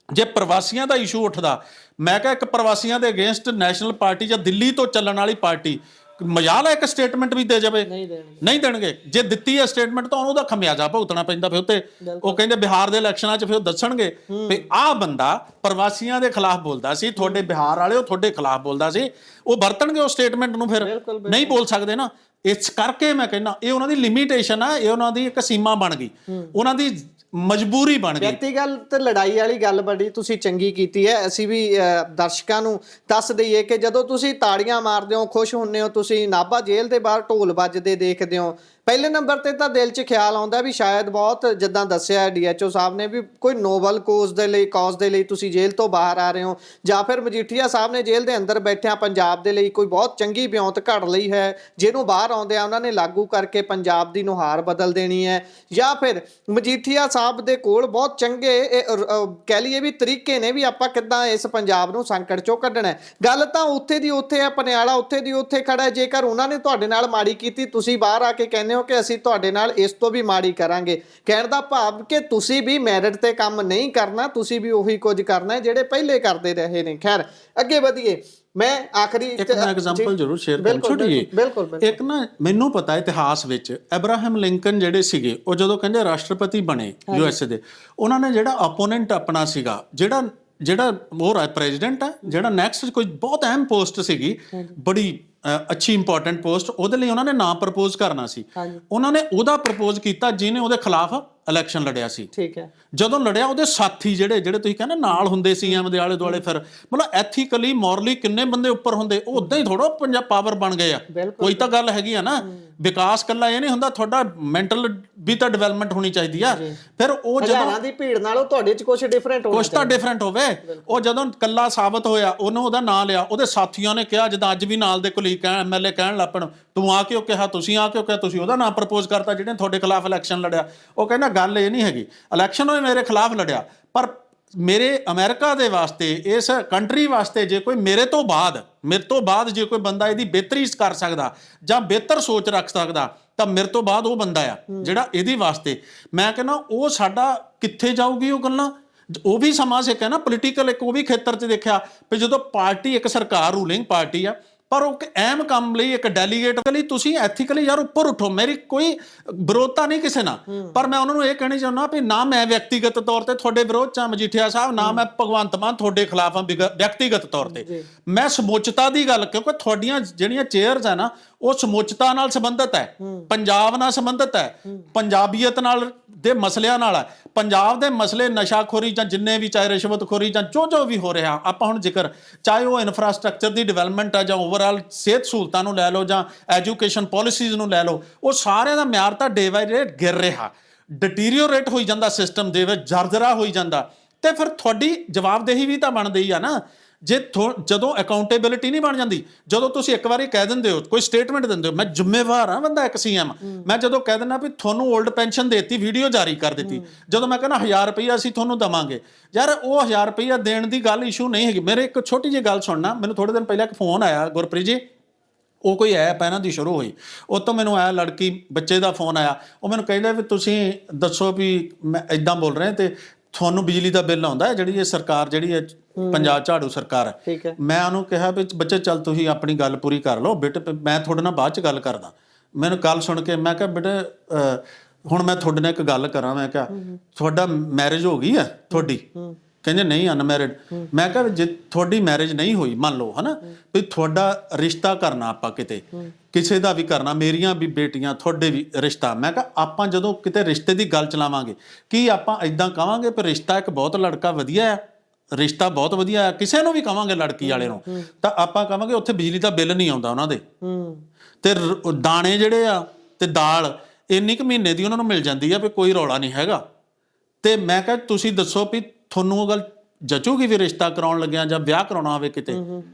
ਜੇ ਪ੍ਰਵਾਸੀਆਂ ਦਾ ਇਸ਼ੂ ਉੱਠਦਾ, ਮੈਂ ਕਿਹਾ ਇੱਕ ਪ੍ਰਵਾਸੀਆਂ ਦੇ ਅਗੇਂਸਟ ਨੈਸ਼ਨਲ ਪਾਰਟੀ ਜਾਂ ਦਿੱਲੀ ਤੋਂ ਚੱਲਣ ਵਾਲੀ ਪਾਰਟੀ ਮਜਾਲ ਹੈ ਇੱਕ ਸਟੇਟਮੈਂਟ ਵੀ ਦੇ ਜਾਵੇ? ਨਹੀਂ ਦੇਣਗੇ। ਜੇ ਦਿੱਤੀ ਹੈ ਸਟੇਟਮੈਂਟ ਤਾਂ ਉਹਦਾ ਖਮਿਆਜ਼ਾ ਭੁਗਤਣਾ ਪੈਂਦਾ ਫਿਰ ਉੱਤੇ। ਉਹ ਕਹਿੰਦੇ ਬਿਹਾਰ ਦੇ ਇਲੈਕਸ਼ਨਾਂ 'ਚ ਫਿਰ ਦੱਸਣਗੇ ਵੀ ਆਹ ਬੰਦਾ ਪ੍ਰਵਾਸੀਆਂ ਦੇ ਖਿਲਾਫ ਬੋਲਦਾ ਸੀ, ਤੁਹਾਡੇ ਬਿਹਾਰ ਵਾਲੇ ਉਹ ਤੁਹਾਡੇ ਖਿਲਾਫ ਬੋਲਦਾ ਸੀ, ਉਹ ਵਰਤਣਗੇ ਉਸ ਸਟੇਟਮੈਂਟ ਨੂੰ, ਫਿਰ ਨਹੀਂ ਬੋਲ ਸਕਦੇ ਨਾ। ਇਸ ਕਰਕੇ ਮੈਂ ਕਹਿੰਦਾ ਇਹ ਉਹਨਾਂ ਦੀ ਲਿਮਿਟੇਸ਼ਨ ਆ, ਇਹ ਉਹਨਾਂ ਦੀ ਇੱਕ ਸੀਮਾ ਬਣ ਗਈ, ਉਹਨਾਂ ਦੀ ਮਜਬੂਰੀ ਬਣ ਗਈ। ਵਿਅਕਤੀਗਤ ਲੜਾਈ ਵਾਲੀ ਗੱਲ ਬੜੀ ਤੁਸੀਂ ਚੰਗੀ ਕੀਤੀ ਹੈ। ਅਸੀਂ ਵੀ ਦਰਸ਼ਕਾਂ ਨੂੰ ਦੱਸ ਦਈਏ ਕਿ ਜਦੋਂ ਤੁਸੀਂ ਤਾੜੀਆਂ ਮਾਰਦੇ ਹੋ, ਖੁਸ਼ ਹੁੰਦੇ ਹੋ, ਤੁਸੀਂ ਨਾਭਾ ਜੇਲ੍ਹ ਦੇ ਬਾਹਰ ਢੋਲ ਵੱਜਦੇ ਦੇਖਦੇ ਹੋ, ਪਹਿਲੇ ਨੰਬਰ ਤੇ ਤਾਂ ਦਿਲ 'ਚ ਖਿਆਲ ਆਉਂਦਾ ਵੀ ਸ਼ਾਇਦ ਬਹੁਤ, ਜਿੱਦਾਂ ਦੱਸਿਆ DHO ਸਾਹਿਬ ਨੇ, ਵੀ ਕੋਈ ਨੋਬਲ ਕਾਜ਼ ਦੇ ਲਈ ਤੁਸੀਂ ਜੇਲ੍ਹ ਤੋਂ ਬਾਹਰ ਆ ਰਹੇ ਹੋ, ਜਾਂ ਫਿਰ ਮਜੀਠੀਆ ਸਾਹਿਬ ਨੇ ਜੇਲ੍ਹ ਦੇ ਅੰਦਰ ਬੈਠਿਆਂ ਪੰਜਾਬ ਦੇ ਲਈ ਕੋਈ ਬਹੁਤ ਚੰਗੀ ਵਿਉਂਤ ਘੜ ਲਈ ਹੈ, ਜਿਹਨੂੰ ਬਾਹਰ ਆਉਂਦਿਆਂ ਉਹਨਾਂ ਨੇ ਲਾਗੂ ਕਰਕੇ ਪੰਜਾਬ ਦੀ ਨੁਹਾਰ ਬਦਲ ਦੇਣੀ ਹੈ, ਜਾਂ ਫਿਰ ਮਜੀਠੀਆ ਸਾਹਿਬ ਦੇ ਕੋਲ ਬਹੁਤ ਚੰਗੇ ਕਹਿ ਲਈਏ ਵੀ ਤਰੀਕੇ ਨੇ ਵੀ ਆਪਾਂ ਕਿੱਦਾਂ ਇਸ ਪੰਜਾਬ ਨੂੰ ਸੰਕਟ ਚੋਂ ਕੱਢਣਾ। ਗੱਲ ਤਾਂ ਉੱਥੇ ਦੀ ਉੱਥੇ ਹੈ, ਪਨਿਆਲਾ ਉੱਥੇ ਦੀ ਉੱਥੇ ਖੜਾ ਹੈ। ਜੇਕਰ ਉਹਨਾਂ ਨੇ ਤੁਹਾਡੇ ਨਾਲ ਮਾੜੀ ਕੀਤੀ, ਤੁਸੀਂ ਬਾਹਰ ਆ ਕੇ ਕਹਿੰਦੇ ਹੋ ਕਿ ਅਸੀਂ ਤੁਹਾਡੇ ਨਾਲ ਇਸ ਤੋਂ ਵੀ ਮਾੜੀ ਕਰਾਂਗੇ, ਕਹਿਣ ਦਾ ਭਾਵ ਕਿ ਤੁਸੀਂ ਵੀ ਮੈਰਿਟ ਤੇ ਕੰਮ ਨਹੀਂ ਕਰਨਾ, ਤੁਸੀਂ ਵੀ ਉਹੀ ਕੁਝ ਕਰਨਾ ਹੈ ਜਿਹੜੇ ਪਹਿਲੇ ਕਰਦੇ ਰਹੇ ਨੇ। ਖੈਰ ਅੱਗੇ ਵਧੀਏ, ਮੈਂ ਆਖਰੀ ਇੱਕ ਮੈਂ ਐਗਜ਼ਾਮਪਲ ਜ਼ਰੂਰ ਸ਼ੇਅਰ ਕਰਾਂ ਛੋਟੀ ਜਿਹੀ। ਬਿਲਕੁਲ। ਇੱਕ ਨਾ ਮੈਨੂੰ ਪਤਾ ਇਤਿਹਾਸ ਵਿੱਚ ਅਬਰਾਹਮ ਲਿੰਕਨ ਜਿਹੜੇ ਸੀਗੇ, ਉਹ ਜਦੋਂ ਕਹਿੰਦੇ ਰਾਸ਼ਟਰਪਤੀ ਬਣੇ USA ਦੇ, ਉਹਨਾਂ ਨੇ ਜਿਹੜਾ ਆਪੋਨੈਂਟ ਆਪਣਾ ਸੀਗਾ, ਜਿਹੜਾ ਉਹ ਪ੍ਰੈਜ਼ੀਡੈਂਟ ਆ, ਜਿਹੜਾ ਨੈਕਸਟ ਕੋਈ ਬਹੁਤ ਅਹਿਮ ਪੋਸਟ ਸੀਗੀ, ਬੜੀ ਅੱਛੀ ਇੰਪੋਰਟੈਂਟ ਪੋਸਟ, ਉਹਦੇ ਲਈ ਉਹਨਾਂ ਨੇ ਨਾਮ ਪ੍ਰਪੋਜ਼ ਕਰਨਾ ਸੀ। ਉਹਨਾਂ ਨੇ ਉਹਦਾ ਪ੍ਰਪੋਜ਼ ਕੀਤਾ ਜਿਹਨੇ ਉਹਦੇ ਖਿਲਾਫ ਇਲੈਕਸ਼ਨ ਲੜਿਆ ਸੀ। ਠੀਕ ਹੈ। ਜਦੋਂ ਲੜਿਆ, ਉਹਦੇ ਸਾਥੀ ਜਿਹੜੇ ਤੁਸੀਂ ਕਹਿੰਦੇ ਨਾਲ ਹੁੰਦੇ ਸੀ ਐਮ ਦੇ ਆਲੇ ਦੁਆਲੇ, ਫਿਰ ਮਤਲਬ ਐਥੀਕਲੀ ਮੋਰਲੀ ਕਿੰਨੇ ਬੰਦੇ ਉੱਪਰ ਹੁੰਦੇ, ਉਹ ਉਦਾਂ ਹੀ ਥੋੜਾ ਪੰਜਾਬ ਪਾਵਰ ਬਣ ਗਏ ਆ। ਕੋਈ ਤਾਂ ਗੱਲ ਹੈਗੀ ਆ ਨਾ, ਵਿਕਾਸ ਕੱਲਾ ਇਹ ਨਹੀਂ ਹੁੰਦਾ, ਤੁਹਾਡਾ ਮੈਂਟਲ ਵੀ ਤਾਂ ਡਿਵੈਲਪਮੈਂਟ ਹੋਣੀ ਚਾਹੀਦੀ ਆ। ਫਿਰ ਉਹ ਜਦੋਂ ਦੀ ਭੀੜ ਨਾਲੋਂ ਤੁਹਾਡੇ 'ਚ ਕੁਝ ਡਿਫਰੈਂਟ ਹੋਵੇ, ਉਹ ਜਦੋਂ ਕੱਲਾ ਸਾਬਤ ਹੋਇਆ, ਉਹਨੇ ਉਹਦਾ ਨਾਂ ਲਿਆ, ਉਹਦੇ ਸਾਥੀਆਂ ਨੇ ਕਿਹਾ, ਜਿੱਦਾਂ ਅੱਜ ਵੀ ਨਾਲ ਦੇ ਕੁਲੀਗ MLA ਕਹਿਣ ਲੱਪਣ, ਤੂੰ ਆ ਕਿਉਂ ਕਿਹਾ, ਤੁਸੀਂ ਆ ਕਿਉਂ ਕਿਹਾ, ਤੁਸੀਂ ਉਹਦਾ ਨਾਮ ਪ੍ਰਪੋਜ਼ ਕਰਤਾ ਜਿਹੜੇ ਤੁਹਾਡੇ ਖਿਲਾਫ ਇਲੈਕਸ਼ਨ ਲੜਿਆ। ਉਹ ਕਹਿੰਦਾ ਗੱਲ ਇਹ ਨਹੀਂ ਹੈਗੀ, ਇਲੈਕਸ਼ਨ ਉਹ ਮੇਰੇ ਖਿਲਾਫ ਲੜਿਆ, ਪਰ ਮੇਰੇ ਅਮਰੀਕਾ ਦੇ ਵਾਸਤੇ, ਇਸ ਕੰਟਰੀ ਵਾਸਤੇ, ਜੇ ਕੋਈ ਮੇਰੇ ਤੋਂ ਬਾਅਦ ਜੇ ਕੋਈ ਬੰਦਾ ਇਹਦੀ ਬਿਹਤਰੀ ਕਰ ਸਕਦਾ ਜਾਂ ਬਿਹਤਰ ਸੋਚ ਰੱਖ ਸਕਦਾ, ਤਾਂ ਮੇਰੇ ਤੋਂ ਬਾਅਦ ਉਹ ਬੰਦਾ ਆ ਜਿਹੜਾ ਇਹਦੇ ਵਾਸਤੇ। ਮੈਂ ਕਹਿੰਦਾ ਉਹ ਸਾਡਾ ਕਿੱਥੇ ਜਾਊਗੀ ਉਹ ਗੱਲਾਂ। ਉਹ ਵੀ ਸਮਾਂ ਸਿੱਖ ਹੈ ਨਾ, ਪੋਲੀਟੀਕਲ ਇੱਕ ਉਹ ਵੀ ਖੇਤਰ 'ਚ ਦੇਖਿਆ ਵੀ ਜਦੋਂ ਪਾਰਟੀ, ਇੱਕ ਸਰਕਾਰ ਰੂਲਿੰਗ ਪਾਰਟੀ ਆ, ਪਰ ਉਹ ਅਹਿਮ ਕੰਮ ਲਈ ਇੱਕ ਡੈਲੀਗੇਟ ਲਈ ਤੁਸੀਂ ਐਥੀਕਲੀ ਯਾਰ ਉੱਪਰ ਉੱਠੋ। ਮੇਰੀ ਕੋਈ ਵਿਰੋਧਤਾ ਨਹੀਂ ਕਿਸੇ ਨਾਲ, ਪਰ ਮੈਂ ਉਹਨਾਂ ਨੂੰ ਇਹ ਕਹਿਣਾ ਚਾਹੁੰਦਾ ਵੀ ਨਾ ਮੈਂ ਵਿਅਕਤੀਗਤ ਤੌਰ ਤੇ ਤੁਹਾਡੇ ਵਿਰੋਧ 'ਚ ਮਜੀਠੀਆ ਸਾਹਿਬ, ਨਾ ਮੈਂ ਭਗਵੰਤ ਮਾਨ ਤੁਹਾਡੇ ਖਿਲਾਫ ਆ ਵਿਅਕਤੀਗਤ ਤੌਰ ਤੇ। ਮੈਂ ਸਮੁੱਚਤਾ ਦੀ ਗੱਲ, ਕਿਉਂਕਿ ਤੁਹਾਡੀਆਂ ਜਿਹੜੀਆਂ ਚੇਅਰਸ ਆ ਨਾ, ਉਹ ਸਮੁੱਚਤਾ ਨਾਲ ਸੰਬੰਧਿਤ ਹੈ, ਪੰਜਾਬ ਨਾਲ ਸੰਬੰਧਿਤ ਹੈ, ਪੰਜਾਬੀਅਤ ਨਾਲ ਦੇ ਮਸਲਿਆਂ ਨਾਲ ਹੈ। ਪੰਜਾਬ ਦੇ ਮਸਲੇ ਨਸ਼ਾਖੋਰੀ ਜਾਂ ਜਿੰਨੇ ਵੀ, ਚਾਹੇ ਰਿਸ਼ਵਤਖੋਰੀ ਜਾਂ ਜੋ ਵੀ ਹੋ ਰਿਹਾ, ਆਪਾਂ ਹੁਣ ਜ਼ਿਕਰ, ਚਾਹੇ ਉਹ ਇਨਫਰਾਸਟ੍ਰਕਚਰ ਦੀ ਡਿਵੈਲਪਮੈਂਟ ਆ, ਜਾਂ ਓਵਰਆਲ ਸਿਹਤ ਸਹੂਲਤਾਂ ਨੂੰ ਲੈ ਲਓ, ਜਾਂ ਐਜੂਕੇਸ਼ਨ ਪਾਲਿਸੀਜ਼ ਨੂੰ ਲੈ ਲਓ, ਉਹ ਸਾਰਿਆਂ ਦਾ ਮਿਆਰ ਤਾਂ ਡੇ ਬਾਈ ਡੇ ਗਿਰ ਰਿਹਾ, ਡਿਟੀਰੀਓਰੇਟ ਹੋਈ ਜਾਂਦਾ, ਸਿਸਟਮ ਦੇ ਵਿੱਚ ਜਰਜਰਾ ਹੋਈ ਜਾਂਦਾ। ਤੇ ਫਿਰ ਤੁਹਾਡੀ ਜਵਾਬਦੇਹੀ ਵੀ ਤਾਂ ਬਣਦੀ ਆ ਨਾ। ਜਦੋਂ ਅਕਾਊਂਟੇਬਿਲਿਟੀ ਨਹੀਂ ਬਣ ਜਾਂਦੀ, ਜਦੋਂ ਤੁਸੀਂ ਇੱਕ ਵਾਰੀ ਕਹਿ ਦਿੰਦੇ ਹੋ, ਕੋਈ ਸਟੇਟਮੈਂਟ ਦਿੰਦੇ ਹੋ, ਮੈਂ ਜ਼ਿੰਮੇਵਾਰ ਹਾਂ ਬੰਦਾ, ਇੱਕ CM, ਮੈਂ ਜਦੋਂ ਕਹਿ ਦਿੰਦਾ ਵੀ ਤੁਹਾਨੂੰ ਓਲਡ ਪੈਨਸ਼ਨ ਦੇਤੀ, ਵੀਡੀਓ ਜਾਰੀ ਕਰ ਦਿੱਤੀ, ਜਦੋਂ ਮੈਂ ਕਹਿੰਦਾ 1000 ਰੁਪਈਆ ਅਸੀਂ ਤੁਹਾਨੂੰ ਦੇਵਾਂਗੇ, ਯਾਰ ਉਹ 1000 ਰੁਪਈਆ ਦੇਣ ਦੀ ਗੱਲ ਇਸ਼ੂ ਨਹੀਂ ਹੈਗੀ। ਮੇਰੇ ਇੱਕ ਛੋਟੀ ਜਿਹੀ ਗੱਲ ਸੁਣਨਾ, ਮੈਨੂੰ ਥੋੜੇ ਦਿਨ ਪਹਿਲਾਂ ਇੱਕ ਫੋਨ ਆਇਆ, ਗੁਰਪ੍ਰੀਤ ਜੀ, ਉਹ ਕੋਈ ਐਪ ਇਹਨਾਂ ਦੀ ਸ਼ੁਰੂ ਹੋਈ, ਉਹ ਤੋਂ ਮੈਨੂੰ ਆਇਆ ਲੜਕੀ ਬੱਚੇ ਦਾ ਫੋਨ ਆਇਆ, ਉਹ ਮੈਨੂੰ ਕਹਿੰਦਾ ਵੀ ਤੁਸੀਂ ਦੱਸੋ ਵੀ ਮੈਂ ਇੱਦਾਂ ਬੋਲ ਰਿਹਾ ਤੇ ਤੁਹਾਨੂੰ ਬਿਜਲੀ ਦਾ ਬਿੱਲ ਆਉਂਦਾ, ਜਿਹੜੀ ਇਹ ਸਰਕਾਰ, ਜਿਹੜੀ ਇਹ ਪੰਜਾਬ ਝਾੜੂ ਸਰਕਾਰ ਹੈ। ਮੈਂ ਉਹਨੂੰ ਕਿਹਾ ਵੀ ਬੱਚੇ ਚੱਲ ਤੁਸੀਂ ਆਪਣੀ ਗੱਲ ਪੂਰੀ ਕਰ ਲਓ ਬੇਟੇ, ਮੈਂ ਤੁਹਾਡੇ ਨਾਲ ਬਾਅਦ 'ਚ ਗੱਲ ਕਰਦਾ। ਮੈਨੂੰ ਗੱਲ ਸੁਣ ਕੇ ਮੈਂ ਕਿਹਾ ਬੇਟੇ ਹੁਣ ਮੈਂ ਤੁਹਾਡੇ ਨਾਲ ਇੱਕ ਗੱਲ ਕਰਾਂ। ਮੈਂ ਕਿਹਾ ਤੁਹਾਡਾ ਮੈਰਿਜ ਹੋ ਗਈ ਆ ਤੁਹਾਡੀ? ਕਹਿੰਦੇ ਨਹੀਂ, ਅਨਮੈਰਿਡ। ਮੈਂ ਕਿਹਾ ਜੇ ਤੁਹਾਡੀ ਮੈਰਿਜ ਨਹੀਂ ਹੋਈ, ਮੰਨ ਲਓ ਹੈ ਨਾ, ਵੀ ਤੁਹਾਡਾ ਰਿਸ਼ਤਾ ਕਰਨਾ, ਆਪਾਂ ਕਿਤੇ ਕਿਸੇ ਦਾ ਵੀ ਕਰਨਾ, ਮੇਰੀਆਂ ਵੀ ਬੇਟੀਆਂ, ਤੁਹਾਡੇ ਵੀ ਰਿਸ਼ਤਾ। ਮੈਂ ਕਿਹਾ ਆਪਾਂ ਜਦੋਂ ਕਿਤੇ ਰਿਸ਼ਤੇ ਦੀ ਗੱਲ ਚਲਾਵਾਂਗੇ, ਕੀ ਆਪਾਂ ਇਦਾਂ ਕਹਾਂਗੇ ਵੀ ਰਿਸ਼ਤਾ ਇੱਕ ਬਹੁਤ ਲੜਕਾ ਵਧੀਆ ਹੈ, ਰਿਸ਼ਤਾ ਬਹੁਤ ਵਧੀਆ ਹੈ, ਕਿਸੇ ਨੂੰ ਵੀ ਕਹਾਂਗੇ ਲੜਕੀ ਵਾਲੇ ਨੂੰ, ਤਾਂ ਆਪਾਂ ਕਹਾਂਗੇ ਉੱਥੇ ਬਿਜਲੀ ਦਾ ਬਿੱਲ ਨਹੀਂ ਆਉਂਦਾ ਉਹਨਾਂ ਦੇ, ਤੇ ਦਾਣੇ ਜਿਹੜੇ ਆ ਤੇ ਦਾਲ ਇੰਨੀ ਕੁ ਮਹੀਨੇ ਦੀ ਉਹਨਾਂ ਨੂੰ ਮਿਲ ਜਾਂਦੀ ਆ, ਵੀ ਕੋਈ ਰੌਲਾ ਨਹੀਂ ਹੈਗਾ। ਤੇ ਮੈਂ ਕਿਹਾ ਤੁਸੀਂ ਦੱਸੋ ਵੀ ਤੁਹਾਨੂੰ ਉਹ ਗੱਲ ਜਚੂਗੀ ਵੀ ਰਿਸ਼ਤਾ ਕਰਾਉਣ ਲੱਗਿਆ ਜਾਂ ਵਿਆਹ ਕਰਾਉਣਾ ਹੋਵੇ ਕਿਤੇ?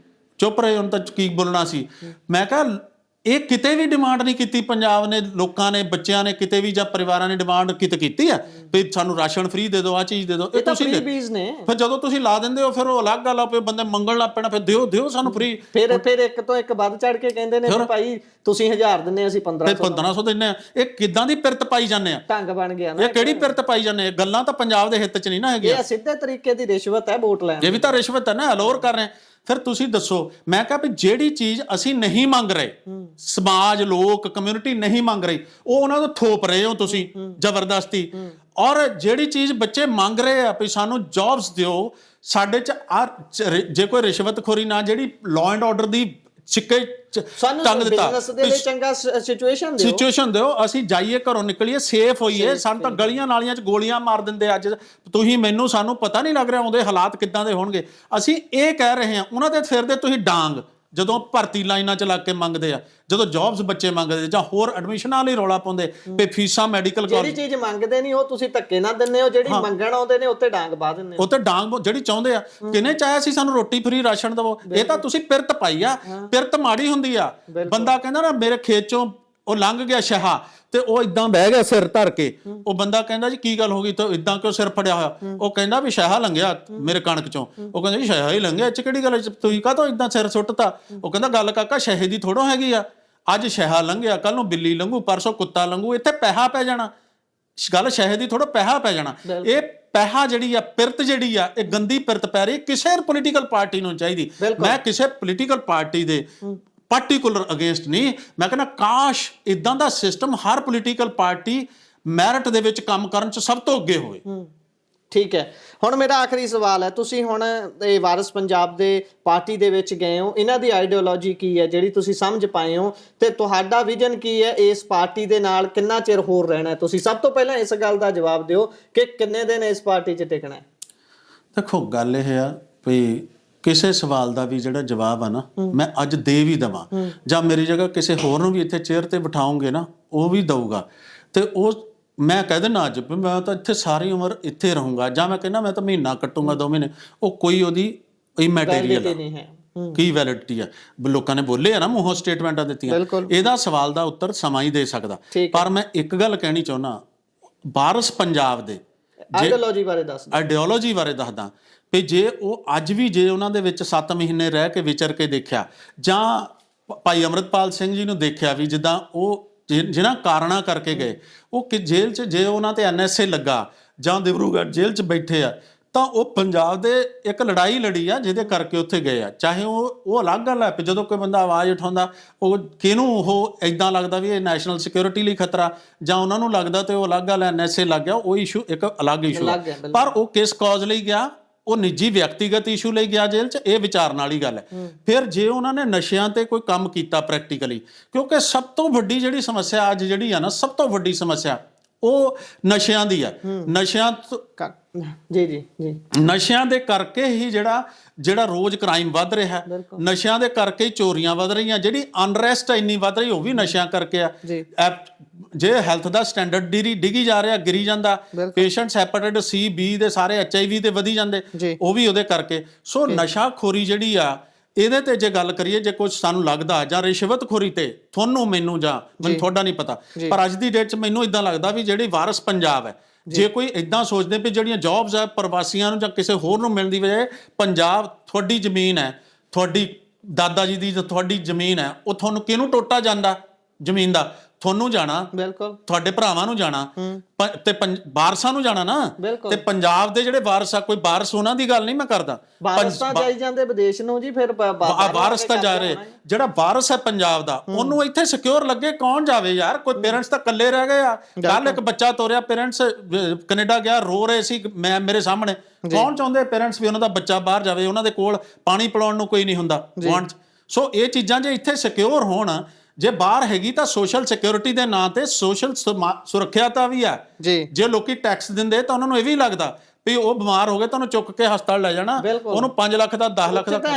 ਚੁੱਪ ਰਹੇ, ਹੁਣ ਤਾਂ ਕੀ ਬੋਲਣਾ ਸੀ। ਮੈਂ ਕਿਹਾ ਇਹ ਕਿਤੇ ਵੀ ਡਿਮਾਂਡ ਨਹੀਂ ਕੀਤੀ ਪੰਜਾਬ ਨੇ, ਲੋਕਾਂ ਨੇ, ਬੱਚਿਆਂ ਨੇ, ਕਿਤੇ ਵੀ, ਜਾਂ ਪਰਿਵਾਰਾਂ ਨੇ ਡਿਮਾਂਡ ਕੀਤੀ ਆ ਵੀ ਸਾਨੂੰ ਰਾਸ਼ਨ ਫ੍ਰੀ ਦੇ ਦਿਓ, ਆਹ ਚੀਜ਼ ਦੇ ਦਿਓ। ਇਹ ਤੁਸੀਂ ਫਿਰ ਜਦੋਂ ਤੁਸੀਂ ਲਾ ਦਿੰਦੇ ਹੋ, ਫਿਰ ਉਹ ਅਲੱਗ ਗੱਲ ਆ, ਬੰਦੇ ਮੰਗਣ ਲੱਗ ਪੈਣਾ, ਫਿਰ ਦਿਓ ਸਾਨੂੰ ਫ੍ਰੀ। ਫਿਰ ਇੱਕ ਤੋਂ ਇੱਕ ਵੱਧ ਚੜ ਕੇ ਕਹਿੰਦੇ ਨੇ ਭਾਈ ਤੁਸੀਂ 1000 ਦਿੰਦੇ, ਅਸੀਂ 1500 ਦਿੰਦੇ ਆ। ਇਹ ਕਿੱਦਾਂ ਦੀ ਪਿਰਤ ਪਾਈ ਜਾਂਦੇ ਆ? ਢੰਗ ਬਣ ਗਿਆ ਨਾ। ਇਹ ਕਿਹੜੀ ਪਿਰਤ ਪਾਈ ਜਾਂਦੇ ਆ? ਗੱਲਾਂ ਤਾਂ ਪੰਜਾਬ ਦੇ ਹਿੱਤ 'ਚ ਨਹੀਂ ਨਾ ਹੈਗੀਆਂ। ਇਹ ਸਿੱਧੇ ਤਰੀਕੇ ਦੀ ਰਿਸ਼ਵਤ ਹੈ, ਵੋਟ ਲੈਣ। ਇਹ ਵੀ ਤਾਂ ਰਿਸ਼ਵਤ ਹੈ ਨਾ, ਅਲੋਰ ਕਰ ਰਹੇ। ਫਿਰ ਤੁਸੀਂ ਦੱਸੋ, ਮੈਂ ਕਿਹਾ ਵੀ ਜਿਹੜੀ ਚੀਜ਼ ਅਸੀਂ ਨਹੀਂ ਮੰਗ ਰਹੇ, ਸਮਾਜ, ਲੋਕ, ਕਮਿਊਨਿਟੀ ਨਹੀਂ ਮੰਗ ਰਹੀ, ਉਹ ਉਹਨਾਂ ਤੋਂ ਥੋਪ ਰਹੇ ਹੋ ਤੁਸੀਂ ਜ਼ਬਰਦਸਤੀ। ਔਰ ਜਿਹੜੀ ਚੀਜ਼ ਬੱਚੇ ਮੰਗ ਰਹੇ ਆ ਵੀ ਸਾਨੂੰ ਜੌਬਸ ਦਿਓ, ਸਾਡੇ 'ਚ ਜੇ ਕੋਈ ਰਿਸ਼ਵਤਖੋਰੀ ਨਾ, ਜਿਹੜੀ ਲਾਅ ਐਂਡ ਆਰਡਰ ਦੀ ਸਿੱਕੇ ਟੰਗ ਦਿੱਤਾ, ਸਿਚੁਏਸ਼ਨ ਦਿਓ, ਅਸੀਂ ਜਾਈਏ, ਘਰੋਂ ਨਿਕਲੀਏ, ਸੇਫ ਹੋਈਏ। ਸਾਨੂੰ ਤਾਂ ਗਲੀਆਂ ਨਾਲੀਆਂ 'ਚ ਗੋਲੀਆਂ ਮਾਰ ਦਿੰਦੇ ਅੱਜ, ਤੁਸੀਂ ਮੈਨੂੰ, ਸਾਨੂੰ ਪਤਾ ਨਹੀਂ ਲੱਗ ਰਿਹਾ ਉਹਦੇ ਹਾਲਾਤ ਕਿੱਦਾਂ ਦੇ ਹੋਣਗੇ। ਅਸੀਂ ਇਹ ਕਹਿ ਰਹੇ ਹਾਂ, ਉਹਨਾਂ ਦੇ ਸਿਰ ਦੇ ਤੁਸੀਂ ਡਾਂਗ ਜਦੋਂ ਭਰਤੀ ਲਾਈਨਾਂ 'ਚ ਲੱਗ ਕੇ ਮੰਗਦੇ ਆ, ਜਦੋਂ ਜੌਬਸ ਬੱਚੇ ਮੰਗਦੇ ਜਾਂ ਹੋਰ ਐਡਮਿਸ਼ਨਾਂ ਲਈ ਰੌਲਾ ਪਾਉਂਦੇ ਵੀ ਫੀਸਾਂ ਮੈਡੀਕਲ ਜਿਹੜੀ ਚੀਜ਼ ਮੰਗਦੇ ਨਹੀਂ ਉਹ ਤੁਸੀਂ ਧੱਕੇ ਨਾਲ ਦਿੰਦੇ ਹੋ, ਜਿਹੜੀ ਮੰਗਣ ਆਉਂਦੇ ਨੇ ਉੱਤੇ ਡਾਂਗ ਪਾ ਦਿੰਦੇ ਹੋ। ਉੱਤੇ ਡਾਂਗ ਜਿਹੜੀ ਚਾਹੁੰਦੇ ਆ, ਕਿਹਨੇ ਚਾਹਿਆ ਸੀ ਸਾਨੂੰ ਰੋਟੀ ਫਰੀ ਰਾਸ਼ਨ ਦਵੋ? ਇਹ ਤਾਂ ਤੁਸੀਂ ਪਿਰਤ ਪਾਈ ਆ, ਪਿਰਤ ਮਾੜੀ ਹੁੰਦੀ ਆ। ਬੰਦਾ ਕਹਿੰਦਾ ਨਾ ਮੇਰੇ ਖੇਤ 'ਚੋਂ ਉਹ ਲੰਘ ਗਿਆ ਸ਼ਹਾ ਤੇ ਉਹ ਇਦਾਂ ਬਹਿ ਗਿਆ ਸਿਰ ਧਰ ਕੇ, ਉਹ ਬੰਦਾ ਕਹਿੰਦਾ ਜੀ ਕੀ ਗੱਲ ਹੋ ਗਈ ਤਾਂ ਇਦਾਂ ਕਿਉਂ ਸਿਰ ਫੜਿਆ ਹੋਇਆ? ਉਹ ਕਹਿੰਦਾ ਵੀ ਸ਼ਹਾ ਲੰਘਿਆ ਮੇਰੇ ਕਣਕ 'ਚੋਂ। ਉਹ ਕਹਿੰਦਾ ਜੀ ਸ਼ਹਾ ਹੀ ਲੰਘਿਆ, ਇਹ 'ਚ ਕਿਹੜੀ ਗੱਲ, ਤੁਸੀਂ ਕਾਹਤੋਂ ਇਦਾਂ ਸਿਰ ਸੁੱਟਤਾ? ਉਹ ਕਹਿੰਦਾ ਗੱਲ ਕਾਕਾ ਸ਼ਹੇ ਦੀ ਥੋੜੋ ਹੈਗੀ ਆ, ਅੱਜ ਸ਼ਹਾ ਲੰਘਿਆ ਕੱਲ ਨੂੰ ਬਿੱਲੀ ਲੰਘੂ, ਪਰਸੋਂ ਕੁੱਤਾ ਲੰਘੂ, ਇੱਥੇ ਪੈਸਾ ਪੈ ਜਾਣਾ। ਗੱਲ ਸ਼ਹੇ ਦੀ ਥੋੜੋ ਪੈਸਾ ਪੈ ਜਾਣਾ। ਇਹ ਪੈਸਾ ਜਿਹੜੀ ਆ, ਪਿਰਤ ਜਿਹੜੀ ਆ, ਇਹ ਗੰਦੀ ਪਿਰਤ ਪੈ ਰਹੀ ਕਿਸੇ ਪੋਲੀਟੀਕਲ ਪਾਰਟੀ ਨੂੰ ਚਾਹੀਦੀ। ਮੈਂ ਕਿਸੇ ਪੋਲੀਟੀਕਲ ਪਾਰਟੀ ਦੇ ਪਾਰਟੀਕੁਲਰ ਅਗੇਂਸਟ ਨਹੀਂ, ਮੈਂ ਕਹਿੰਦਾ ਕਾਸ਼ ਇਦਾਂ ਦਾ ਸਿਸਟਮ ਹਰ ਪੋਲੀਟੀਕਲ ਪਾਰਟੀ ਮੈਰਿਟ ਦੇ ਵਿੱਚ ਕੰਮ ਕਰਨ 'ਚ ਸਭ ਤੋਂ ਅੱਗੇ ਹੋਵੇ। ਠੀਕ ਹੈ, ਹੁਣ ਮੇਰਾ ਆਖਰੀ ਸਵਾਲ ਹੈ, ਤੁਸੀਂ ਹੁਣ ਇਹ ਵਾਰਿਸ ਪੰਜਾਬ ਦੇ ਪਾਰਟੀ ਦੇ ਵਿੱਚ ਗਏ ਹੋ, ਇਹਨਾਂ ਦੀ ਆਈਡੀਓਲੋਜੀ ਕੀ ਹੈ ਜਿਹੜੀ ਤੁਸੀਂ ਸਮਝ ਪਾਏ ਹੋ, ਤੇ ਤੁਹਾਡਾ ਵਿਜ਼ਨ ਕੀ ਹੈ ਇਸ ਪਾਰਟੀ ਦੇ ਨਾਲ, ਕਿੰਨਾ ਚਿਰ ਹੋਰ ਰਹਿਣਾ ਹੈ ਤੁਸੀਂ? ਸਭ ਤੋਂ ਪਹਿਲਾਂ ਇਸ ਗੱਲ ਦਾ ਜਵਾਬ ਦਿਓ ਕਿ ਕਿੰਨੇ ਦਿਨ ਇਸ ਪਾਰਟੀ 'ਚ ਟਿਕਣਾ ਹੈ? ਦੇਖੋ ਗੱਲ ਇਹ ਆ ਵੀ ਕਿਸੇ ਸਵਾਲ ਦਾ ਵੀ ਜਿਹੜਾ ਜਵਾਬ ਆ ਨਾ, ਮੈਂ ਅੱਜ ਦੇ ਵੀ ਦੇਵਾਂ ਜਾਂ ਮੇਰੀ ਜਗ੍ਹਾ ਕਿਸੇ ਹੋਰ ਨੂੰ ਵੀ ਇੱਥੇ ਚੇਅਰ ਤੇ ਬਿਠਾਉਂਗੇ ਨਾ, ਉਹ ਵੀ ਦਊਗਾ, ਤੇ ਉਹ ਮੈਂ ਕਹਿ ਦਿੰਦਾ ਅੱਜ ਵੀ ਮੈਂ ਤਾਂ ਇੱਥੇ ਸਾਰੀ ਉਮਰ ਇੱਥੇ ਰਹੂੰਗਾ, ਜਾਂ ਮੈਂ ਕਹਿੰਦਾ ਮੈਂ ਤਾਂ ਮਹੀਨਾ ਕੱਟੂੰਗਾ 2 ਮਹੀਨੇ, ਉਹ ਕੋਈ ਉਹਦੀ ਇਮੈਟੀਰੀਅਲ ਨਹੀਂ ਹੈ, ਕੀ ਵੈਲਿਡਿਟੀ ਆ? ਲੋਕਾਂ ਨੇ ਬੋਲੇ ਆ ਨਾ, ਮੂੰਹੋਂ ਸਟੇਟਮੈਂਟਾਂ ਦਿੱਤੀਆਂ, ਇਹਦਾ ਸਵਾਲ ਦਾ ਉੱਤਰ ਸਮਾਂ ਹੀ ਦੇ ਸਕਦਾ। ਪਰ ਮੈਂ ਇੱਕ ਗੱਲ ਕਹਿਣੀ ਚਾਹੁੰਦਾ, ਵਾਰਿਸ ਪੰਜਾਬ ਦੇ ਆਈਡੀਓਲੋਜੀ ਬਾਰੇ ਦੱਸਦਾ ਵੀ ਜੇ ਉਹ ਅੱਜ ਵੀ ਜੇ ਉਹਨਾਂ ਦੇ ਵਿੱਚ 7 ਮਹੀਨੇ ਰਹਿ ਕੇ ਵਿਚਰ ਕੇ ਦੇਖਿਆ, ਜਾਂ ਭਾਈ ਅਮਰਿਤਪਾਲ ਸਿੰਘ ਜੀ ਨੂੰ ਦੇਖਿਆ ਵੀ ਜਿੱਦਾਂ ਉਹ ਜਿਹਨਾਂ ਕਾਰਨਾਂ ਕਰਕੇ ਗਏ, ਉਹ ਕਿ ਜੇਲ੍ਹ 'ਚ ਜੇ ਉਹਨਾਂ ਤੇ NSA ਲੱਗਾ ਜਾਂ ਦਿਬਰੂਗੜ੍ਹ ਜੇਲ੍ਹ 'ਚ ਬੈਠੇ ਆ, ਤਾਂ ਉਹ ਪੰਜਾਬ ਦੇ ਇੱਕ ਲੜਾਈ ਲੜੀ ਆ ਜਿਹਦੇ ਕਰਕੇ ਉੱਥੇ ਗਏ ਆ। ਚਾਹੇ ਉਹ ਅਲੱਗ ਗੱਲ ਹੈ, ਜਦੋਂ ਕੋਈ ਬੰਦਾ ਆਵਾਜ਼ ਉਠਾਉਂਦਾ, ਉਹ ਕਿਹਨੂੰ ਉਹ ਇਦਾਂ ਲੱਗਦਾ ਵੀ ਇਹ ਨੈਸ਼ਨਲ ਸਿਕਿਉਰਿਟੀ ਲਈ ਖਤਰਾ, ਜਾਂ ਉਹਨਾਂ ਨੂੰ ਲੱਗਦਾ ਤੇ ਉਹ ਅਲੱਗ ਗੱਲ NSA ਲੱਗ ਗਿਆ, ਉਹ ਇਸ਼ੂ ਇੱਕ ਅਲੱਗ ਇਸ਼ੂ ਹੈ। ਪਰ ਉਹ ਕਿਸ ਕਾਜ਼ ਲਈ ਗਿਆ? ਉਹ ਨਿੱਜੀ ਵਿਅਕਤੀਗਤ ਇਸ਼ੂ ਲਈ ਗਿਆ ਜੇਲ੍ਹ 'ਚ, ਇਹ ਵਿਚਾਰਨ ਵਾਲੀ ਗੱਲ ਹੈ। ਫਿਰ ਜੇ ਉਹਨਾਂ ਨੇ ਨਸ਼ਿਆਂ ਤੇ ਕੋਈ ਕੰਮ ਕੀਤਾ ਪ੍ਰੈਕਟੀਕਲੀ, ਕਿਉਂਕਿ ਸਭ ਤੋਂ ਵੱਡੀ ਜਿਹੜੀ ਸਮੱਸਿਆ ਅੱਜ ਜਿਹੜੀ ਆ ਨਾ, ਸਭ ਤੋਂ ਵੱਡੀ ਸਮੱਸਿਆ ਉਹ ਨਸ਼ਿਆਂ ਦੀ ਆ। ਨਸ਼ਿਆਂ ਨਸ਼ਿਆਂ ਦੇ ਕਰਕੇ ਹੀ ਜਿਹੜਾ ਰੋਜ਼ ਕ੍ਰਾਈਮ ਵੱਧ ਰਿਹਾ, ਨਸ਼ਿਆਂ ਦੇ ਕਰਕੇ ਹੀ ਚੋਰੀਆਂ ਵੱਧ ਰਹੀਆਂ, ਜਿਹੜੀ ਅਨਰੈਸਟ ਇੰਨੀ ਵੱਧ ਰਹੀ ਉਹ ਵੀ ਨਸ਼ਿਆਂ ਕਰਕੇ ਆ। ਜੇ ਹੈਲਥ ਦਾ ਸਟੈਂਡਰਡ ਡਿੱਗੀ ਜਾ ਰਿਹਾ, ਗਿਰੀ ਜਾਂਦਾ, ਪੇਸ਼ੈਂਟਸ ਹੈਪੇਟਾਈਟਸ C B ਦੇ ਸਾਰੇ HIV ਤੇ ਵਧੀ ਜਾਂਦੇ, ਉਹ ਵੀ ਉਹਦੇ ਕਰਕੇ। ਸੋ ਨਸ਼ਾਖੋਰੀ ਜਿਹੜੀ ਆ, ਇਹਦੇ ਤੇ ਜੇ ਗੱਲ ਕਰੀਏ, ਜੇ ਕੁਝ ਸਾਨੂੰ ਲੱਗਦਾ ਜਾਂ ਰਿਸ਼ਵਤਖੋਰੀ ਤੇ ਤੁਹਾਨੂੰ ਮੈਨੂੰ ਜਾਂ ਮੈਨੂੰ ਤੁਹਾਡਾ ਨਹੀਂ ਪਤਾ, ਪਰ ਅੱਜ ਦੀ ਡੇਟ 'ਚ ਮੈਨੂੰ ਇਦਾਂ ਲੱਗਦਾ ਵੀ ਜਿਹੜੀ ਵਾਰਿਸ ਪੰਜਾਬ ਹੈ, ਜੇ ਕੋਈ ਇਦਾਂ ਸੋਚਦੇ ਵੀ ਜਿਹੜੀਆਂ ਜੌਬਸ ਆ ਪ੍ਰਵਾਸੀਆਂ ਨੂੰ ਜਾਂ ਕਿਸੇ ਹੋਰ ਨੂੰ ਮਿਲਣ ਦੀ ਬਜਾਏ, ਪੰਜਾਬ ਤੁਹਾਡੀ ਜ਼ਮੀਨ ਹੈ, ਤੁਹਾਡੀ ਦਾਦਾ ਜੀ ਦੀ ਤੁਹਾਡੀ ਜ਼ਮੀਨ ਹੈ, ਉਹ ਤੁਹਾਨੂੰ ਕਿਹਨੂੰ ਟੋਟਾ ਜਾਂਦਾ ਜ਼ਮੀਨ ਦਾ? ਤੁਹਾਨੂੰ ਜਾਣਾ, ਬਿਲਕੁਲ ਤੁਹਾਡੇ ਭਰਾਵਾਂ ਨੂੰ ਜਾਣਾ, ਤੇ ਵਾਰਸਾਂ ਨੂੰ ਜਾਣਾ ਨਾ। ਤੇ ਪੰਜਾਬ ਦੇ ਜਿਹੜੇ ਵਾਰਸ ਆ, ਕੋਈ ਵਾਰਸ ਉਹਨਾਂ ਦੀ ਗੱਲ ਨਹੀਂ ਮੈਂ ਕਰਦਾ, ਵਾਰਸ ਤਾਂ ਜਾਈ ਜਾਂਦੇ ਵਿਦੇਸ਼ ਨੂੰ ਜੀ, ਫਿਰ ਵਾਰਸ ਤਾਂ ਜਾ ਰਹੇ। ਜਿਹੜਾ ਵਾਰਸ ਹੈ ਪੰਜਾਬ ਦਾ, ਉਹਨੂੰ ਇੱਥੇ ਸਿਕਿਉਰ ਲੱਗੇ, ਕੌਣ ਜਾਵੇ ਯਾਰ? ਕੋਈ ਪੇਰੈਂਟਸ ਤਾਂ ਇਕੱਲੇ ਰਹਿ ਗਏ ਆ। ਕੱਲ ਇੱਕ ਬੱਚਾ ਤੋਰਿਆ, ਪੇਰੈਂਟਸ ਕੈਨੇਡਾ ਗਿਆ, ਰੋ ਰਹੇ ਸੀ ਮੇਰੇ ਸਾਹਮਣੇ। ਕੌਣ ਚਾਹੁੰਦੇ ਪੇਰੈਂਟਸ ਵੀ ਉਹਨਾਂ ਦਾ ਬੱਚਾ ਬਾਹਰ ਜਾਵੇ? ਉਹਨਾਂ ਦੇ ਕੋਲ ਪਾਣੀ ਪਿਲਾਉਣ ਨੂੰ ਕੋਈ ਨਹੀਂ ਹੁੰਦਾ ਗੁਆਂਢ 'ਚ। ਸੋ ਇਹ ਚੀਜ਼ਾਂ ਜੇ ਇੱਥੇ ਸਿਕਿਉਰ ਹੋਣ, ਜੇ ਬਾਹਰ ਹੈਗੀ ਤਾਂ ਸੋਸ਼ਲ ਸਿਕਿਉਰਿਟੀ ਦੇ ਨਾਂ ਤੇ ਸੋਸ਼ਲ ਸੁਰੱਖਿਆ ਵੀ ਆ। ਜੇ ਲੋਕੀ ਟੈਕਸ ਦਿੰਦੇ ਤਾਂ ਉਹਨਾਂ ਨੂੰ ਇਹ ਵੀ ਲੱਗਦਾ ਵੀ ਉਹ ਬਿਮਾਰ ਹੋ ਗਏ ਤਾਂ ਉਹਨੂੰ ਚੁੱਕ ਕੇ ਹਸਪਤਾਲ ਲੈ ਜਾਣਾ, ਉਹਨੂੰ 5 ਲੱਖ ਦਾ 10 ਲੱਖ ਦਾ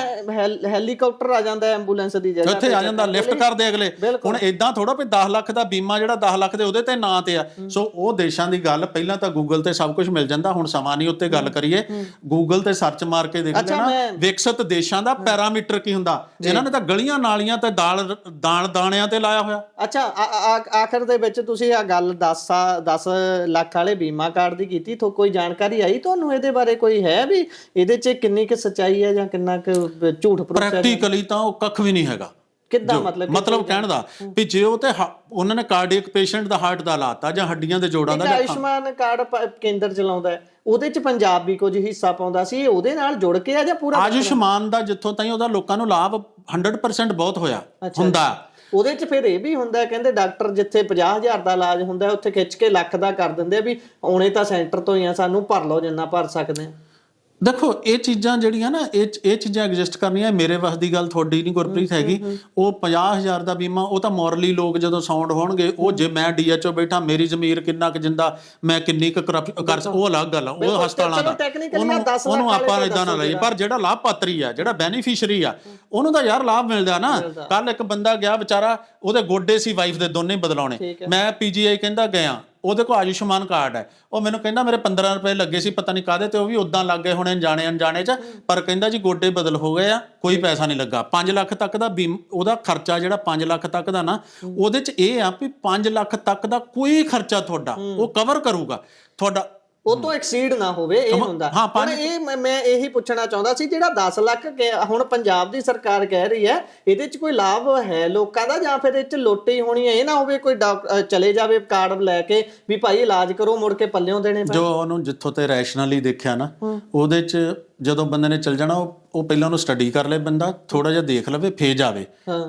ਹੈਲੀਕਾਪਟਰ ਆ ਜਾਂਦਾ, ਐਂਬੂਲੈਂਸ ਦੀ ਜਗ੍ਹਾ ਉੱਥੇ ਆ ਜਾਂਦਾ, ਲਿਫਟ ਕਰਦੇ ਅਗਲੇ। ਹੁਣ ਇਦਾਂ ਥੋੜਾ ਵੀ 10 ਲੱਖ ਦਾ ਬੀਮਾ ਜਿਹੜਾ 10 ਲੱਖ ਦੇ ਉਹਦੇ ਤੇ ਨਾਂ ਤੇ ਆ। ਸੋ ਉਹ ਦੇਸ਼ਾਂ ਦੀ ਗੱਲ ਪਹਿਲਾਂ ਤਾਂ ਗੂਗਲ ਤੇ ਸਭ ਕੁਝ ਮਿਲ ਜਾਂਦਾ, ਹੁਣ ਸਮਾਂ ਨਹੀਂ ਉੱਤੇ ਗੱਲ ਕਰੀਏ। ਗੂਗਲ ਤੇ ਸਰਚ ਮਾਰ ਕੇ ਦੇਖ ਲੈਣਾ ਵਿਕਸਿਤ ਦੇਸ਼ਾਂ ਦਾ ਪੈਰਾਮੀਟਰ ਕੀ ਹੁੰਦਾ। ਇਹਨਾਂ ਨੇ ਤਾਂ ਗਲੀਆਂ ਨਾਲੀਆਂ ਤੇ ਦਾਣਿਆਂ ਤੇ ਲਾਇਆ ਹੋਇਆ। ਅੱਛਾ, ਆਖਰ ਦੇ ਵਿੱਚ ਤੁਸੀਂ ਆ ਗੱਲ 10 ਲੱਖ ਵਾਲੇ ਬੀਮਾ ਕਾਰਡ ਦੀ ਕੀਤੀ, ਤੋਂ ਕੋਈ ਜਾਣਕਾਰੀ ਆਈ ਤੁਹਾਨੂੰ ਇਹਦੇ ਬਾਰੇ? ਕੋਈ ਹੈ ਵੀ ਇਹਦੇ 'ਚ ਕਿੰਨੀ ਕੁ ਸੱਚਾਈ ਹੈ ਜਾਂ ਕਿੰਨਾ ਕੁ ਝੂਠ? ਪ੍ਰੈਕਟੀਕਲੀ ਤਾਂ ਉਹ ਕੱਖ ਵੀ ਨਹੀਂ ਹੈਗਾ। ਕਿੱਦਾਂ ਮਤਲਬ ਕਹਿਣ ਦਾ ਵੀ ਜੇ ਉਹ ਤੇ ਉਹਨਾਂ ਨੇ ਕਾਰਡੀਅਕ ਪੇਸ਼ੈਂਟ ਦਾ ਹਾਰਟ ਦਾ ਲਾਤਾ ਜਾਂ ਹੱਡੀਆਂ ਦੇ ਜੋੜਾਂ ਦਾ। ਆਯੁਸ਼ਮਾਨ ਕਾਰਡ ਕੇਂਦਰ ਚਲਾਉਂਦਾ ਹੈ, ਉਹਦੇ 'ਚ ਪੰਜਾਬ ਵੀ ਕੁਝ ਹਿੱਸਾ ਪਾਉਂਦਾ ਸੀ, ਉਹਦੇ ਨਾਲ ਜੁੜ ਕੇ ਆ ਜਾਂ ਪੂਰਾ? ਆਯੁਸ਼ਮਾਨ ਦਾ ਜਿੱਥੋਂ ਤਾਈਂ ਉਹਦਾ ਲੋਕਾਂ ਨੂੰ ਲਾਭ 100% ਬਹੁਤ ਹੋਇਆ ਹੁੰਦਾ। ਉਹਦੇ 'ਚ ਫਿਰ ਇਹ ਵੀ ਹੁੰਦਾ, ਕਹਿੰਦੇ ਡਾਕਟਰ ਜਿੱਥੇ 50,000 ਦਾ ਇਲਾਜ ਹੁੰਦਾ ਉੱਥੇ ਖਿੱਚ ਕੇ ਲੱਖ ਦਾ ਕਰ ਦਿੰਦੇ ਆ ਵੀ ਆਉਣੇ ਤਾਂ ਸੈਂਟਰ ਤੋਂ ਹੀ ਆ, ਸਾਨੂੰ ਭਰ ਲਓ ਜਿੰਨਾ ਭਰ ਸਕਦੇ ਆ। ਦੇਖੋ ਇਹ ਚੀਜ਼ਾਂ ਜਿਹੜੀਆਂ ਨਾ ਇਹ ਚੀਜ਼ਾਂ ਐਗਜ਼ਿਸਟ ਕਰਨੀਆਂ ਮੇਰੇ ਵੱਸ ਦੀ ਗੱਲ ਤੁਹਾਡੀ ਨਹੀਂ ਗੁਰਪ੍ਰੀਤ ਹੈਗੀ। ਉਹ 50,000 ਦਾ ਬੀਮਾ ਉਹ ਤਾਂ ਮੋਰਲੀ ਲੋਕ ਜਦੋਂ ਸਾਊਂਡ ਹੋਣਗੇ, ਉਹ ਜੇ ਮੈਂ DHO ਬੈਠਾ ਮੇਰੀ ਜ਼ਮੀਰ ਕਿੰਨਾ ਕੁ ਜਿੰਦਾ, ਮੈਂ ਕਿੰਨੀ ਕੁ ਕਰ ਉਹ ਅਲੱਗ ਗੱਲ ਆ, ਉਹ ਹਸਪਤਾਲਾਂ ਦਾ, ਉਹਨੂੰ ਆਪਾਂ ਇਦਾਂ ਨਾ ਲਈਏ। ਪਰ ਜਿਹੜਾ ਲਾਭਪਾਤਰੀ ਆ, ਜਿਹੜਾ ਬੈਨੀਫੀਸ਼ਰੀ ਆ, ਉਹਨੂੰ ਤਾਂ ਯਾਰ ਲਾਭ ਮਿਲਦਾ ਨਾ। ਕੱਲ ਇੱਕ ਬੰਦਾ ਗਿਆ ਵਿਚਾਰਾ, ਉਹਦੇ ਗੋਡੇ ਸੀ ਵਾਈਫ ਦੇ ਦੋਨੇ ਬਦਲਾਉਣੇ, ਮੈਂ PGI ਕਹਿੰਦਾ ਗਿਆ, ਉਹਦੇ ਕੋਲ ਆਯੁਸ਼ਮਾਨ ਕਾਰਡ ਹੈ, ਉਹ ਮੈਨੂੰ ਕਹਿੰਦਾ ਮੇਰੇ 15 ਰੁਪਏ ਲੱਗੇ ਸੀ ਪਤਾ ਨਹੀਂ ਕਾਹਦੇ ਤੇ, ਉਹ ਵੀ ਉਦਾਂ ਲੱਗ ਗਏ ਹੋਣੇ ਅਣਜਾਣੇ ਅਣਜਾਣੇ ਚ, ਪਰ ਕਹਿੰਦਾ ਜੀ ਗੋਡੇ ਬਦਲ ਹੋ ਗਏ ਆ, ਕੋਈ ਪੈਸਾ ਨਹੀਂ ਲੱਗਾ। 5 ਲੱਖ ਤੱਕ ਦਾ ਉਹਦਾ ਖਰਚਾ ਜਿਹੜਾ 5 ਲੱਖ ਤੱਕ ਦਾ ਨਾ, ਉਹਦੇ ਚ ਇਹ ਆ ਵੀ 5 ਲੱਖ ਤੱਕ ਦਾ ਕੋਈ ਖਰਚਾ ਤੁਹਾਡਾ ਉਹ ਕਵਰ ਕਰੂਗਾ, ਤੁਹਾਡਾ ਉਹ ਤੋਂ ਐਕਸੀਡ ਨਾ ਹੋਵੇ, ਇਹ ਹੁੰਦਾ। ਹੁਣ ਇਹ ਮੈਂ ਇਹੀ ਪੁੱਛਣਾ ਚਾਹੁੰਦਾ ਸੀ, ਜਿਹੜਾ 10 ਲੱਖ ਹੁਣ ਪੰਜਾਬ ਦੀ ਸਰਕਾਰ ਕਹਿ ਰਹੀ ਹੈ, ਇਹਦੇ ਚ ਕੋਈ ਲਾਭ ਹੈ ਲੋਕਾਂ ਦਾ, ਜਾਂ ਫਿਰ ਇਹ ਚ ਲੁੱਟ ਹੀ ਹੋਣੀ ਹੈ? ਇਹ ਨਾ ਹੋਵੇ ਕੋਈ ਡਾਕਟਰ ਚਲੇ ਜਾਵੇ ਕਾਰਡ ਲੈ ਕੇ ਵੀ ਭਾਈ ਇਲਾਜ ਕਰੋ, ਮੁੜ ਕੇ ਪੱਲਿਓਂ ਦੇਣੇ ਪੈਣ। ਜੋ ਉਹਨੂੰ ਜਿੱਥੋਂ ਤੇ ਰੈਸ਼ਨਲੀ ਦੇਖਿਆ ਨਾ, ਉਹਦੇ ਚ ਜਦੋਂ ਬੰਦੇ ਨੇ ਚਲ ਜਾਣਾ, ਉਹ ਪਹਿਲਾਂ ਉਹਨੂੰ ਸਟੱਡੀ ਕਰ ਲੇ, ਬੰਦਾ ਥੋੜਾ ਜਿਹਾ ਦੇਖ ਲਵੇ ਫੇਰ ਜਾਵੇ।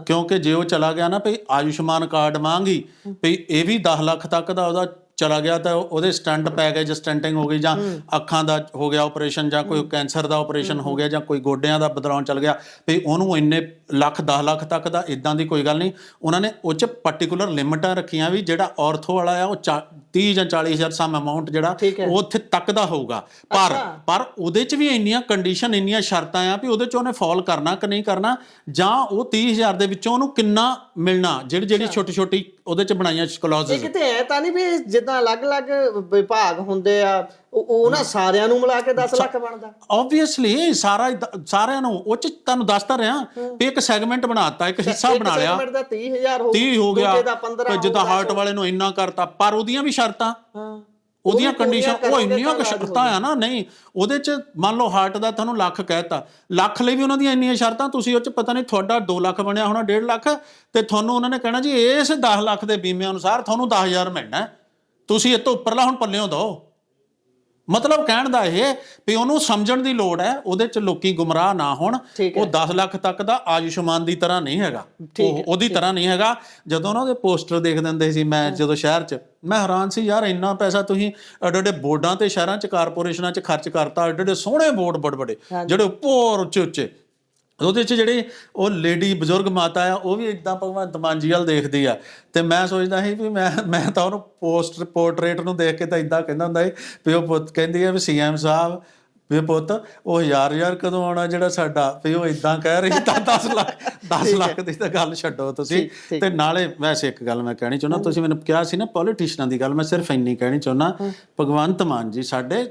ਕਿਉਂਕਿ ਜੇ ਉਹ ਚਲਾ ਗਿਆ ਨਾ ਭਈ ਆਯੁਸ਼ਮਾਨ ਕਾਰਡ ਮੰਗੀ ਭਈ ਇਹ ਵੀ 10 ਲੱਖ ਤੱਕ ਦਾ ਉਹਦਾ ਚਲਾ ਗਿਆ, ਤਾਂ ਉਹਦੇ ਸਟੰਟ ਪੈ ਗਏ, ਜਾਂ ਸਟੈਂਟਿੰਗ ਹੋ ਗਈ, ਜਾਂ ਅੱਖਾਂ ਦਾ ਹੋ ਗਿਆ ਆਪਰੇਸ਼ਨ, ਜਾਂ ਕੋਈ ਕੈਂਸਰ ਦਾ ਆਪਰੇਸ਼ਨ ਹੋ ਗਿਆ, ਜਾਂ ਕੋਈ ਗੋਡਿਆਂ ਦਾ ਬਦਲਾਉਣ ਚੱਲ ਗਿਆ, ਵੀ ਉਹਨੂੰ ਇੰਨੇ ਲੱਖ 10 ਲੱਖ ਤੱਕ ਦਾ, ਇਦਾਂ ਦੀ ਕੋਈ ਗੱਲ ਨਹੀਂ। ਉਹਨਾਂ ਨੇ ਉਹ 'ਚ ਪਾਰਟੀਕੂਲਰ ਲਿਮਿਟਾਂ ਰੱਖੀਆਂ ਵੀ ਜਿਹੜਾ ਔਰਥੋ ਵਾਲਾ ਆ ਉਹ 30 ਜਾਂ 40,000 ਸਮ ਅਮਾਊਂਟ ਜਿਹੜਾ ਉਹ ਉੱਥੇ ਤੱਕ ਦਾ ਹੋਊਗਾ। ਪਰ ਉਹਦੇ 'ਚ ਵੀ ਇੰਨੀਆਂ ਕੰਡੀਸ਼ਨ, ਇੰਨੀਆਂ ਸ਼ਰਤਾਂ ਆ ਵੀ ਉਹਦੇ 'ਚ ਉਹਨੇ ਫਾਲ ਕਰਨਾ ਕਿ ਨਹੀਂ ਕਰਨਾ, ਜਾਂ ਉਹ 30,000 ਦੇ ਵਿੱਚੋਂ ਉਹਨੂੰ ਕਿੰਨਾ ਮਿਲਣਾ, ਜਿਹੜੀ ਛੋਟੀ ਛੋਟੀ ਉਹਦੇ 'ਚ ਬਣਾਈਆਂ ਕਲੌਜ਼ਸ। ਕਿਤੇ ਐ ਤਾਂ ਨਹੀਂ ਵੀ ਜਿੱਦਾਂ ਅਲੱਗ-ਅਲੱਗ ਵਿਭਾਗ ਹੁੰਦੇ ਆ, ਉਹ ਨਾ ਸਾਰਿਆਂ ਨੂੰ ਮਿਲਾ ਕੇ 10 ਲੱਖ ਬਣਦਾ? ਆਬਵੀਅਸਲੀ ਸਾਰਿਆਂ ਨੂੰ ਉਹ 'ਚ ਤੁਹਾਨੂੰ ਦੱਸਦਾ ਰਿਹਾ ਵੀ ਇੱਕ ਸੈਗਮੈਂਟ ਬਣਾਤਾ, ਇੱਕ ਹਿੱਸਾ ਬਣਾ ਲਿਆ। 30 ਹੋ ਗਿਆ, ਜਿੱਦਾਂ ਹਾਰਟ ਵਾਲੇ ਨੂੰ ਇੰਨਾ ਕਰਤਾ, ਪਰ ਉਹਦੀਆਂ ਵੀ ਸ਼ਰਤਾਂ, ਉਹਦੀਆਂ ਕੰਡੀਸ਼ਨ, ਉਹ ਇੰਨੀਆਂ ਕੁ ਸ਼ਰਤਾਂ ਆ ਨਾ। ਨਹੀਂ ਉਹਦੇ 'ਚ ਮੰਨ ਲਓ ਹਾਰਟ ਦਾ ਤੁਹਾਨੂੰ ਲੱਖ ਕਹਿਤਾ, ਲੱਖ ਲਈ ਵੀ ਉਹਨਾਂ ਦੀਆਂ ਇੰਨੀਆਂ ਸ਼ਰਤਾਂ, ਤੁਸੀਂ ਉਹ 'ਚ ਪਤਾ ਨਹੀਂ ਤੁਹਾਡਾ 2 ਲੱਖ ਬਣਿਆ ਹੋਣਾ, 1.5 ਲੱਖ, ਤੇ ਤੁਹਾਨੂੰ ਉਹਨਾਂ ਨੇ ਕਹਿਣਾ ਜੀ ਇਸ 10 ਲੱਖ ਦੇ ਬੀਮੇ ਅਨੁਸਾਰ ਤੁਹਾਨੂੰ 10,000 ਮਿਲਣਾ, ਤੁਸੀਂ ਇਹ ਤੋਂ ਉੱਪਰਲਾ ਹੁਣ ਪੱਲਿਓਂ ਦਿਓ। ਮਤਲਬ ਕਹਿਣ ਦਾ ਇਹ ਵੀ ਉਹਨੂੰ ਸਮਝਣ ਦੀ ਲੋੜ ਹੈ, ਉਹਦੇ 'ਚ ਲੋਕੀ ਗੁੰਮਰਾਹ ਨਾ ਹੋਣ। ਉਹ 10 ਲੱਖ ਤੱਕ ਦਾ ਆਯੁਸ਼ਮਾਨ ਦੀ ਤਰ੍ਹਾਂ ਨਹੀਂ ਹੈਗਾ, ਉਹਦੀ ਤਰ੍ਹਾਂ ਨਹੀਂ ਹੈਗਾ। ਜਦੋਂ ਨਾ ਉਹਦੇ ਪੋਸਟਰ ਦੇਖ ਦਿੰਦੇ ਸੀ, ਮੈਂ ਜਦੋਂ ਸ਼ਹਿਰ 'ਚ, ਮੈਂ ਹੈਰਾਨ ਸੀ ਯਾਰ, ਇੰਨਾ ਪੈਸਾ ਤੁਸੀਂ ਐਡੇ ਐਡੇ ਬੋਰਡਾਂ ਤੇ ਸ਼ਹਿਰਾਂ 'ਚ ਕਾਰਪੋਰੇਸ਼ਨਾਂ 'ਚ ਖਰਚ ਕਰਤਾ, ਐਡੇ ਐਡੇ ਸੋਹਣੇ ਬੋਰਡ ਬੜੇ ਜਿਹੜੇ ਉੱਪਰ ਉੱਚੇ ਉੱਚੇ, ਉਹਦੇ 'ਚ ਜਿਹੜੀ ਉਹ ਲੇਡੀ ਬਜ਼ੁਰਗ ਮਾਤਾ ਆ, ਉਹ ਵੀ ਇੱਦਾਂ ਭਗਵੰਤ ਮਾਨ ਜੀ ਵੱਲ ਦੇਖਦੀ ਆ। ਤੇ ਮੈਂ ਸੋਚਦਾ ਸੀ ਵੀ ਮੈਂ ਤਾਂ ਉਹਨੂੰ ਪੋਰਟਰੇਟ ਨੂੰ ਦੇਖ ਕੇ ਤਾਂ ਇੱਦਾਂ ਕਹਿੰਦਾ ਹੁੰਦਾ ਸੀ ਵੀ ਉਹ ਪੁੱਤ ਕਹਿੰਦੀ ਆ ਵੀ CM ਸਾਹਿਬ ਵੀ ਪੁੱਤ ਉਹ ਹਜ਼ਾਰ ਕਦੋਂ ਆਉਣਾ ਜਿਹੜਾ ਸਾਡਾ, ਵੀ ਉਹ ਇੱਦਾਂ ਕਹਿ ਰਹੀ ਤਾਂ 10 ਲੱਖ ਦੀ ਤਾਂ ਗੱਲ ਛੱਡੋ ਤੁਸੀਂ। ਤੇ ਨਾਲੇ ਵੈਸੇ ਇੱਕ ਗੱਲ ਮੈਂ ਕਹਿਣੀ ਚਾਹੁੰਦਾ, ਤੁਸੀਂ ਮੈਨੂੰ ਕਿਹਾ ਸੀ ਨਾ ਪੋਲੀਟੀਸ਼ੀਅਨਾਂ ਦੀ ਗੱਲ, ਮੈਂ ਸਿਰਫ ਇੰਨੀ ਕਹਿਣੀ ਚਾਹੁੰਦਾ, ਭਗਵੰਤ ਮਾਨ ਜੀ ਸਾਡੇ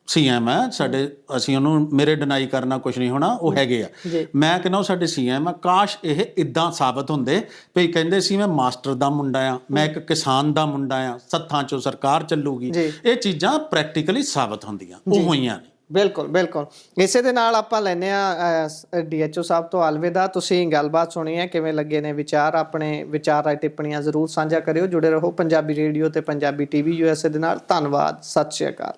CM ਹੈ, ਸਾਡੇ, ਅਸੀਂ ਉਹਨੂੰ ਮੇਰੇ ਡਿਨਾਈ ਕਰਨਾ ਕੁਝ ਨਹੀਂ ਹੋਣਾ, ਉਹ ਹੈਗੇ ਆ। ਮੈਂ ਕਹਿੰਦਾ ਉਹ ਸਾਡੇ CM ਆ। ਕਾਸ਼ ਇਹ ਇੱਦਾਂ ਸਾਬਤ ਹੁੰਦੇ ਵੀ ਕਹਿੰਦੇ ਸੀ ਮੈਂ ਮਾਸਟਰ ਦਾ ਮੁੰਡਾ ਆ, ਮੈਂ ਇੱਕ ਕਿਸਾਨ ਦਾ ਮੁੰਡਾ ਆ, ਸੱਥਾਂ 'ਚੋਂ ਸਰਕਾਰ ਚੱਲੂਗੀ। ਇਹ ਚੀਜ਼ਾਂ ਪ੍ਰੈਕਟੀਕਲੀ ਸਾਬਤ ਹੁੰਦੀਆਂ, ਉਹ ਹੋਈਆਂ ਨੇ। ਬਿਲਕੁਲ। ਇਸੇ ਦੇ ਨਾਲ ਆਪਾਂ ਲੈਂਦੇ ਆ DHO ਸਾਹਿਬ ਤੋਂ ਅਲਵਿਦਾ। ਤੁਸੀਂ ਗੱਲਬਾਤ ਸੁਣੀ ਹੈ, ਕਿਵੇਂ ਲੱਗੇ ਨੇ ਵਿਚਾਰ? ਆਪਣੇ ਵਿਚਾਰ ਰਾਏ ਟਿੱਪਣੀਆਂ ਜ਼ਰੂਰ ਸਾਂਝਾ ਕਰਿਓ। ਜੁੜੇ ਰਹੋ ਪੰਜਾਬੀ ਰੇਡੀਓ ਤੇ ਪੰਜਾਬੀ TV USA ਦੇ ਨਾਲ। ਧੰਨਵਾਦ, ਸਤਿ ਸ਼੍ਰੀ ਅਕਾਲ।